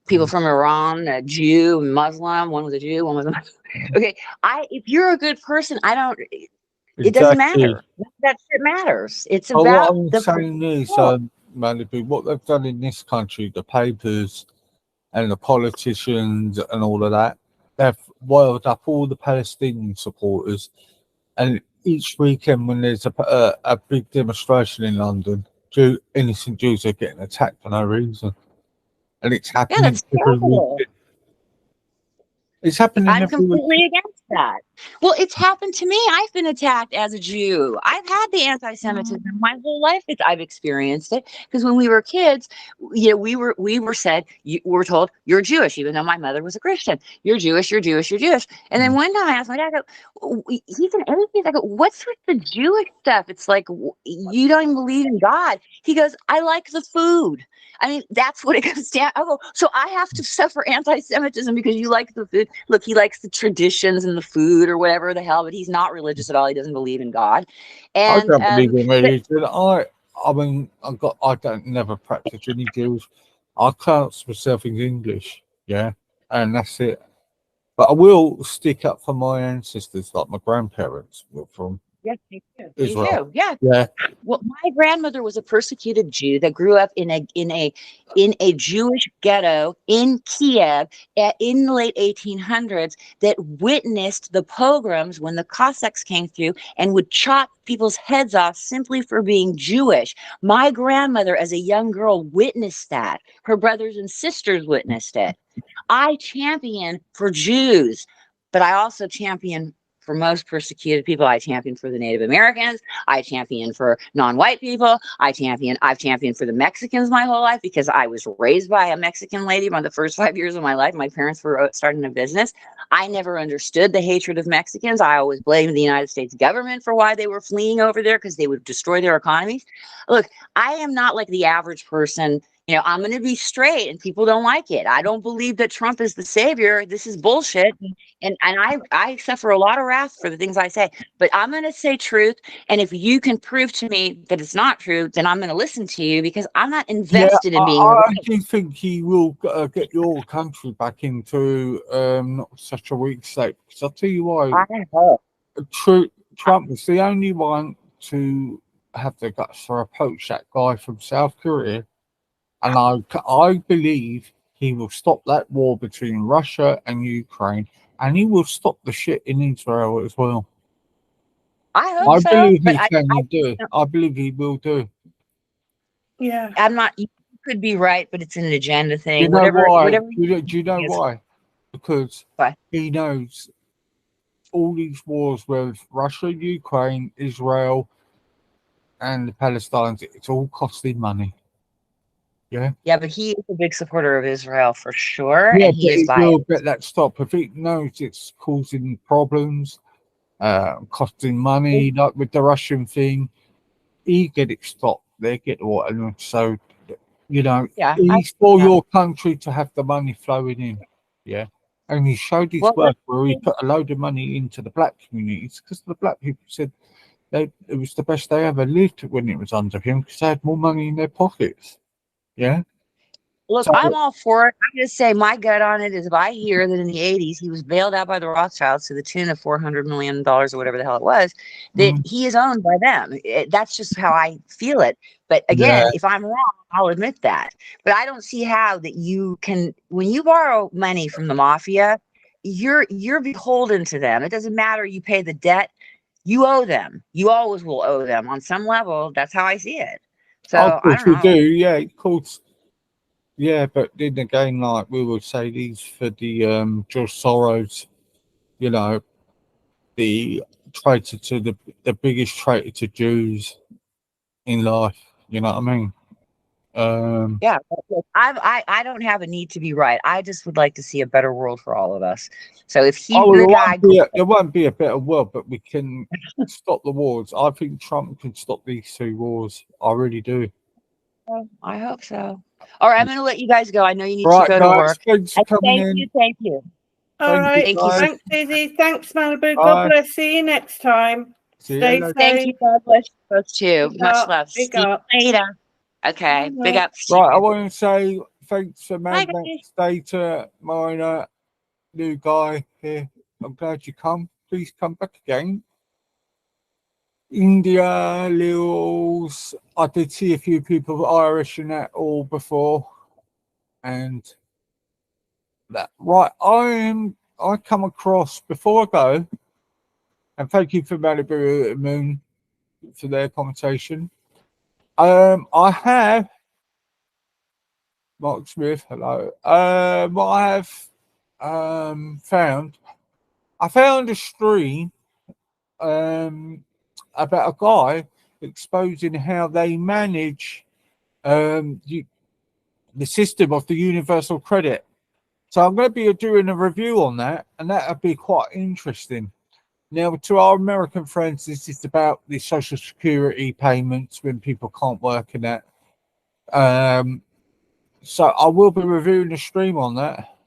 people from Iran, a Jew, Muslim. One was a Jew, one was a Muslim. Okay, if you're a good person, it doesn't matter. That shit matters. It's Well, about what I'm saying is, Malibu, what they've done in this country, the papers and the politicians and all of that, they've wired up all the Palestinian supporters. And each weekend when there's a big demonstration in London, innocent Jews are getting attacked for no reason. And it's happening that's every terrible. week. It's happening I'm every completely week. against that. Well, it's happened to me. I've been attacked as a Jew. I've had the anti-Semitism my whole life. I've experienced it because when we were kids, we were said, we were told you're Jewish, even though my mother was a Christian. You're Jewish. You're Jewish. You're Jewish. And then one time I asked my dad, I go, he's an atheist. I go, what's with the Jewish stuff? It's like you don't even believe in God. He goes, I like the food. I mean, that's what it comes down. I go, so I have to suffer anti-Semitism because you like the food. Look, he likes the traditions and the food or whatever the hell, but he's not religious at all. He doesn't believe in God. And I don't believe in religion. I mean, I don't never practice any Jews. I class myself in English, yeah, and that's it. But I will stick up for my ancestors, like my grandparents were from yes, me too. Israel. Me too. Yeah. Yeah. Well, my grandmother was a persecuted Jew that grew up in a Jewish ghetto in Kiev in the late 1800s that witnessed the pogroms when the Cossacks came through and would chop people's heads off simply for being Jewish. My grandmother, as a young girl, witnessed that. Her brothers and sisters witnessed it. I champion for Jews, but I also champion for most persecuted people. I champion for the Native Americans. I champion for non-white people. I've championed for the Mexicans my whole life because I was raised by a Mexican lady by the first 5 years of my life. My parents were starting a business. I never understood the hatred of Mexicans. I always blamed the United States government for why they were fleeing over there because they would destroy their economies. Look, I am not like the average person. I'm going to be straight and people don't like it. I don't believe that Trump is the savior. This is bullshit. And I suffer a lot of wrath for the things I say, but I'm going to say truth. And if you can prove to me that it's not true, then I'm going to listen to you because I'm not invested in being right. I do think he will get your country back into not such a weak state. Because I'll tell you why. I hope. Trump was the only one to have the guts to approach that guy from South Korea. And I believe he will stop that war between Russia and Ukraine, and he will stop the shit in Israel as well. I hope so. Believe he can do. I believe he will do. Yeah. I'm not. You could be right, but it's an agenda thing. You know why? Do you know is, why? Because why? He knows all these wars with Russia, Ukraine, Israel, and the Palestinians. It's all costing money. Yeah. Yeah, but he is a big supporter of Israel for sure, Yeah, and he is will get that stop if he knows it's causing problems, costing money, like with the Russian thing. He get it stopped. They get what, and so he's for your country to have the money flowing in. Yeah, and he showed his work where he put a load of money into the black communities because the black people said it was the best they ever lived when it was under him because they had more money in their pockets. Yeah. Look, So, I'm all for it. I'm just saying my gut on it is if I hear that in the 80s he was bailed out by the Rothschilds to the tune of $400 million or whatever the hell it was, that he is owned by them. That's just how I feel it. But again, if I'm wrong, I'll admit that. But I don't see how that you can, when you borrow money from the mafia, you're beholden to them. It doesn't matter. You pay the debt. You owe them. You always will owe them on some level. That's how I see it. So of I course don't we know. do. Yeah, of course. Yeah, but then again, like we would say, these for the George Soros, you know, the traitor to the biggest traitor to Jews in life. You know what I mean? Yeah, look, I don't have a need to be right. I just would like to see a better world for all of us. So if he's Oh, the guy, there won't be a better world, but we can stop the wars. I think Trump can stop these two wars. I really do. I hope so. All right, I'm going to let you guys go. I know you need to Right, go to guys, work. thanks for coming Thank in. you. Thank you. All Thank right. you, Thank you. guys. Thanks, Izzy. Thanks, Malibu. God Bye. bless. See you next time. See you Stay later. Thank you. safe. God bless you both too. Big Much up. love. Big See you up. later. Okay. Big Bye. up. Right, I want to say thanks for Bye, Mad guys. Max Data, Minor, new guy here. I'm glad you come. Please come back again. India, Lils. I did see a few people Irish and that all before, and that right. I come across before I go, and thank you for Malibu Moon for their conversation. I have Mark Smith. Hello. What I have found. I found a stream about a guy exposing how they manage the system of the universal credit. So I'm going to be doing a review on that, and that would be quite interesting. Now, to our American friends, this is about the social security payments when people can't work and that. So I will be reviewing the stream on that.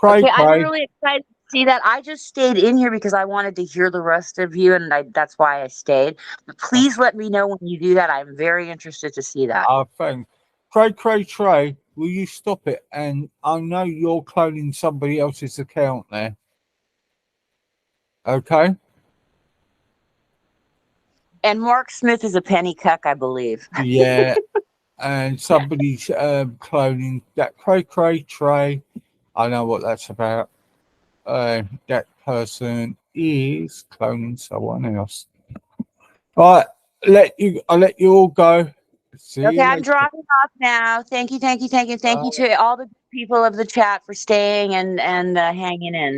Okay, I'm really excited to see that. I just stayed in here because I wanted to hear the rest of you, and that's why I stayed. But please let me know when you do that. I'm very interested to see that. Thanks. Trey, will you stop it? And I know you're cloning somebody else's account there. Okay. And Mark Smith is a penny cuck, I believe. Yeah. And somebody's cloning that Trey. I know what that's about. That person is cloning someone else. All right, I'll let you all go. See Okay, you I'm later. dropping off now. Thank you to all the people of the chat for staying and hanging in.